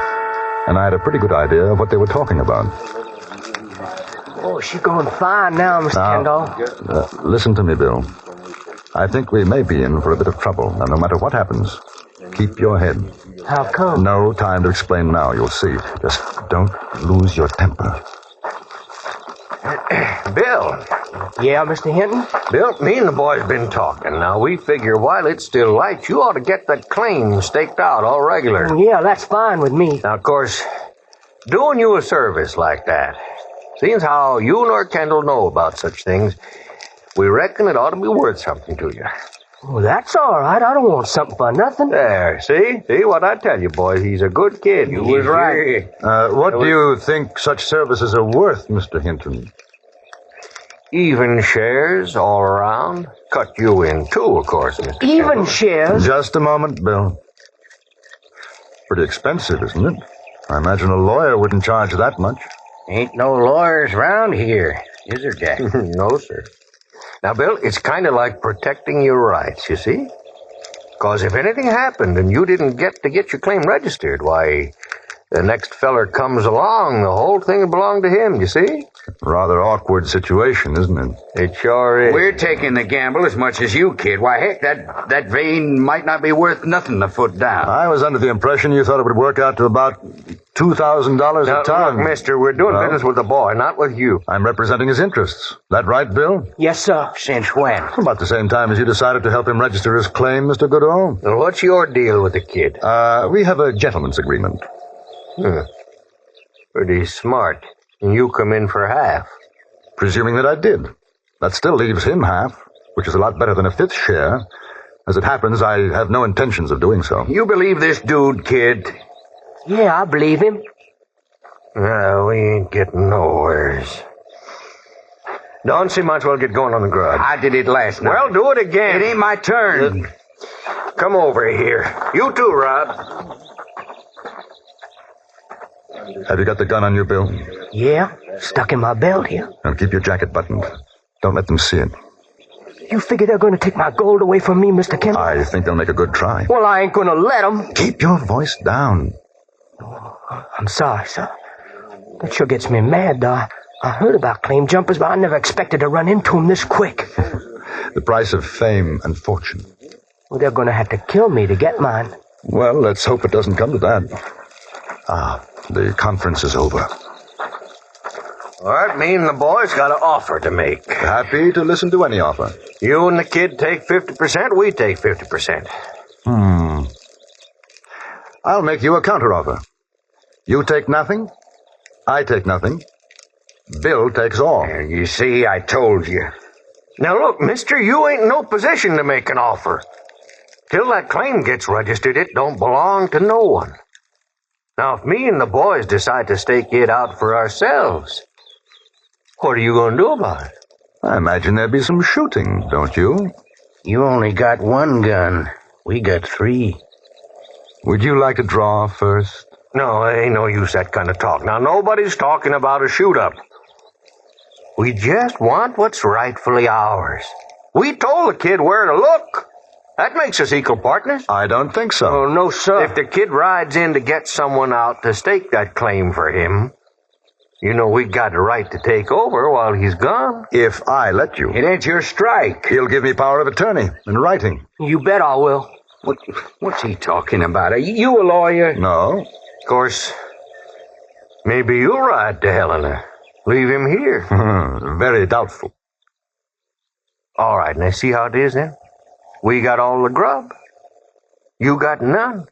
and I had a pretty good idea of what they were talking about. Oh, she's going fine now, Mr. Kendall. Listen to me, Bill. I think we may be in for a bit of trouble, and no matter what happens, keep your head. How come? No time to explain now, you'll see. Just don't lose your temper. Bill. Yeah, Mr. Hinton? Bill, me and the boys been talking. Now, we figure while it's still light, you ought to get that claim staked out all regular. Yeah, that's fine with me. Now, of course, doing you a service like that, seeing how you nor Kendall know about such things, we reckon it ought to be worth something to you. Well, that's all right. I don't want something for nothing. There, see? See what I tell you, boys? He's a good kid. You was right. What do you think such services are worth, Mr. Hinton? Even shares all around. Cut you in two, of course, Mr. Even Kendall. shares? Just a moment, Bill. Pretty expensive, isn't it? I imagine a lawyer wouldn't charge that much. Ain't no lawyers around here, is there, Jack? No, sir. Now, Bill, it's kind of like protecting your rights, you see? Because if anything happened and you didn't get your claim registered, why, the next feller comes along, the whole thing would belong to him, you see? Rather awkward situation, isn't it? It sure is. We're taking the gamble as much as you, kid. Why, heck, that vein might not be worth nothing a foot down. I was under the impression you thought it would work out to about $2,000 a ton. Look, mister, we're doing business with the boy, not with you. I'm representing his interests. That right, Bill? Yes, sir. Since when? About the same time as you decided to help him register his claim, Mr. Goodall. Well, what's your deal with the kid? We have a gentleman's agreement. Pretty smart. And you come in for half. Presuming that I did. That still leaves him half, which is a lot better than a fifth share. As it happens, I have no intentions of doing so. You believe this dude, kid? Yeah, I believe him. We ain't getting nowheres. Don't see much well get going on the grudge. I did it last night. Well, do it again. It ain't my turn. Come over here. You too, Rob. Have you got the gun on your, Bill? Yeah, stuck in my belt here. Now keep your jacket buttoned. Don't let them see it. You figure they're going to take my gold away from me, Mr. Kendall? I think they'll make a good try. Well, I ain't going to let them. Keep your voice down. I'm sorry, sir. That sure gets me mad, though. I heard about claim jumpers, but I never expected to run into them this quick. The price of fame and fortune. Well, they're going to have to kill me to get mine. Well, let's hope it doesn't come to that. The conference is over. All right, me and the boys got an offer to make. Happy to listen to any offer. You and the kid take 50%, we take 50%. I'll make you a counteroffer. You take nothing, I take nothing. Bill takes all. You see, I told you. Now look, mister, you ain't in no position to make an offer. Till that claim gets registered, it don't belong to no one. Now, if me and the boys decide to stake it out for ourselves, what are you going to do about it? I imagine there'd be some shooting, don't you? You only got one gun. We got 3. Would you like to draw first? No, ain't no use that kind of talk. Now, nobody's talking about a shoot-up. We just want what's rightfully ours. We told the kid where to look. That makes us equal partners. I don't think so. Oh, no, sir. If the kid rides in to get someone out to stake that claim for him, you know we got a right to take over while he's gone. If I let you. It ain't your strike. He'll give me power of attorney in writing. You bet I will. What's he talking about? Are you a lawyer? No. Of course, maybe you'll ride to Helena. Leave him here. Very doubtful. All right, now see how it is then? We got all the grub. You got none.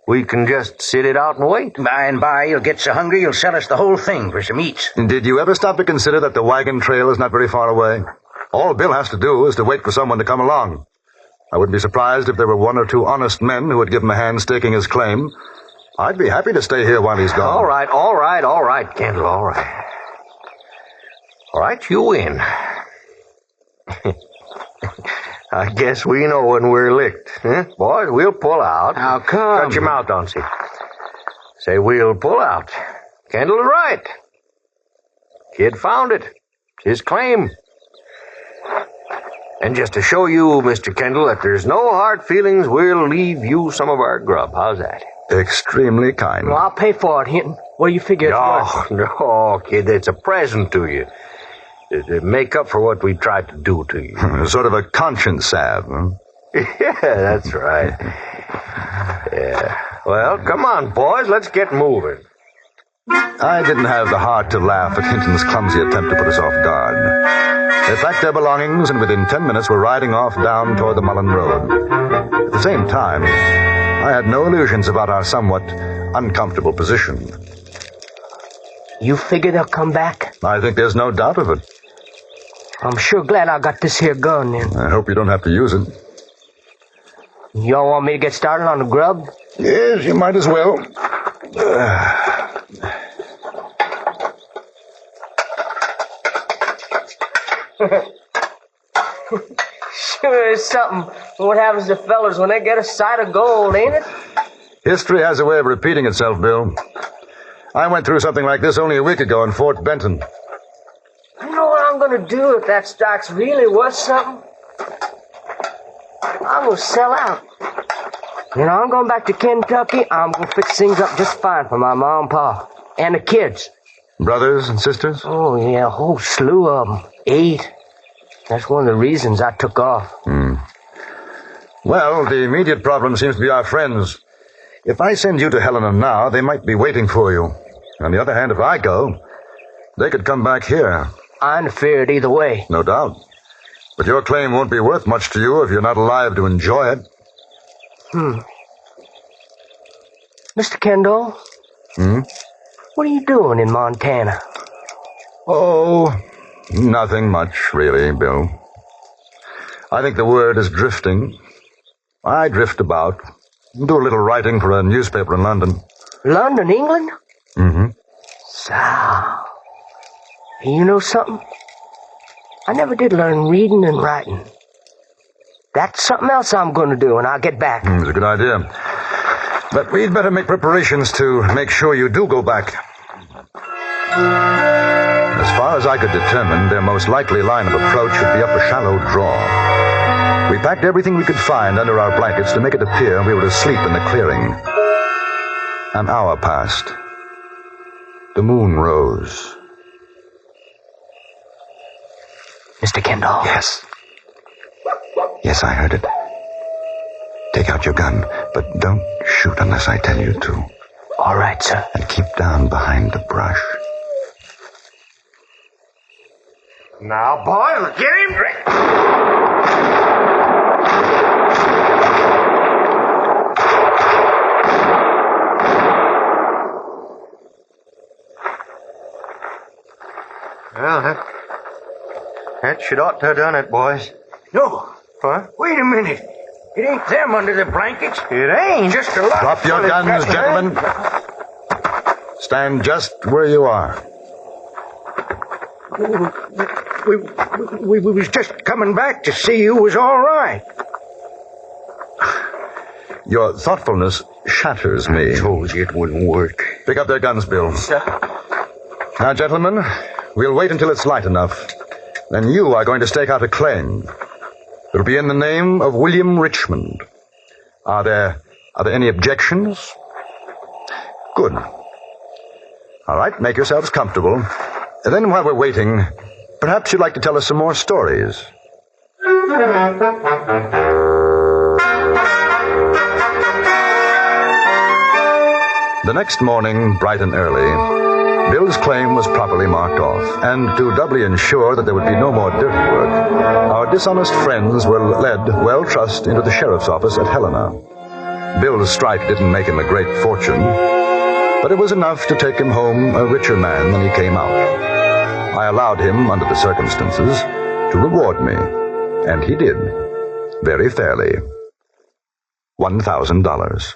We can just sit it out and wait. By and by, you'll get so hungry you'll sell us the whole thing for some eats. Did you ever stop to consider that the wagon trail is not very far away? All Bill has to do is to wait for someone to come along. I wouldn't be surprised if there were 1 or 2 honest men who would give him a hand staking his claim. I'd be happy to stay here while he's gone. All right, Kendall, all right. All right, you win. I guess we know when we're licked. Huh? Boys, we'll pull out. How come? Shut your mouth, Donsie. Say we'll pull out. Kendall is right. Kid found it. It's his claim. And just to show you, Mr. Kendall, that there's no hard feelings, we'll leave you some of our grub. How's that? Extremely kind. Well, I'll pay for it, Hinton. What do you figure it's worth? No, kid, it's a present to you. To make up for what we tried to do to you. Sort of a conscience salve, huh? Yeah, that's right. Yeah. Well, come on, boys, let's get moving. I didn't have the heart to laugh at Hinton's clumsy attempt to put us off guard. They packed their belongings, and within 10 minutes were riding off down toward the Mullen Road. At the same time, I had no illusions about our somewhat uncomfortable position. You figure they'll come back? I think there's no doubt of it. I'm sure glad I got this here gun, then. I hope you don't have to use it. Y'all want me to get started on the grub? Yes, you might as well. Sure is something. What happens to fellas when they get a sight of gold, ain't it? History has a way of repeating itself, Bill. I went through something like this only a week ago in Fort Benton. You know what I'm going to do if that stock's really worth something? I'm going to sell out. You know, I'm going back to Kentucky. I'm going to fix things up just fine for my mom and pa. And the kids. Brothers and sisters? Oh, yeah, a whole slew of them. 8. That's one of the reasons I took off. Well, the immediate problem seems to be our friends. If I send you to Helena now, they might be waiting for you. On the other hand, if I go, they could come back here. I'm feared either way. No doubt. But your claim won't be worth much to you if you're not alive to enjoy it. Mr. Kendall? What are you doing in Montana? Oh, nothing much, really, Bill. I think the word is drifting. I drift about. Do a little writing for a newspaper in London. London, England? So, you know something? I never did learn reading and writing. That's something else I'm going to do when I get back. It's a good idea. But we'd better make preparations to make sure you do go back. As far as I could determine, their most likely line of approach should be up a shallow draw. We packed everything we could find under our blankets to make it appear we were asleep in the clearing. An hour passed. The moon rose. Mr. Kendall. Yes. Yes, I heard it. Take out your gun, but don't shoot unless I tell you to. All right, sir. And keep down behind the brush. Now, boys, get him. That should ought to have done it, boys. No. Huh? Wait a minute. It ain't them under the blankets. It ain't. Just a lot Drop of your fellas guns, got- gentlemen. Stand just where you are. We was just coming back to see you was all right. Your thoughtfulness shatters me. I told you it wouldn't work. Pick up their guns, Bill. Now, gentlemen, we'll wait until it's light enough. Then you are going to stake out a claim. It'll be in the name of William Richmond. Are there any objections? Good. All right, make yourselves comfortable. And then while we're waiting, perhaps you'd like to tell us some more stories. The next morning, bright and early, Bill's claim was properly marked off, and to doubly ensure that there would be no more dirty work, our dishonest friends were led, well trussed, into the sheriff's office at Helena. Bill's strike didn't make him a great fortune, but it was enough to take him home a richer man than he came out. I allowed him, under the circumstances, to reward me, and he did, very fairly. $1,000.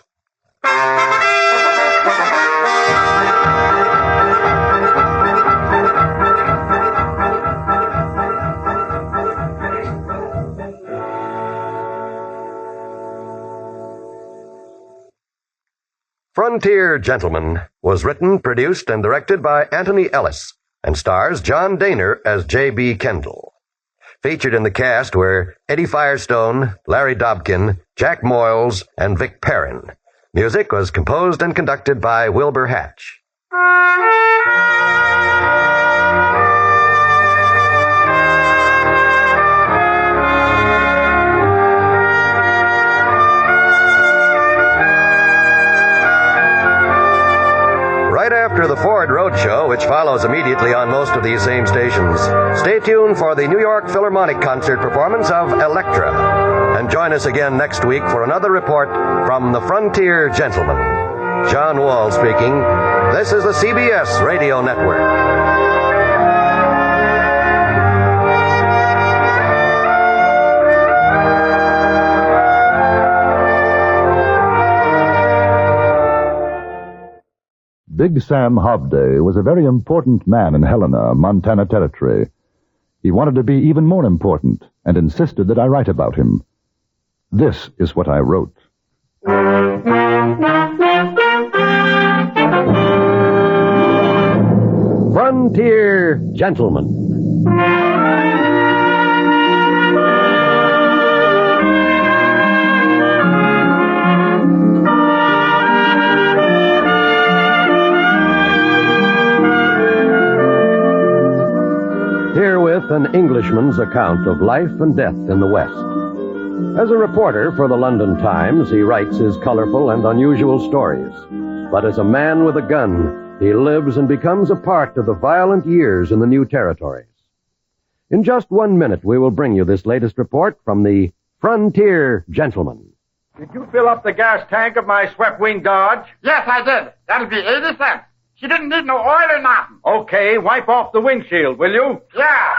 Frontier Gentleman was written, produced, and directed by Anthony Ellis and stars John Dehner as J.B. Kendall. Featured in the cast were Eddie Firestone, Larry Dobkin, Jack Moyles, and Vic Perrin. Music was composed and conducted by Wilbur Hatch. Right after the Ford Roadshow, which follows immediately on most of these same stations, stay tuned for the New York Philharmonic concert performance of Elektra. And join us again next week for another report from the Frontier Gentleman. John Wall speaking. This is the CBS Radio Network. Big Sam Hobday was a very important man in Helena, Montana Territory. He wanted to be even more important and insisted that I write about him. This is what I wrote. Frontier Gentleman. Herewith an Englishman's account of life and death in the West. As a reporter for the London Times, he writes his colorful and unusual stories. But as a man with a gun, he lives and becomes a part of the violent years in the new territories. In just 1 minute, we will bring you this latest report from the Frontier Gentleman. Did you fill up the gas tank of my swept-wing Dodge? Yes, I did. That'll be 80 cents. She didn't need no oil or nothing. Okay, wipe off the windshield, will you? Yeah.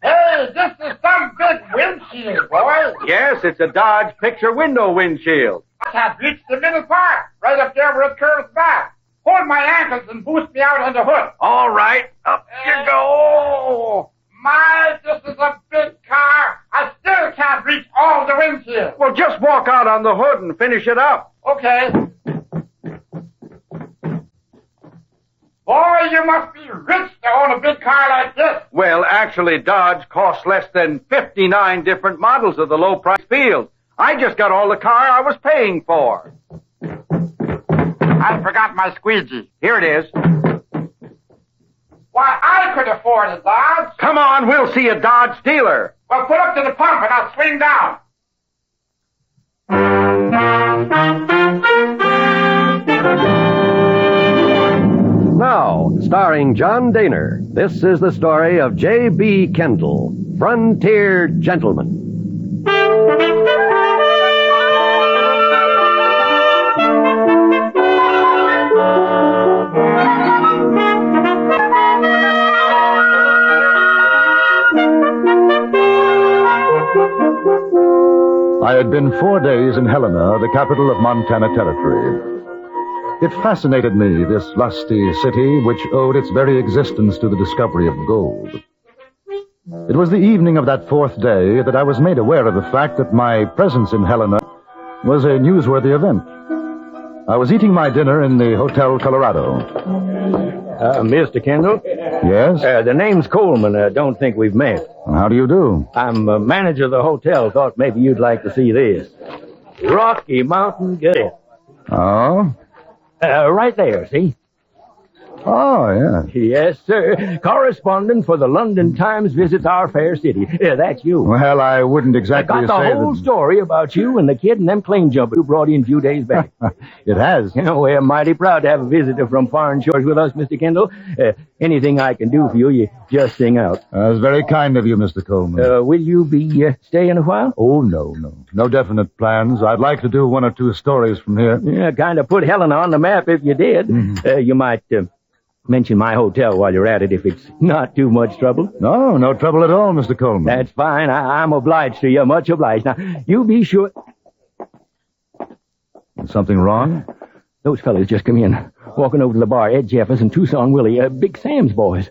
Hey, this is some big windshield, boy. Yes, it's a Dodge picture window windshield. I can't reach the middle part, right up there where it curves back. Hold my ankles and boost me out on the hood. All right, up you go. My, this is a big car. I still can't reach all the windshield. Well, just walk out on the hood and finish it up. Okay. Boy, you must be rich to own a big car like this. Well, actually, Dodge costs less than 59 different models of the low-price field. I just got all the car I was paying for. I forgot my squeegee. Here it is. Why, I could afford a Dodge. Come on, we'll see a Dodge dealer. Well, put up to the pump and I'll swing down. Now, starring John Dehner, this is the story of J.B. Kendall, Frontier Gentleman. within 4 days in Helena, the capital of Montana Territory. It fascinated me, this lusty city, which owed its very existence to the discovery of gold. It was the evening of that 4th day that I was made aware of the fact that my presence in Helena was a newsworthy event. I was eating my dinner in the Hotel Colorado. Mr. Kendall? Yes? The name's Coleman. Don't think we've met. How do you do? I'm manager of the hotel. Thought maybe you'd like to see this. Rocky Mountain Gazette. Oh? Right there, see? Oh, yeah. Yes, sir. Correspondent for the London Times visits our fair city. That's you. Well, I wouldn't exactly I got the say whole that... story about you and the kid and them claim jumpers who brought in a few days back. It has. You know, we're mighty proud to have a visitor from foreign shores with us, Mr. Kendall. Anything I can do for you, you just sing out. That's very kind of you, Mr. Coleman. Will you be staying a while? Oh, no. No definite plans. I'd like to do 1 or 2 stories from here. Yeah, kind of put Helena on the map if you did. Mm-hmm. You might mention my hotel while you're at it if it's not too much trouble. No trouble at all, Mr. Coleman. That's fine. I'm obliged to you. Much obliged. Now, you be sure... Something wrong? Those fellas just come in. Walking over to the bar. Ed Jeffers and Tucson Willie. Big Sam's boys.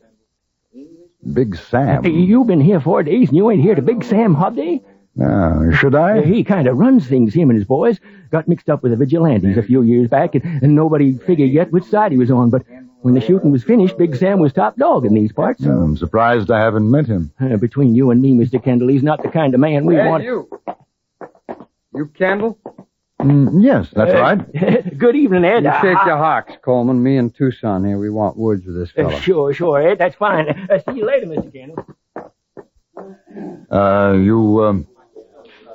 Big Sam? You've been here 4 days and you ain't here to Big Sam Hub Day? Should I? He kind of runs things, him and his boys. Got mixed up with the vigilantes a few years back, and nobody figured yet which side he was on, but when the shooting was finished, Big Sam was top dog in these parts. I'm surprised I haven't met him. Between you and me, Mr. Kendall, he's not the kind of man we want... You Kendall? Yes, that's right. Good evening, Ed. You shake your hocks, Coleman. Me and Tucson here, we want words with this fellow. Sure, Ed, that's fine. See you later, Mr. Kendall.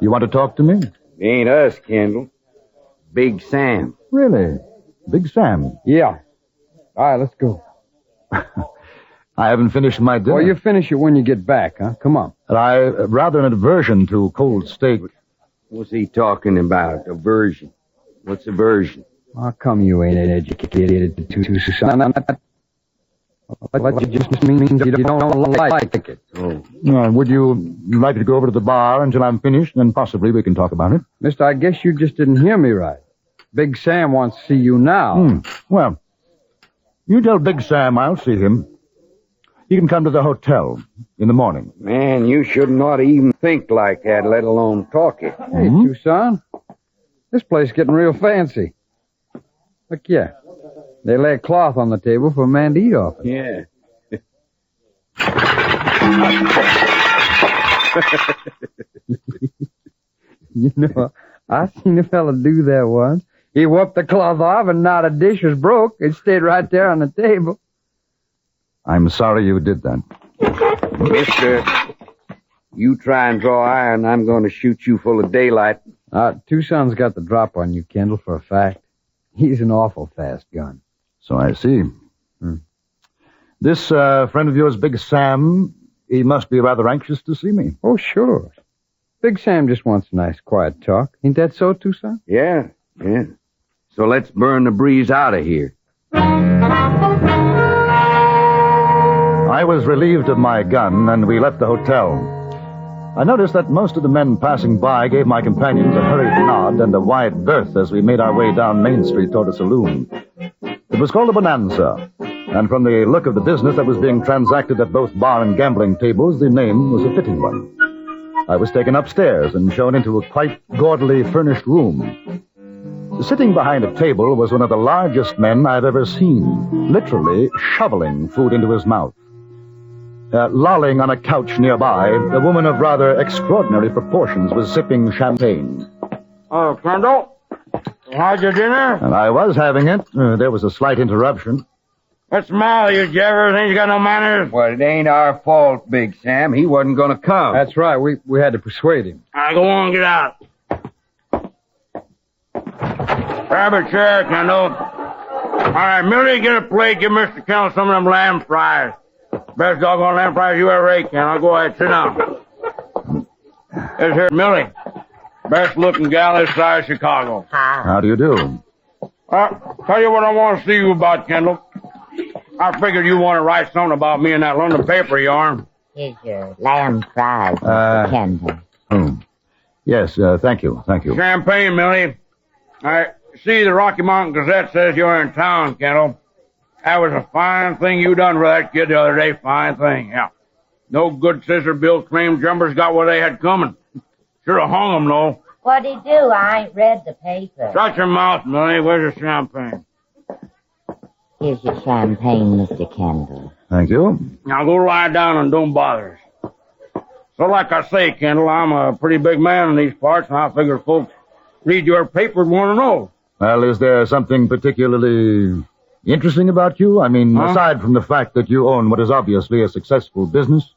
You want to talk to me? Ain't us, Kendall. Big Sam. Really? Big Sam? Yeah. All right, let's go. I haven't finished my dinner. Well, you finish it when you get back, huh? Come on. Rather an aversion to cold steak. What's he talking about? Aversion? What's aversion? How come you ain't educated to society? That just means you don't like it. Would you like to go over to the bar until I'm finished, and possibly we can talk about it? Mister, I guess you just didn't hear me right. Big Sam wants to see you now. Well, you tell Big Sam I'll see him. He can come to the hotel in the morning. Man, you should not even think like that, let alone talk it. Hey, Tucson. This place is getting real fancy. Look, yeah. They lay a cloth on the table for a man to eat off. Yeah. You know, I seen a fella do that once. He whooped the cloth off and not a dish was broke. It stayed right there on the table. I'm sorry you did that. Mister, you try and draw iron, I'm going to shoot you full of daylight. Tucson's got the drop on you, Kendall, for a fact. He's an awful fast gun. So I see. This friend of yours, Big Sam, he must be rather anxious to see me. Oh, sure. Big Sam just wants a nice, quiet talk. Ain't that so, Tucson? Yeah. So let's burn the breeze out of here. I was relieved of my gun, and we left the hotel. I noticed that most of the men passing by gave my companions a hurried nod and a wide berth as we made our way down Main Street toward a saloon. It was called a Bonanza, and from the look of the business that was being transacted at both bar and gambling tables, the name was a fitting one. I was taken upstairs and shown into a quite gaudily furnished room. Sitting behind a table was one of the largest men I've ever seen, literally shoveling food into his mouth. Lolling on a couch nearby, a woman of rather extraordinary proportions was sipping champagne. Oh, Kendall, how's your dinner? And I was having it. There was a slight interruption. What's the matter, you Jeffers? Ain't you got no manners? Well, it ain't our fault, Big Sam. He wasn't going to come. That's right. We had to persuade him. All right, go on, get out. Grab a chair, Kendall. All right, Millie, get a plate. Give Mr. Kendall some of them lamb fries. Best doggone lamb fries you ever ate, Kendall. Go ahead, sit down. This here, Millie. Best looking gal this side of Chicago. How do you do? Tell you what I want to see you about, Kendall. I figured you want to write something about me in that London paper of yours. Here's your lamb fries, Mr. Kendall. Yes, thank you. Champagne, Millie. I see the Rocky Mountain Gazette says you're in town, Kendall. That was a fine thing you done for that kid the other day. Fine thing, yeah. No good scissor bill claim jumpers got what they had coming. Should have hung them, though. What'd he do? I ain't read the paper. Shut your mouth, Millie. Where's the champagne? Here's your champagne, Mr. Kendall. Thank you. Now go lie down and don't bother us. So like I say, Kendall, I'm a pretty big man in these parts, and I figure folks read your paper and want to know. Well, is there something particularly interesting about you? I mean, aside from the fact that you own what is obviously a successful business?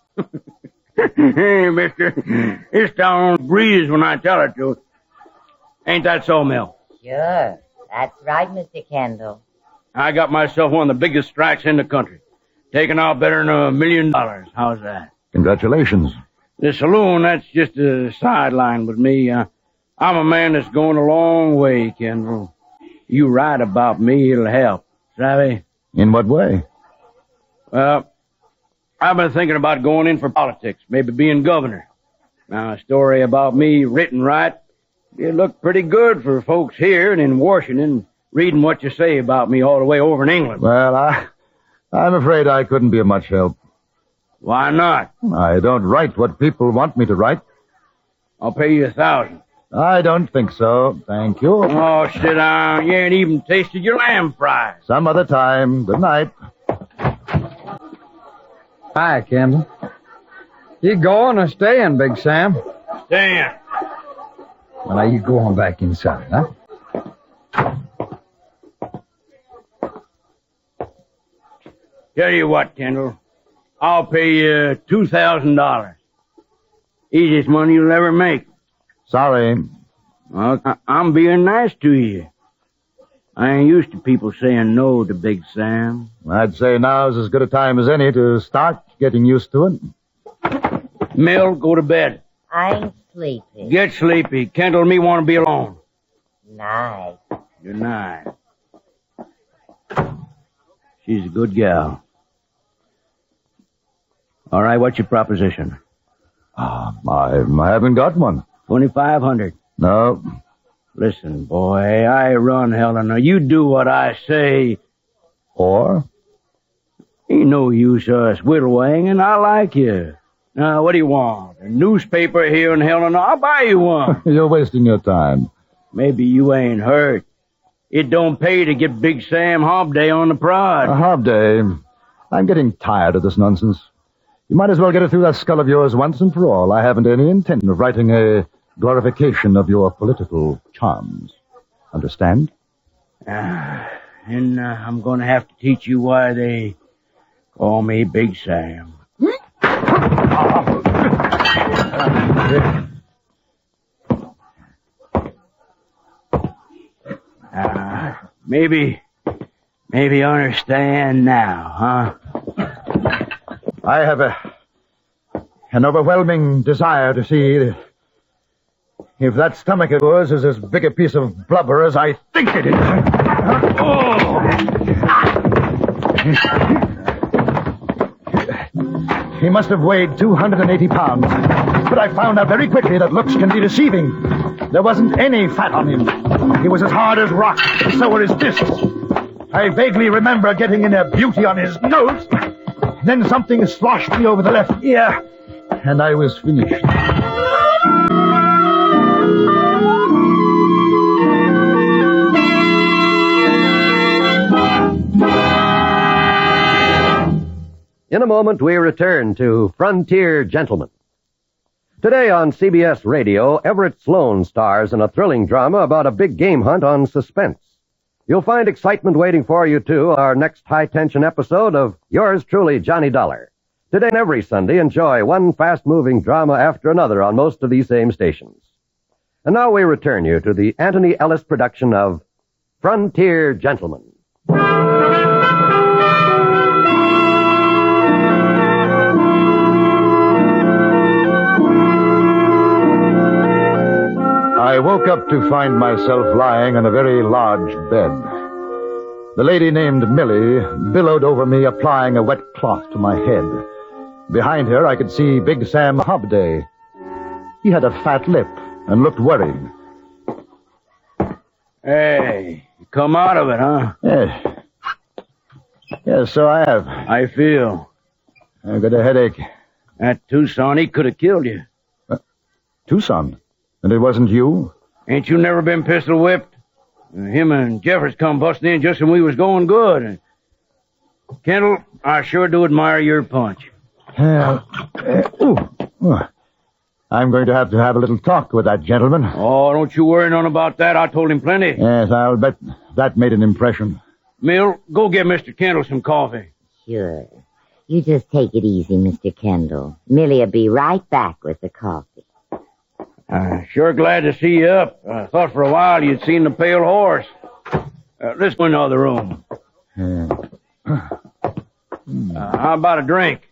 Hey, mister, it's down on the breeze when I tell it to you. Ain't that so, Mel? Sure. That's right, Mr. Kendall. I got myself one of the biggest strikes in the country. Taking out better than $1 million. How's that? Congratulations. The saloon, that's just a sideline with me. I'm a man that's going a long way, Kendall. You write about me, it'll help. Savvy? In what way? Well, I've been thinking about going in for politics, maybe being governor. Now, a story about me written right, it looked pretty good for folks here and in Washington, reading what you say about me all the way over in England. Well, I'm afraid I couldn't be of much help. Why not? I don't write what people want me to write. I'll pay you $1,000. I don't think so, thank you. Oh, sit down. You ain't even tasted your lamb fries. Some other time. Good night. Hi, Kendall. You going or staying, Big Sam? Staying. Well, now you go on back inside, huh? Tell you what, Kendall. I'll pay you $2,000. Easiest money you'll ever make. Sorry. Well, I'm being nice to you. I ain't used to people saying no to Big Sam. I'd say now's as good a time as any to start getting used to it. Mill, go to bed. I ain't sleepy. Get sleepy. Kendall and me want to be alone. Night. Good night. She's a good gal. All right, what's your proposition? I haven't got one. 2,500. No. Listen, boy, I run Helena. You do what I say. Or? Ain't no use us whittling, and I like you. Now, what do you want? A newspaper here in Helena? I'll buy you one. You're wasting your time. Maybe you ain't hurt. It don't pay to get Big Sam Hob Day on the prod. A Hob Day? I'm getting tired of this nonsense. You might as well get it through that skull of yours once and for all. I haven't any intention of writing a glorification of your political charms. Understand? And I'm going to have to teach you why they call me Big Sam. Maybe you understand now, huh? I have an overwhelming desire to see if that stomach of yours is as big a piece of blubber as I think it is. He must have weighed 280 pounds, but I found out very quickly that looks can be deceiving. There wasn't any fat on him. He was as hard as rock, and so were his fists. I vaguely remember getting in a beauty on his nose. Then something sloshed me over the left ear, and I was finished. In a moment, we return to Frontier Gentlemen. Today on CBS Radio, Everett Sloan stars in a thrilling drama about a big game hunt on Suspense. You'll find excitement waiting for you, too, our next high-tension episode of Yours Truly, Johnny Dollar. Today and every Sunday, enjoy one fast-moving drama after another on most of these same stations. And now we return you to the Anthony Ellis production of Frontier Gentlemen. I woke up to find myself lying on a very large bed. The lady named Millie billowed over me, applying a wet cloth to my head. Behind her, I could see Big Sam Hobday. He had a fat lip and looked worried. Hey, you come out of it, huh? Yes. Yes, so I have. I feel. I've got a headache. That Tucson, he could have killed you. Tucson? And it wasn't you? Ain't you never been pistol whipped? Him and Jeffers come busting in just when we was going good. And Kendall, I sure do admire your punch. I'm going to have a little talk with that gentleman. Oh, don't you worry none about that. I told him plenty. Yes, I'll bet that made an impression. Mill, go get Mr. Kendall some coffee. Sure. You just take it easy, Mr. Kendall. Millie'll be right back with the coffee. Sure glad to see you up. I thought for a while you'd seen the pale horse. Let's go in the other room. How about a drink?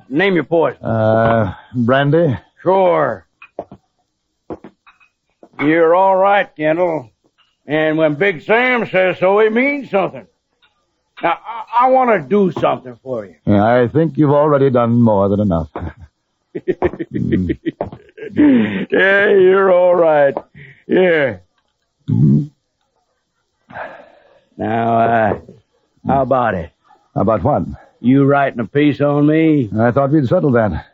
Name your poison. Brandy? Sure. You're all right, Kendall. And when Big Sam says so, it means something. Now, I want to do something for you. Yeah, I think you've already done more than enough. Yeah, you're all right. Yeah. Now, how about it? How about what? You writing a piece on me? I thought we'd settled that.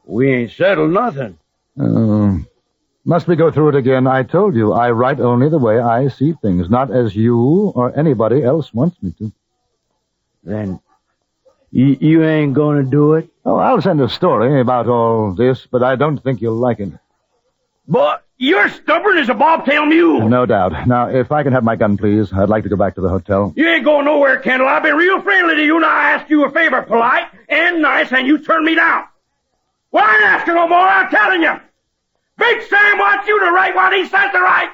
We ain't settled nothing. Must we go through it again? I told you, I write only the way I see things, not as you or anybody else wants me to. Then, you ain't gonna do it? Oh, I'll send a story about all this, but I don't think you'll like it. But you're stubborn as a bobtail mule. No doubt. Now, if I can have my gun, please, I'd like to go back to the hotel. You ain't going nowhere, Kendall. I've been real friendly to you, and I asked you a favor, polite and nice, and you turned me down. Well, I ain't asking no more, I'm telling you. Big Sam wants you to write what he says to write.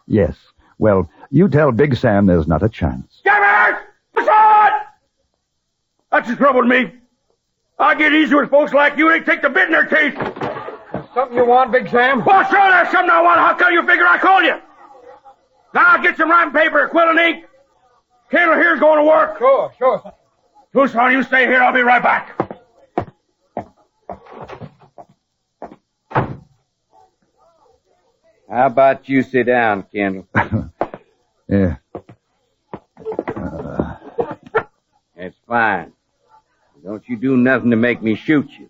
Yes. Well, you tell Big Sam there's not a chance. Jeffers! Besides! That's the trouble with me. I get easy with folks like you. They take the bit in their teeth. Something you want, Big Sam? Well, sure, there's something I want. How come you figure I called you? Now, get some writing paper, quill and ink. Kendall here's going to work. Sure. Tucson, you stay here. I'll be right back. How about you sit down, Kendall? Yeah. That's fine. Don't you do nothing to make me shoot you.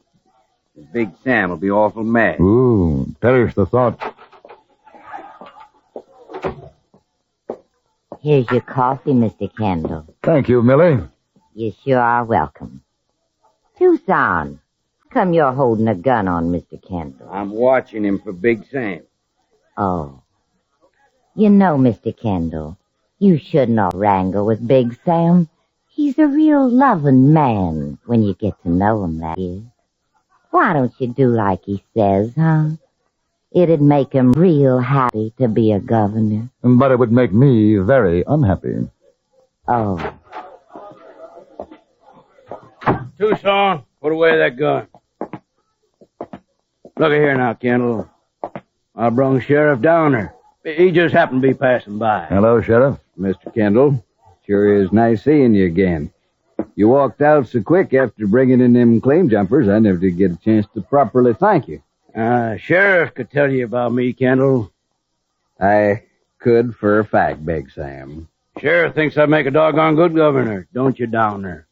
Big Sam will be awful mad. Ooh, perish the thought. Here's your coffee, Mr. Kendall. Thank you, Millie. You sure are welcome. Tucson, how come you're holding a gun on Mr. Kendall? I'm watching him for Big Sam. Oh. You know, Mr. Kendall, you shouldn't have wrangled with Big Sam. He's a real loving man when you get to know him, that is. Why don't you do like he says, huh? It'd make him real happy to be a governor. But it would make me very unhappy. Oh. Tucson, put away that gun. Look here now, Kendall. I brung Sheriff Dehner. He just happened to be passing by. Hello, Sheriff. Mr. Kendall, sure is nice seeing you again. You walked out so quick after bringing in them claim jumpers, I never did get a chance to properly thank you. Sheriff could tell you about me, Kendall. I could for a fact, Big Sam. Sheriff thinks I'd make a doggone good governor, don't you, Dehner?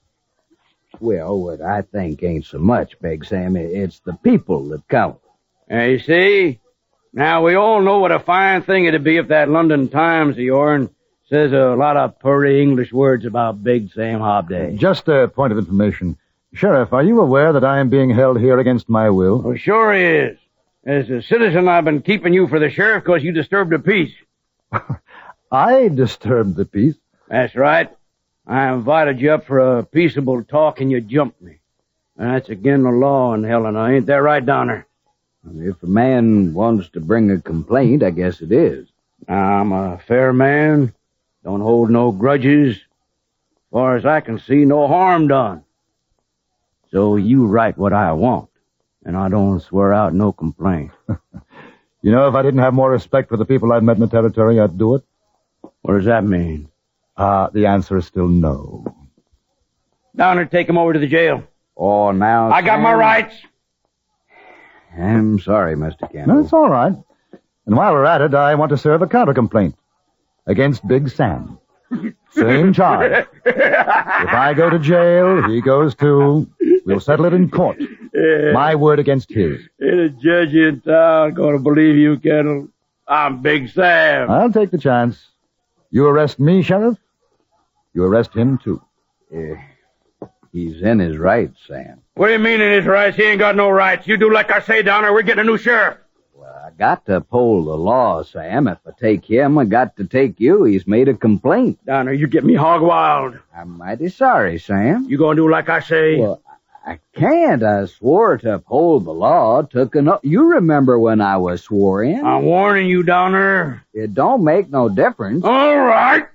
Well, what I think ain't so much, Big Sam. It's the people that count. You see? Now, we all know what a fine thing it'd be if that London Times of yourn says a lot of pretty English words about Big Sam Hobday. Just a point of information. Sheriff, are you aware that I am being held here against my will? Oh, sure he is. As a citizen, I've been keeping you for the sheriff because you disturbed the peace. I disturbed the peace? That's right. I invited you up for a peaceable talk and you jumped me. And that's against the law in Helena. Ain't that right, Dehner? If a man wants to bring a complaint, I guess it is. Now, I'm a fair man. Don't hold no grudges. As far as I can see, no harm done. So you write what I want, and I don't swear out no complaint. You know, if I didn't have more respect for the people I've met in the territory, I'd do it. What does that mean? The answer is still no. Dehner, take him over to the jail. Oh, now, I got my rights. I'm sorry, Mr. Kendall. No, it's all right. And while we're at it, I want to serve a counter-complaint against Big Sam. Same charge. If I go to jail, he goes too. We'll settle it in court. My word against his. Ain't a judge in town gonna believe you, Kendall. I'm Big Sam. I'll take the chance. You arrest me, Sheriff, you arrest him, too. He's in his rights, Sam. What do you mean in his rights? He ain't got no rights. You do like I say, Dehner, we're getting a new sheriff. I got to uphold the law, Sam. If I take him, I got to take you. He's made a complaint. Dehner, you get me hog wild. I'm mighty sorry, Sam. You gonna do like I say? Well, I can't. I swore to uphold the law. You remember when I was swore in? I'm warning you, Dehner. It don't make no difference. All right.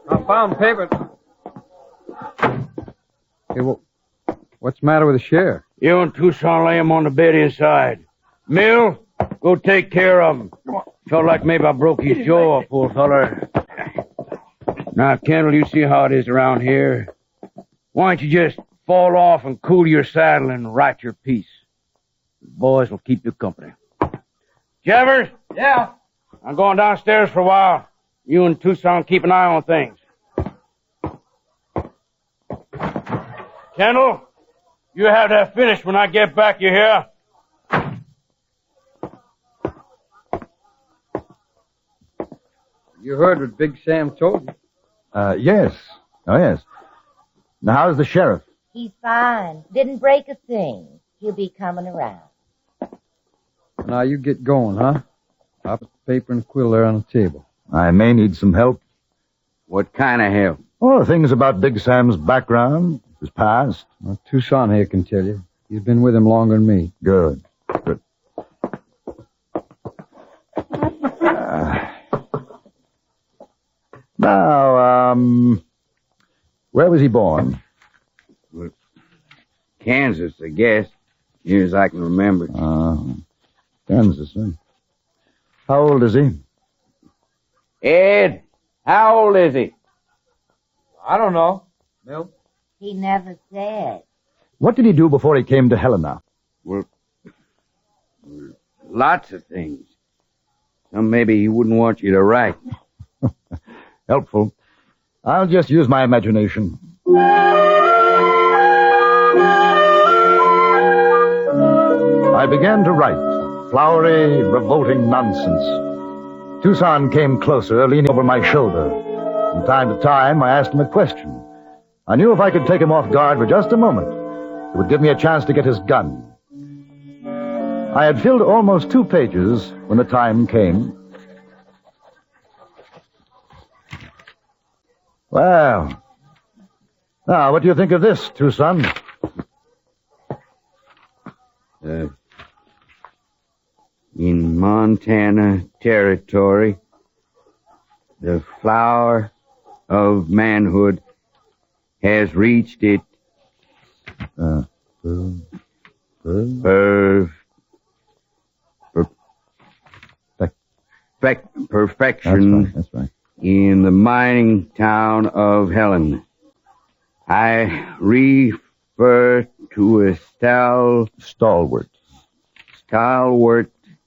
I found paper. Hey, what's the matter with the sheriff? You and Tucson lay him on the bed inside. Mill, go take care of him. Felt like maybe I broke his jaw, poor feller. Now, Kendall, you see how it is around here. Why don't you just fall off and cool your saddle and write your piece? The boys will keep you company. Jeffers? Yeah? I'm going downstairs for a while. You and Tucson keep an eye on things. Kendall, you have that finished when I get back, you hear? You heard what Big Sam told you. Yes. Oh, yes. Now, how's the sheriff? He's fine. Didn't break a thing. He'll be coming around. Now, you get going, huh? I'll put the paper and quill there on the table. I may need some help. What kind of help? Oh, things about Big Sam's background, his past. Well, Tucson here can tell you. He's been with him longer than me. Good. Now, where was he born? Kansas, I guess. Near as I can remember. Kansas, huh? How old is he? Ed, how old is he? I don't know. Mill? He never said. What did he do before he came to Helena? Well, lots of things. Some maybe he wouldn't want you to write. Helpful. I'll just use my imagination. I began to write flowery, revolting nonsense. Tucson came closer, leaning over my shoulder. From time to time, I asked him a question. I knew if I could take him off guard for just a moment, it would give me a chance to get his gun. I had filled almost 2 pages when the time came. Well, now, what do you think of this, Tucson? In Montana Territory, the flower of manhood has reached its perfection. That's right. In the mining town of Helen. I refer to a stalwart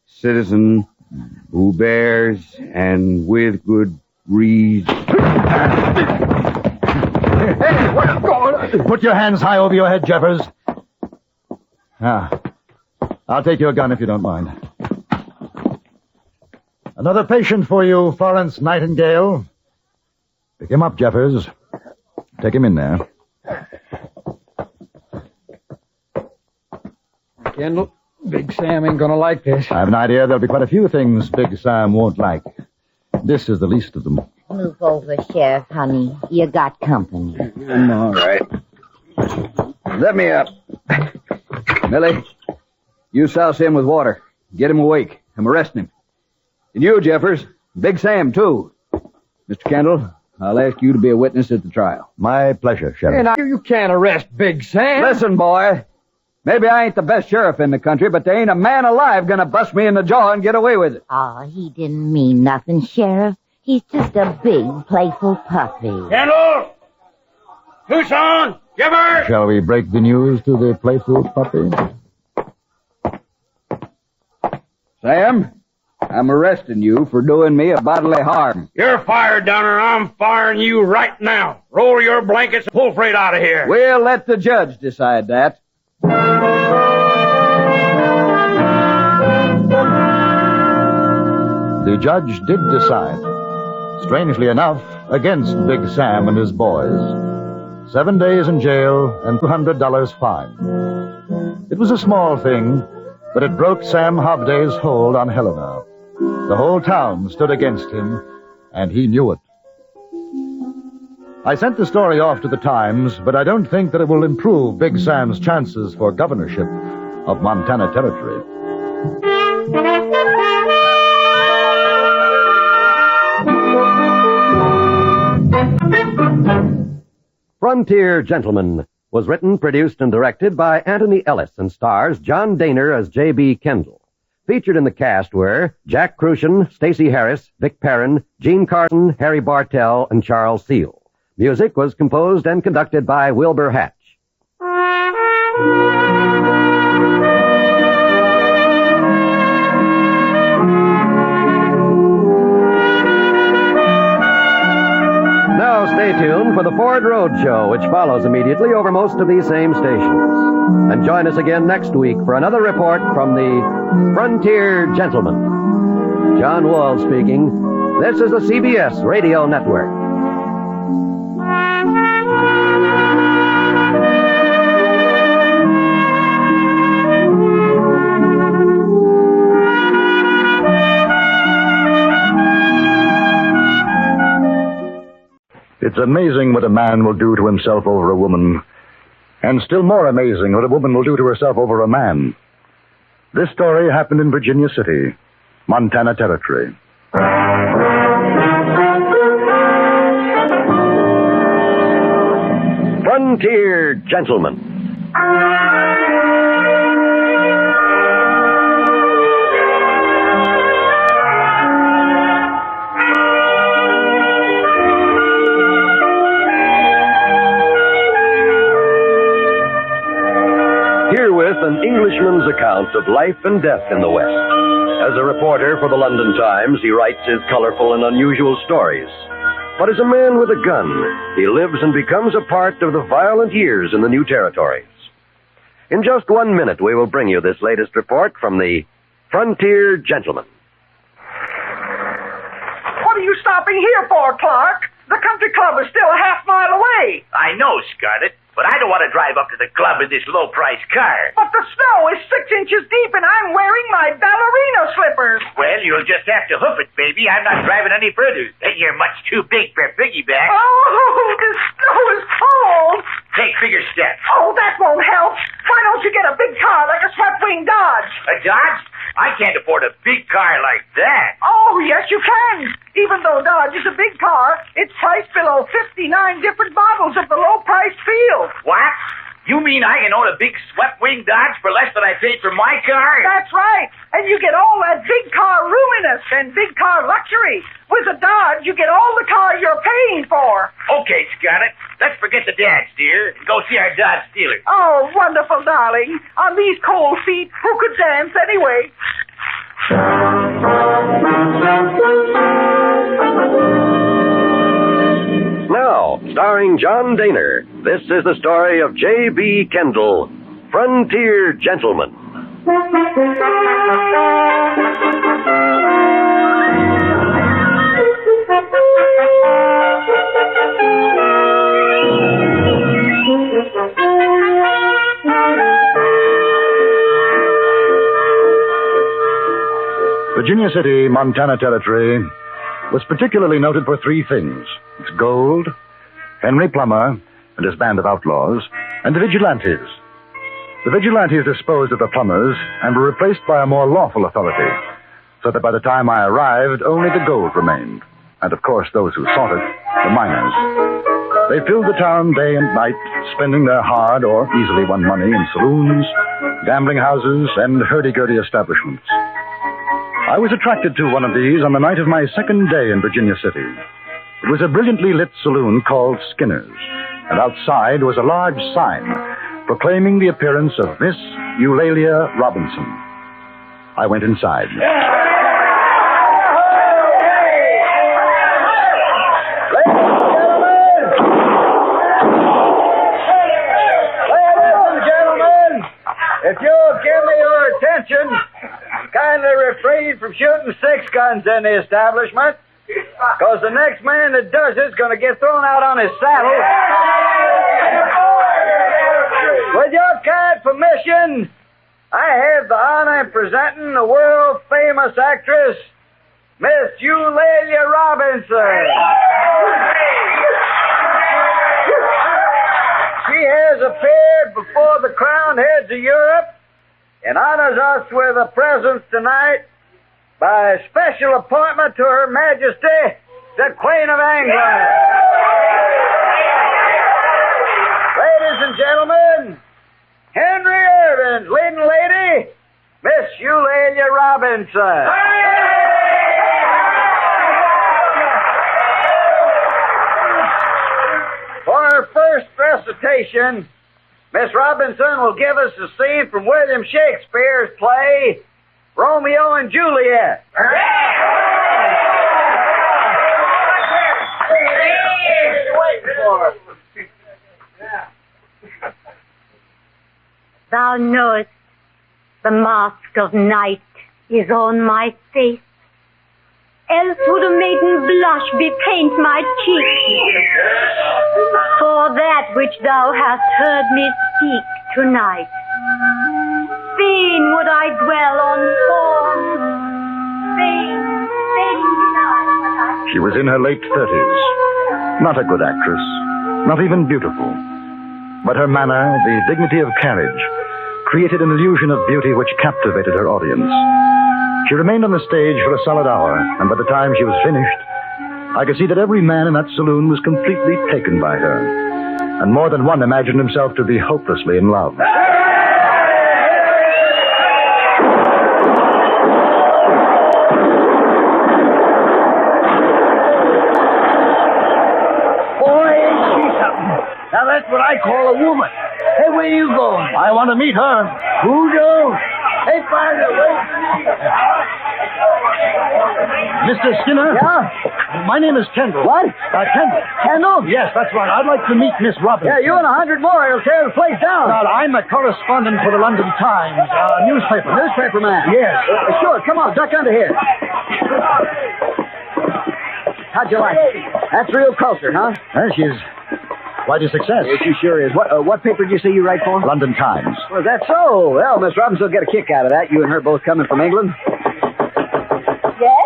citizen who bears, and with good reason. Hey, what's going on? Put your hands high over your head, Jeffers. I'll take your gun if you don't mind. Another patient for you, Florence Nightingale. Pick him up, Jeffers. Take him in there. Kendall, Big Sam ain't gonna like this. I have an idea there'll be quite a few things Big Sam won't like. This is the least of them. Move over, Sheriff, honey. You got company. I'm all right. Let me up. Millie, you souse him with water. Get him awake. I'm arresting him. And you, Jeffers. Big Sam, too. Mr. Kendall, I'll ask you to be a witness at the trial. My pleasure, Sheriff. Hey, now, you can't arrest Big Sam. Listen, boy. Maybe I ain't the best sheriff in the country, but there ain't a man alive gonna bust me in the jaw and get away with it. Oh, he didn't mean nothing, Sheriff. He's just a big, playful puppy. Kendall! Tucson! Give her! Shall we break the news to the playful puppy? Sam, I'm arresting you for doing me a bodily harm. You're fired, Dehner. I'm firing you right now. Roll your blankets and pull freight out of here. We'll let the judge decide that. The judge did decide, strangely enough, against Big Sam and his boys. 7 days in jail and $200 fine. It was a small thing, but it broke Sam Hobday's hold on Helena. The whole town stood against him, and he knew it. I sent the story off to the Times, but I don't think that it will improve Big Sam's chances for governorship of Montana Territory. Frontier Gentleman was written, produced, and directed by Anthony Ellis and stars John Dehner as J.B. Kendall. Featured in the cast were Jack Crucian, Stacey Harris, Vic Perrin, Gene Carson, Harry Bartell, and Charles Seal. Music was composed and conducted by Wilbur Hatch. Now stay tuned for the Ford Road Show, which follows immediately over most of these same stations. And join us again next week for another report from the Frontier Gentleman. John Wall speaking. This is the CBS Radio Network. It's amazing what a man will do to himself over a woman, and still more amazing what a woman will do to herself over a man. This story happened in Virginia City, Montana Territory. Frontier Gentleman. Herewith an Englishman's account of life and death in the West. As a reporter for the London Times, he writes his colorful and unusual stories. But as a man with a gun, he lives and becomes a part of the violent years in the new territories. In just 1 minute, we will bring you this latest report from the Frontier Gentleman. What are you stopping here for, Clark? The country club is still a half-mile away. I know, Scarlett, but I don't want to drive up to the club in this low-priced car. But the snow is 6 inches deep and I'm wearing my ballerina slippers. Well, you'll just have to hoof it, baby. I'm not driving any further. You're much too big for a piggyback. Oh, the snow is cold. Take bigger steps. Oh, that won't help. Why don't you get a big car like a swept-wing Dodge? A Dodge? I can't afford a big car like that. Oh, yes, you can. Even though Dodge is a big car, it's priced below 59 different models of the low-priced field. What? You mean I can own a big swept-wing Dodge for less than I paid for my car? That's right. And you get all that big car roominess and big car luxury. With a Dodge, you get all the car you're paying for. Okay, Scarlett. Let's forget the dance, dear, and go see our Dodge dealer. Oh, wonderful, darling. On these cold feet, who could dance anyway? Now, starring John Dehner, this is the story of J.B. Kendall, Frontier Gentleman. Virginia City, Montana Territory, was particularly noted for three things: its gold, Henry Plummer and his band of outlaws, and the vigilantes. The vigilantes disposed of the Plumbers and were replaced by a more lawful authority, so that by the time I arrived, only the gold remained, and of course those who sought it, the miners. They filled the town day and night, spending their hard or easily won money in saloons, gambling houses, and hurdy-gurdy establishments. I was attracted to one of these on the night of my second day in Virginia City. It was a brilliantly lit saloon called Skinner's. and outside was a large sign proclaiming the appearance of Miss Eulalia Robinson. I went inside. If you'll give me your attention, kindly refrain from shooting 6 guns in the establishment, because the next man that does it's going to get thrown out on his saddle. With your kind permission, I have the honor of presenting the world-famous actress, Miss Eulalia Robinson. She has appeared before the crowned heads of Europe and honors us with a presence tonight by a special appointment to Her Majesty, the Queen of England. Ladies and gentlemen, Henry Irving's leading lady, Miss Eulalia Robinson. For her first recitation, Miss Robinson will give us a scene from William Shakespeare's play, Romeo and Juliet. Thou knowest the mask of night is on my face, else would a maiden blush bepaint my cheek. For that which thou hast heard me speak tonight, fain would I dwell on forms, fain deny what I... She was in her late 30s. Not a good actress, not even beautiful. But her manner, the dignity of carriage, created an illusion of beauty which captivated her audience. She remained on the stage for a solid hour, and by the time she was finished, I could see that every man in that saloon was completely taken by her, and more than one imagined himself to be hopelessly in love. Boy, ain't she something. Now that's what I call a woman. Hey, where you going? I want to meet her. Who knows? Hey, find her. Wait for me. Mr. Skinner? Yeah? My name is Kendall. What? Kendall. Kendall? Yes, that's right. I'd like to meet Miss Robinson. Yeah, you and 100 more. It'll tear the place down. Now, I'm a correspondent for the London Times, newspaper. Newspaper man? Yes. Sure, come on, duck under here. How'd you like it? That's real culture, huh? Well, she's quite a success. Yes, she sure is. What paper did you say you write for? London Times. Well, is that so? Well, Miss Robinson will get a kick out of that. You and her both coming from England. Yes?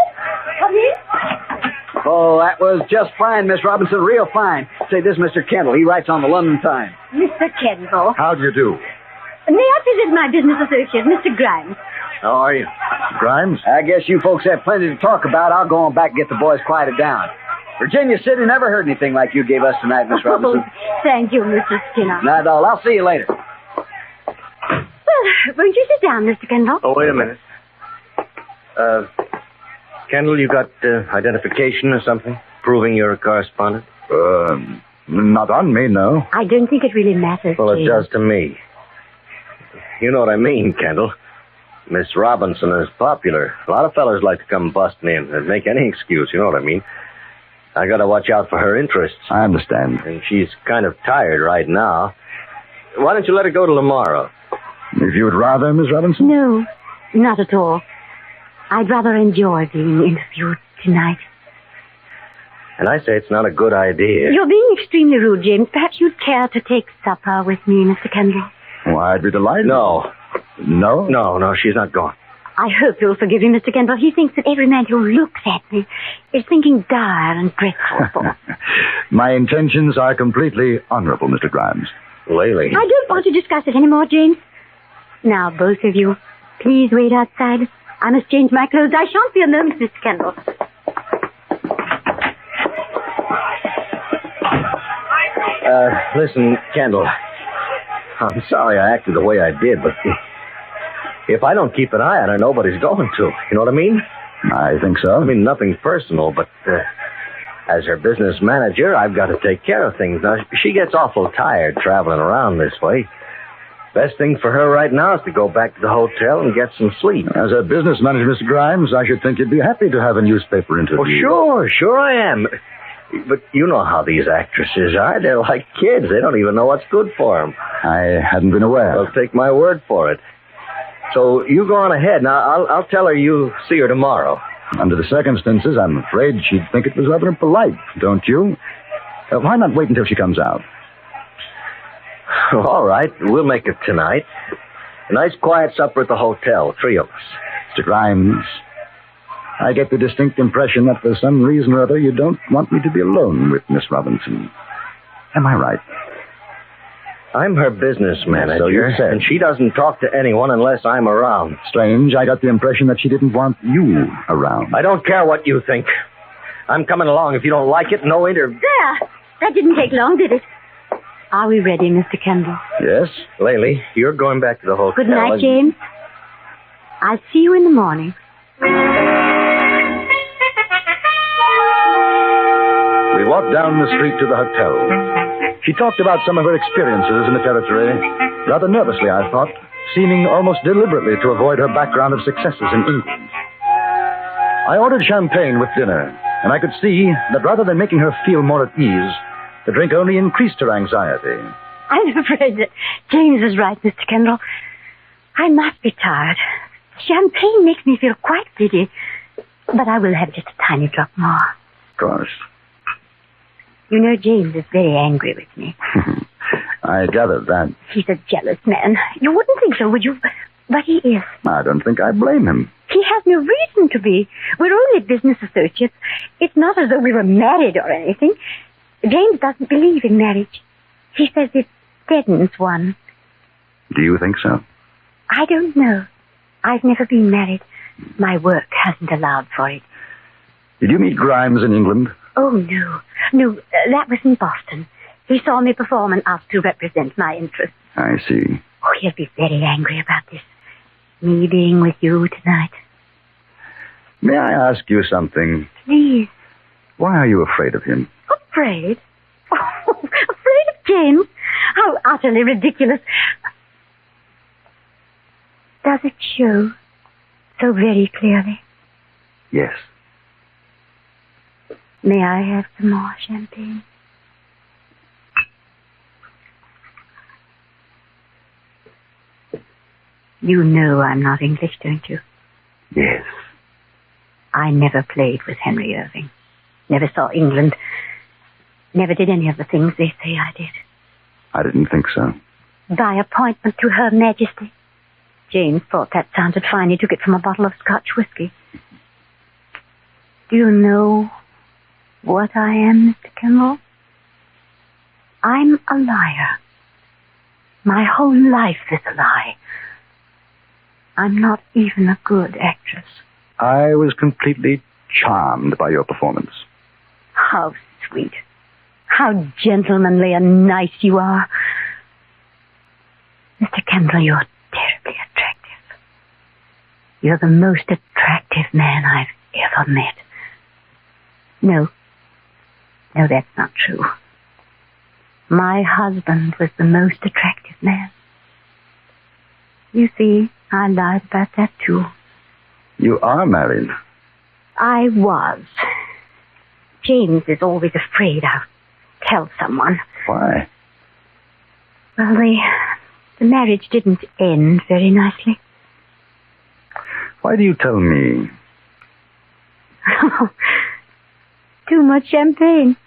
Come in. Oh, that was just fine, Miss Robinson. Real fine. Say, this is Mr. Kendall. He writes on the London Times. Mr. Kendall. How do you do? May I present my business associate, Mr. Grimes? How are you? Grimes? I guess you folks have plenty to talk about. I'll go on back and get the boys quieted down. Virginia City never heard anything like you gave us tonight, Miss Robinson. Oh, thank you, Mr. Skinner. Not at all. I'll see you later. Well, won't you sit down, Mr. Kendall? Oh, wait a minute. Kendall, you got identification or something? Proving you're a correspondent? Not on me, no. I don't think it really matters, Well, it James. does to me. You know what I mean, Kendall. Miss Robinson is popular. A lot of fellas like to come busting in and make any excuse, you know what I mean? I gotta watch out for her interests. I understand. And she's kind of tired right now. Why don't you let her go till tomorrow? If you would rather, Miss Robinson? No, not at all. I'd rather enjoy being interviewed tonight. And I say it's not a good idea. You're being extremely rude, James. Perhaps you'd care to take supper with me, Mr. Kendall. Oh, I'd be delighted. No. No? No, she's not going. I hope you'll forgive me, Mr. Kendall. He thinks that every man who looks at me is thinking dire and dreadful thoughts. My intentions are completely honorable, Mr. Grimes. Lily. I don't want to discuss it anymore, James. Now, both of you, please wait outside. I must change my clothes. I shan't be a moment, Mr. Kendall. Listen, Kendall. I'm sorry I acted the way I did, but if I don't keep an eye on her, nobody's going to. You know what I mean? I think so. I mean, nothing personal, but As her business manager, I've got to take care of things. Now, she gets awful tired traveling around this way. Best thing for her right now is to go back to the hotel and get some sleep. As a business manager, Mr. Grimes, I should think you'd be happy to have a newspaper interview. Oh, sure I am. But you know how these actresses are. They're like kids. They don't even know what's good for them. I hadn't been aware. Well, take my word for it. So you go on ahead. Now, I'll tell her you see her tomorrow. Under the circumstances, I'm afraid she'd think it was rather impolite, don't you? Why not wait until she comes out? All right. We'll make it tonight. A nice quiet supper at the hotel, 3 of us. Mr. Grimes, I get the distinct impression that for some reason or other you don't want me to be alone with Miss Robinson. Am I right? I'm her business manager, So you said. and she doesn't talk to anyone unless I'm around. Strange. I got the impression that she didn't want you around. I don't care what you think. I'm coming along. If you don't like it, no interview. There. That didn't take long, did it? Are we ready, Mr. Kendall? Yes, Laley, you're going back to the hotel. Good night, James. I'll see you in the morning. We walked down the street to the hotel. She talked about some of her experiences in the territory, rather nervously, I thought, seeming almost deliberately to avoid her background of successes in England. I ordered champagne with dinner, and I could see that rather than making her feel more at ease, the drink only increased her anxiety. I'm afraid that James is right, Mr. Kendall. I must be tired. Champagne makes me feel quite giddy, but I will have just a tiny drop more. Of course. You know, James is very angry with me. I gathered that. He's a jealous man. You wouldn't think so, would you? But he is. I don't think I blame him. He has no reason to be. We're only business associates. It's not as though we were married or anything. James doesn't believe in marriage. He says it deadens one. Do you think so? I don't know. I've never been married. My work hasn't allowed for it. Did you meet Grimes in England? Oh, no. No, that was in Boston. He saw me perform and asked to represent my interests. I see. Oh, he'll be very angry about this. Me being with you tonight. May I ask you something? Please. Why are you afraid of him? Afraid? Oh, afraid of James? How utterly ridiculous. Does it show so very clearly? Yes. May I have some more champagne? You know I'm not English, don't you? Yes. I never played with Henry Irving. Never saw England. Never did any of the things they say I did. I didn't think so. By appointment to Her Majesty. James thought that sounded fine. He took it from a bottle of Scotch whiskey. Do you know what I am, Mr. Kendall? I'm a liar. My whole life is a lie. I'm not even a good actress. I was completely charmed by your performance. How sweet. How gentlemanly and nice you are. Mr. Kendall, you're terribly attractive. You're the most attractive man I've ever met. No, that's not true. My husband was the most attractive man. You see, I lied about that too. You are married. I was. James is always afraid I'll tell someone. Why? Well, the marriage didn't end very nicely. Why do you tell me? Too much champagne.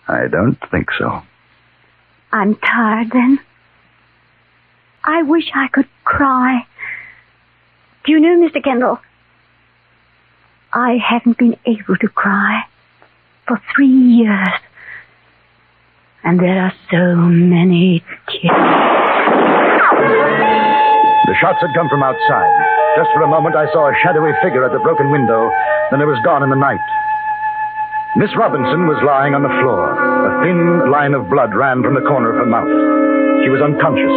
I don't think so. I'm tired then. I wish I could cry. Do you know, Mr. Kendall, I haven't been able to cry for 3 years. And there are so many tears. The shots had come from outside. Just for a moment, I saw a shadowy figure at the broken window, then it was gone in the night. Miss Robinson was lying on the floor. A thin line of blood ran from the corner of her mouth. She was unconscious.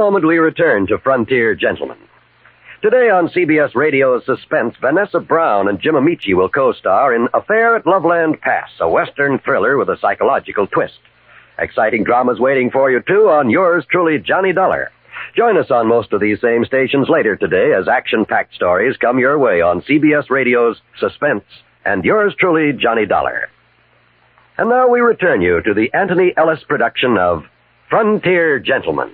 moment, we return to Frontier Gentlemen. Today on CBS Radio's Suspense, Vanessa Brown and Jim Amici will co-star in Affair at Loveland Pass, a Western thriller with a psychological twist. Exciting dramas waiting for you, too, on yours truly, Johnny Dollar. Join us on most of these same stations later today as action-packed stories come your way on CBS Radio's Suspense and yours truly, Johnny Dollar. And now we return you to the Anthony Ellis production of Frontier Gentlemen.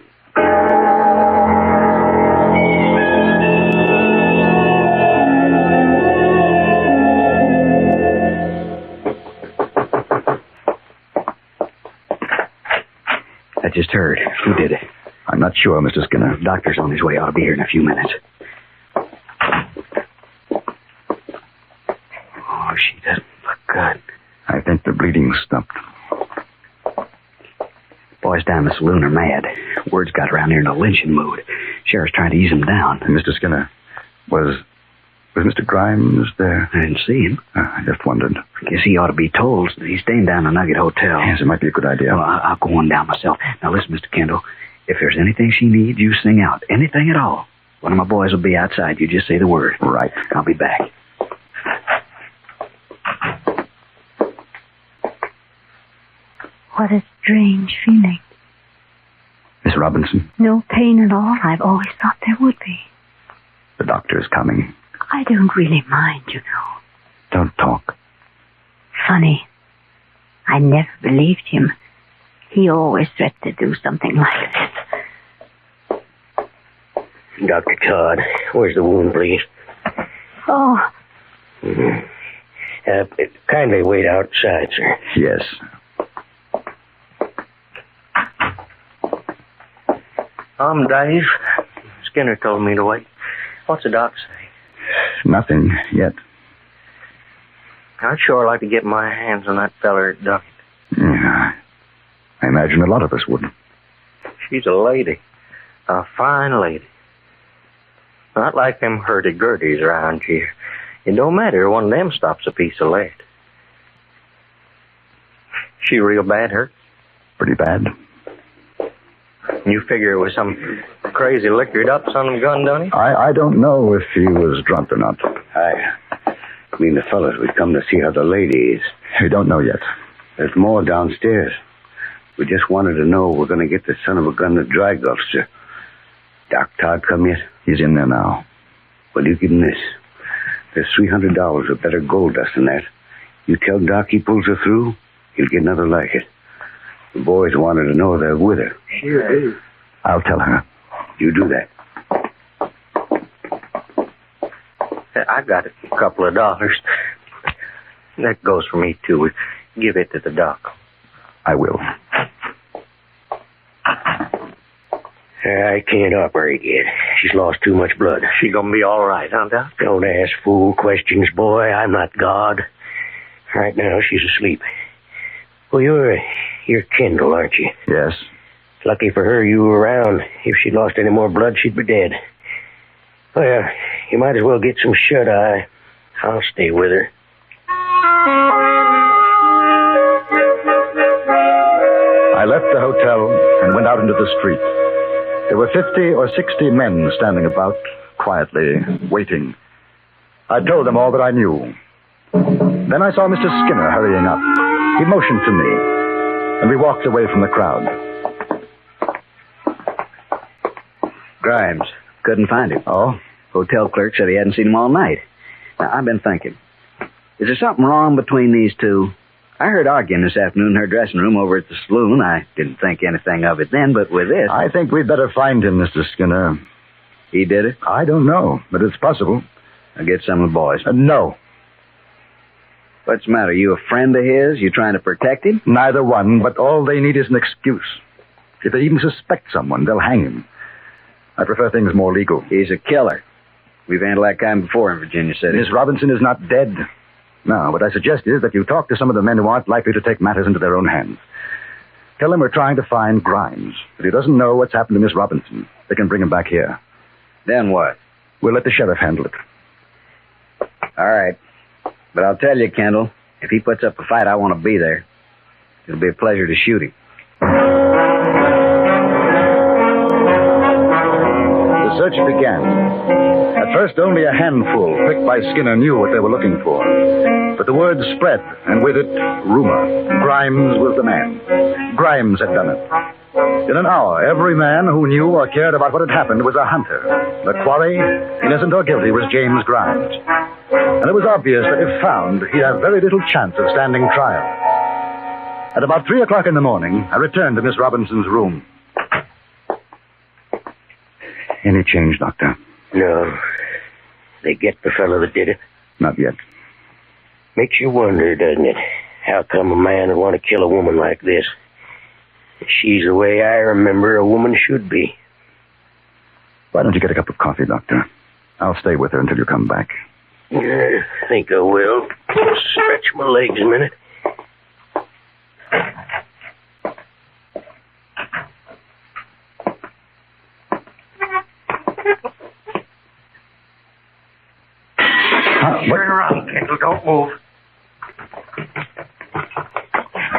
I just heard. Who did it? I'm not sure, Mr. Skinner. Doctor's on his way. Ought to be here in a few minutes. Oh, she doesn't look good. I think the bleeding's stopped. Boys down in the saloon are mad. Word's got around here in a lynching mood. Sheriff's trying to ease them down. Mr. Skinner, was Mr. Grimes there? I didn't see him. I just wondered. Guess he ought to be told. He's staying down the Nugget Hotel. Yes, it might be a good idea. Well, I'll go on down myself. Now, listen, Mr. Kendall. If there's anything she needs, you sing out. Anything at all. One of my boys will be outside. You just say the word. Right. I'll be back. What a strange feeling. Miss Robinson, No pain at all. I've always thought there would be. the doctor's coming. I don't really mind, you know. Don't talk. Funny. I never believed him. He always threatened to do something like this. Dr. Todd, where's the wound, please? Oh, Kindly wait outside, sir. Yes. I'm Dave. Skinner told me to wait. What's the doc say? Nothing yet. I'd sure like to get my hands on that feller at Duckett. Yeah. I imagine a lot of us would. She's a lady. A fine lady. Not like them hurdy-gurdies around here. It don't matter. One of them stops a piece of lead. She real bad hurt? Pretty bad. You figure it was some crazy liquored up son of a gun, don't you? I don't know if he was drunk or not. I mean the fellas would come to see how the lady is. We don't know yet. There's more downstairs. We just wanted to know we're going to get the son of a gun to dry gulch, sir. Doc Todd come yet? He's in there now. Well, you give him this. There's $300 of better gold dust than that. You tell Doc he pulls her through, he'll get another like it. The boys wanted to know they're with her. Sure do. I'll tell her. You do that. I got a couple of dollars. That goes for me, too. Give it to the doc. I will. I can't operate yet. She's lost too much blood. She gonna be all right, huh, Doc? Don't ask fool questions, boy. I'm not God. Right now, she's asleep. Well, you're Kendall, aren't you? Yes. Lucky for her you were around. If she'd lost any more blood, she'd be dead. Well, you might as well get some shut-eye. I'll stay with her. I left the hotel and went out into the street. There were 50 or 60 men standing about, quietly, waiting. I told them all that I knew. Then I saw Mr. Skinner hurrying up. He motioned to me, and we walked away from the crowd. Grimes. Couldn't find him. Oh? Hotel clerk said he hadn't seen him all night. Now, I've been thinking. Is there something wrong between these two? I heard arguing this afternoon in her dressing room over at the saloon. I didn't think anything of it then, but with this... I think we'd better find him, Mr. Skinner. He did it? I don't know, but it's possible. I'll get some of the boys. No. What's the matter? You a friend of his? You trying to protect him? Neither one, but all they need is an excuse. If they even suspect someone, they'll hang him. I prefer things more legal. He's a killer. We've handled that kind before in Virginia City. Miss Robinson is not dead. Now, what I suggest is that you talk to some of the men who aren't likely to take matters into their own hands. Tell them we're trying to find Grimes. If he doesn't know what's happened to Miss Robinson, they can bring him back here. Then what? We'll let the sheriff handle it. All right. But I'll tell you, Kendall, if he puts up a fight, I want to be there. It'll be a pleasure to shoot him. search began. At first, only a handful, picked by Skinner, knew what they were looking for. But the word spread, and with it, rumor. Grimes was the man. Grimes had done it. In an hour, every man who knew or cared about what had happened was a hunter. The quarry, innocent or guilty, was James Grimes. And it was obvious that if found, he'd have very little chance of standing trial. At about 3 o'clock in the morning, I returned to Miss Robinson's room. Any change, Doctor? No. They get the fellow that did it? Not yet. Makes you wonder, doesn't it? How come a man would want to kill a woman like this? She's the way I remember a woman should be. Why don't you get a cup of coffee, Doctor? I'll stay with her until you come back. I think I will. Stretch my legs a minute. Turn around, Kendall. Don't move.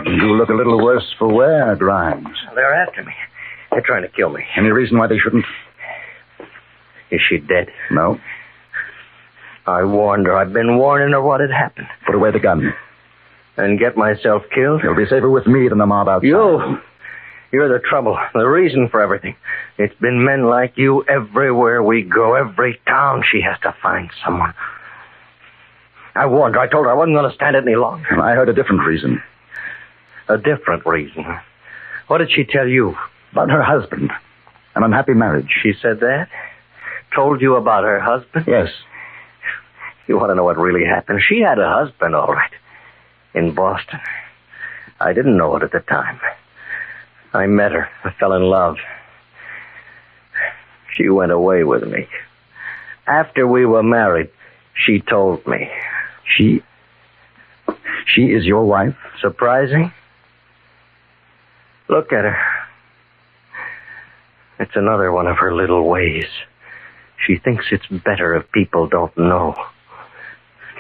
You look a little worse for wear, Grimes. They're after me. They're trying to kill me. Any reason why they shouldn't? Is she dead? No. I warned her. I've been warning her what had happened. Put away the gun. And get myself killed? You'll be safer with me than the mob outside. You're the trouble, the reason for everything. It's been men like you everywhere we go. Every town she has to find someone. I warned her. I told her I wasn't going to stand it any longer. I heard a different reason. A different reason? What did she tell you? About her husband. An unhappy marriage. She said that? Told you about her husband? Yes. You want to know what really happened? She had a husband, all right. In Boston. I didn't know it at the time. I met her. I fell in love. She went away with me. After we were married, she told me. She is your wife? Surprising? Look at her. It's another one of her little ways. She thinks it's better if people don't know.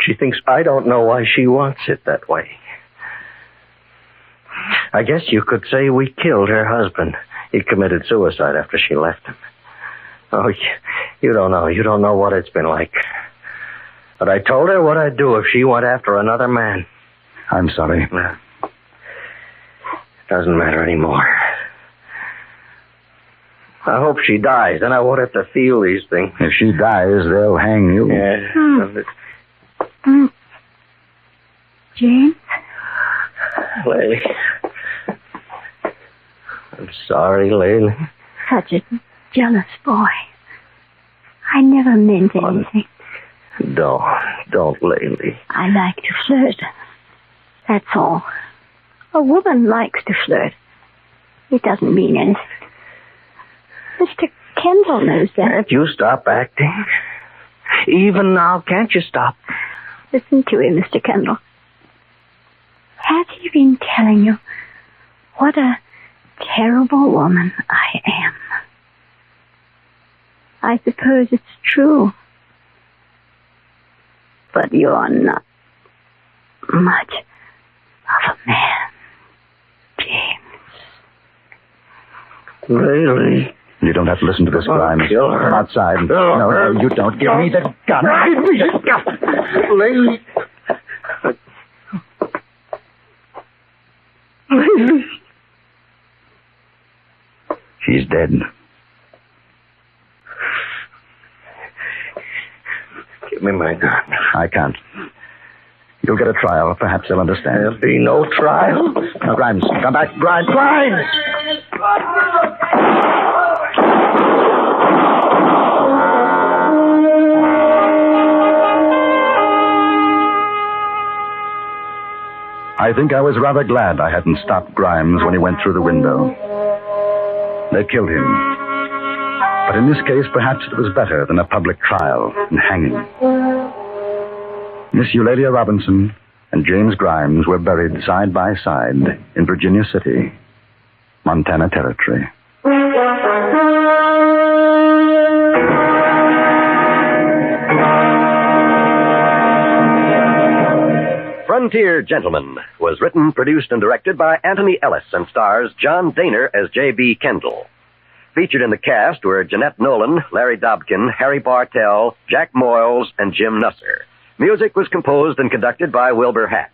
She thinks I don't know why she wants it that way. I guess you could say we killed her husband. He committed suicide after she left him. Oh, you don't know. You don't know what it's been like. But I told her what I'd do if she went after another man. I'm sorry. It doesn't matter anymore. I hope she dies, then I won't have to feel these things. If she dies, they'll hang you. Yeah. James? Laylee. I'm sorry, Laylee. Such a jealous boy. I never meant anything. Don't, Laylee. I like to flirt. That's all. A woman likes to flirt. It doesn't mean anything. Mr. Kendall knows that. Can't you stop acting? Even now, can't you stop? Listen to him, Mr. Kendall. Has he been telling you what a terrible woman I am? I suppose it's true. But you're not much of a man, James. Really? You don't have to listen to this, Grimes. Kill her. Come outside. No, you don't. Give me the gun. Give me the gun. Laylee. She's dead. Give me my gun. I can't. You'll get a trial. Perhaps they'll understand. There'll be no trial. Now, Grimes, come back. Grimes! I think I was rather glad I hadn't stopped Grimes when he went through the window. They killed him. But in this case, perhaps it was better than a public trial and hanging. Miss Eulalia Robinson and James Grimes were buried side by side in Virginia City, Montana Territory. Frontier Gentlemen was written, produced, and directed by Anthony Ellis and stars John Dehner as J.B. Kendall. Featured in the cast were Jeanette Nolan, Larry Dobkin, Harry Bartell, Jack Moyles, and Jim Nusser. Music was composed and conducted by Wilbur Hatch.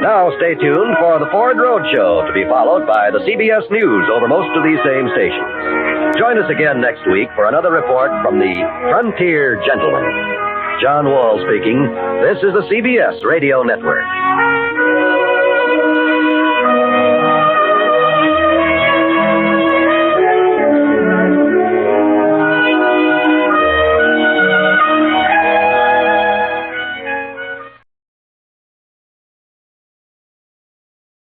Now stay tuned for the Ford Road Show, to be followed by the CBS News over most of these same stations. Join us again next week for another report from the Frontier Gentleman. John Wall speaking. This is the CBS Radio Network.